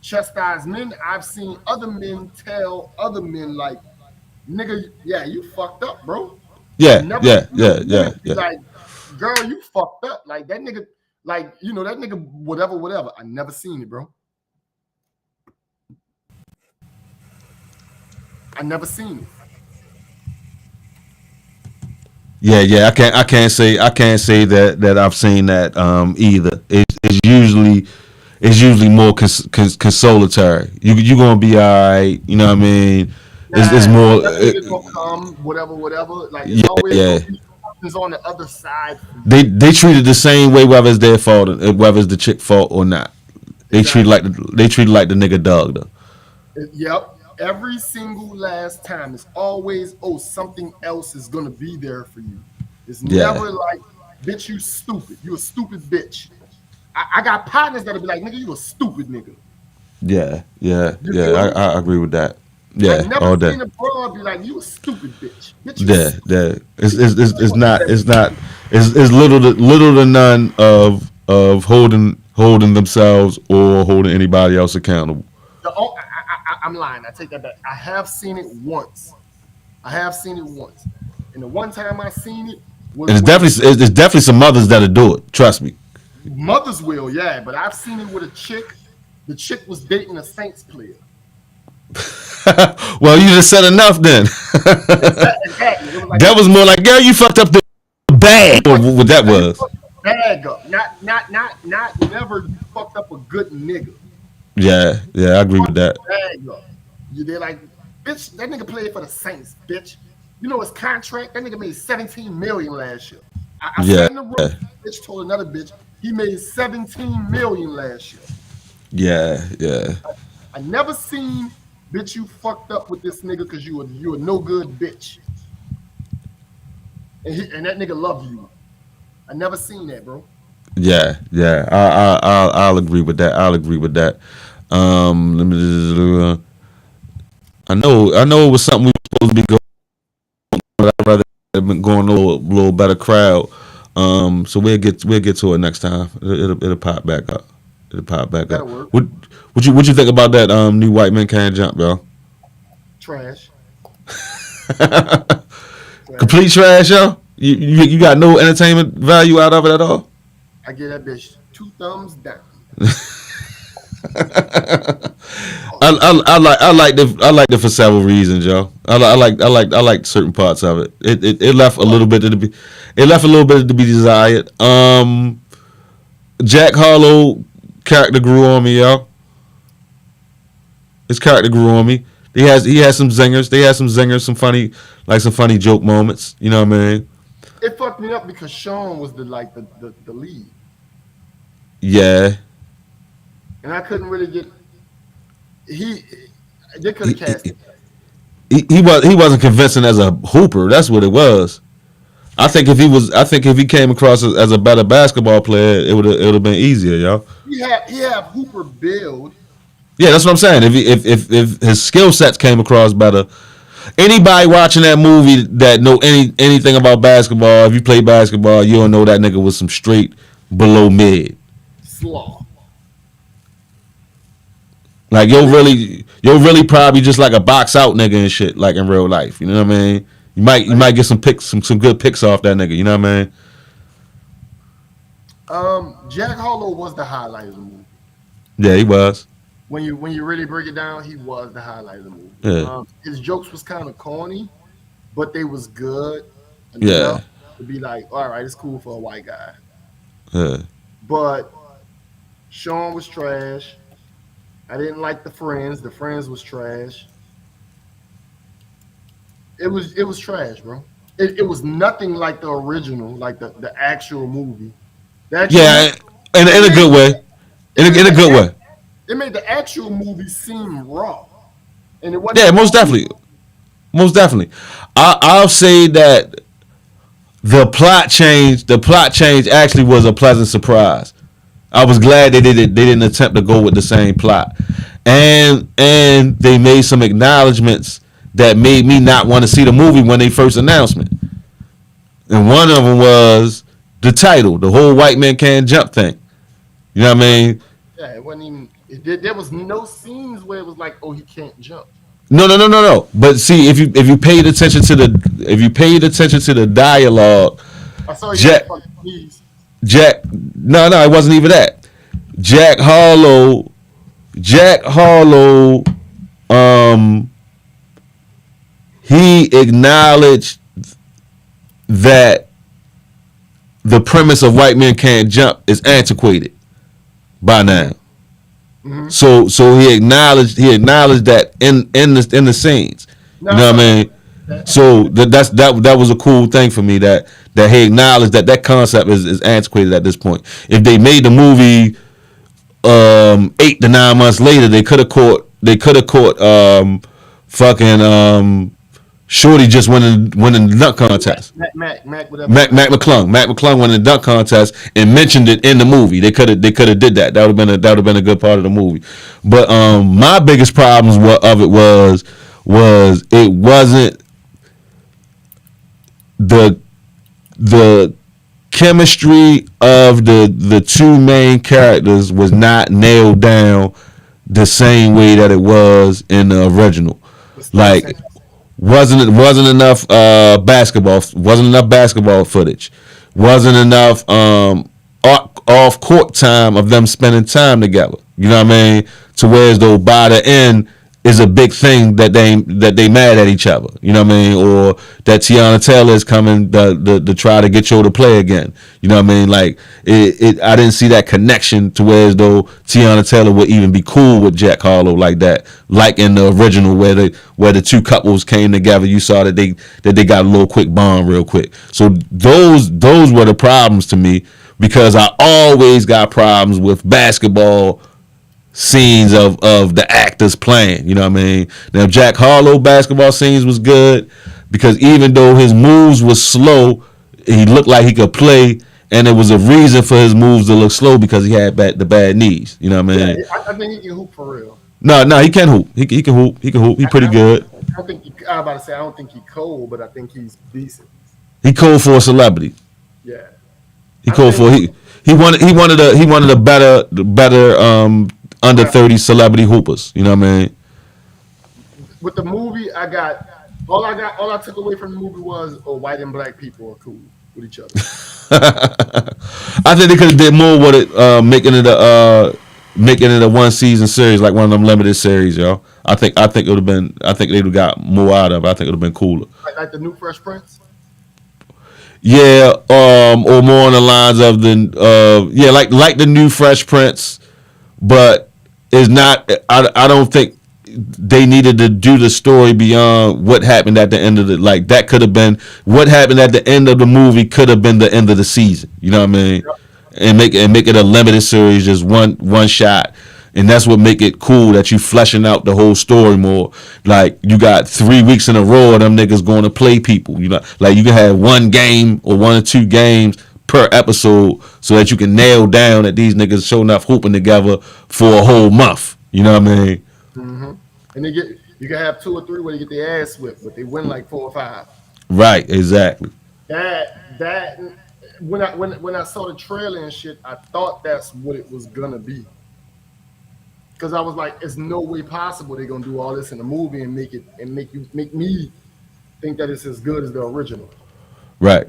chastise men. I've seen other men tell other men like, "Nigga, yeah, you fucked up, bro." I Yeah, never yeah, seen a yeah, yeah, woman be yeah. like, "Girl, you fucked up." Like that nigga, like that nigga, whatever, whatever. I never seen it, bro. I never seen it. Yeah, yeah. I can't say that I've seen that either. It's usually more consolatory. You gonna be all right. You know what I mean? It's Yeah, more. another nigga gonna come, whatever, whatever. Like it's Yeah, always yeah. gonna be something's on the other side for you. They treat it the same way whether it's their fault, whether it's the chick fault or not. Exactly. They treat it like the nigga dog though. Yep. Every single last time, it's always, oh, something else is gonna be there for you. It's Yeah, never like, bitch, you stupid. You a stupid bitch. I got partners that'll be like, nigga, you a stupid nigga. yeah, yeah, You yeah. feel me? I agree with that. I Yeah, never all day. seen a broad be like, you a stupid bitch. Bitch, you Yeah, stupid. yeah. It's little to none of holding themselves or holding anybody else accountable. I'm lying. I take that back. I have seen it once. I have seen it once. And the one time I seen it was And when it's definitely some mothers that'll do it. Trust me. mothers will, yeah, but I've seen it with a chick. The chick was dating a Saints player. Well, you just said enough then. Exactly. It was like That was more like, girl, you fucked up the bag. Or what that you was. fucked the bag up. Not never you fucked up a good nigga. Yeah, yeah, I agree with that. Bag up. They're like, bitch, that nigga played for the Saints, bitch. You know his contract? That nigga made 17 million last year. I Yeah, sat in the room, bitch told another bitch he made 17 million last year. yeah, yeah, I never seen bitch you fucked up with this nigga because you a no good bitch. And that nigga love you. I never seen that, bro. yeah, yeah. I'll agree with that. I'll agree with that. Let me just. I know it was something we were supposed to be going, but I'd rather have been going a little better crowd. So we'll get to it next time. It'll pop back up. It'll pop back up. That'll work. What you think about that new white man can't jump, yo? Trash. Complete trash, yo. You got no entertainment value out of it at all. I give that bitch 2 thumbs down. I liked it for several reasons, yo. I like certain parts of it. It left a little bit to be desired. Jack Harlow character grew on me, yo. His character grew on me. He has some zingers. They had some zingers, some funny joke moments. You know what I mean? It fucked me up because Sean was the lead. Yeah. And I couldn't really get they could have cast it. He wasn't convincing as a hooper. That's what it was. I think if he came across as a better basketball player, it would have been easier, yo. He had Hooper build. Yeah, that's what I'm saying. If his skill sets came across better, anybody watching that movie that know anything about basketball, if you play basketball, you'll know that nigga was some straight below mid. Slaw. Like you're really probably just like a box out nigga and shit, like in real life. You know what I mean? You might get some picks, some good picks off that nigga. You know what I mean? Jack Harlow was the highlight of the movie. Yeah, he was. When you really break it down, he was the highlight of the movie. Yeah. His jokes was kind of corny, but they was good Yeah. enough. to be like, all right, it's cool for a white guy. Yeah. But Sean was trash. I didn't like the Friends. The Friends was trash. It was trash, bro. It was nothing like the original, like the actual movie. The actual Yeah, movie, in a good way. In it a made good the, way. it made the actual movie seem raw, and it wasn't Yeah, a raw most definitely. movie. Most definitely. I'll say that the plot change actually was a pleasant surprise. I was glad they didn't attempt to go with the same plot. And they made some acknowledgments that made me not want to see the movie when they first announcement. And one of them was the title, the whole white man can't jump thing. You know what I mean? Yeah, it wasn't even. There was no scenes where it was like, oh, he can't jump. No. But see, if you paid attention to the dialogue, I saw he had Jack to fucking sneeze. Jack no, it wasn't even that. Jack Harlow Jack Harlow um he acknowledged that the premise of white men can't jump is antiquated by now. Mm-hmm. So he acknowledged that in the scenes. No, You I know what saw I mean? that. So that was a cool thing for me that he acknowledged that concept is antiquated at this point. If they made the movie 8 to 9 months later, they could have caught fucking Shorty just winning the dunk contest. Whatever. Mac McClung won the dunk contest and mentioned it in the movie. They could have did that. That would have been a good part of the movie. But my biggest problems of it was it wasn't the chemistry of the two main characters was not nailed down the same way that it was in the original. Like wasn't enough basketball footage, wasn't enough off court time of them spending time together. You know what I mean? To whereas though by the end is a big thing that they mad at each other. You know what I mean? Or that Tiana Taylor is coming to try to get Joe to play again. You know what I mean? Like I didn't see that connection to whereas though Tiana Taylor would even be cool with Jack Harlow like that. Like in the original where the two couples came together, you saw that they got a little quick bond real quick. So those were the problems to me because I always got problems with basketball scenes of the actors playing. You know what I mean? Now Jack Harlow basketball scenes was good because even though his moves was slow, he looked like he could play, and there was a reason for his moves to look slow because he had the bad knees. You know what I mean? Yeah, I think he can hoop for real. No, he can hoop. He can hoop. He can hoop. He pretty good. I don't think I was about to say I don't think he's cold, but I think he's decent. He cold for a celebrity. Yeah. He cold for he wanted the better under 30 celebrity hoopers. You know what I mean? With the movie, all I took away from the movie was, oh, white and black people are cool with each other. I think they could have did more with it, making it a one season series, like one of them limited series, yo. I think it would have been. I think they would have got more out of it. I think it would have been cooler. Like the new Fresh Prince. Yeah, or more on the lines of like the new Fresh Prince, but it's not. I don't think they needed to do the story beyond what happened at the end of like that could have been what happened at the end of the movie could have been the end of the season. You know what I mean? Yep. And make it a limited series, just one shot. And that's what make it cool that you fleshing out the whole story more. Like you got 3 weeks in a row of them niggas going to play people. You know, like you can have one game or 1 or 2 games per episode so that you can nail down that these niggas showing up hooping together for a whole month. You know what I mean? Mm-hmm. And you can have 2 or 3 where you get their ass whipped, but they win like 4 or 5. Right, exactly. That when I saw the trailer and shit, I thought that's what it was gonna be. Because I was like, it's no way possible they're gonna do all this in a movie and make me think that it's as good as the original. Right.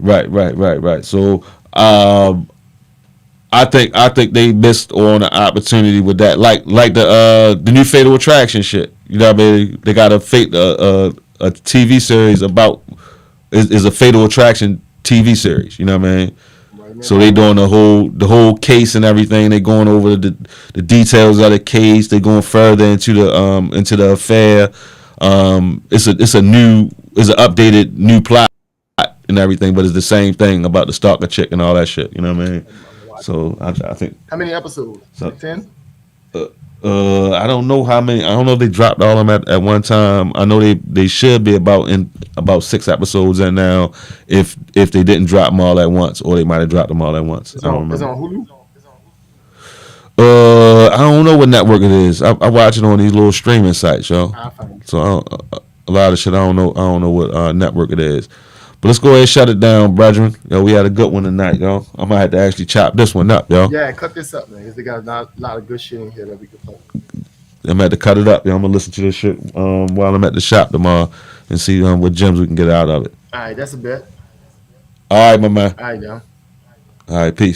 So I think they missed on an opportunity with that, like the new Fatal Attraction shit. You know what I mean? They got a TV series about is a Fatal Attraction TV series. You know what I mean? Right, So they doing the whole case and everything. They going over the details of the case. They going further into the affair. It's an updated new plot and everything, but it's the same thing about the stalker chick and all that shit. You know what I mean? So I think. How many episodes? So, 10? I don't know how many. I don't know if they dropped all of them at one time. I know they should be about 6 episodes in now. If they didn't drop them all at once, or they might have dropped them all at once. I don't It's remember. on Hulu? I don't know what network it is. I watch it on these little streaming sites, yo. I find it. So a lot of shit I don't know what network it is. But let's go ahead and shut it down, brethren. Yo, we had a good one tonight, yo. I might have to actually chop this one up, yo. Yeah, cut this up, man. Because they got a lot of good shit in here that we can play. I'm gonna have to cut it up, yo. I'm gonna listen to this shit while I'm at the shop tomorrow and see what gems we can get out of it. All right, that's a bet. All right, my man. All right, y'all. All right, peace.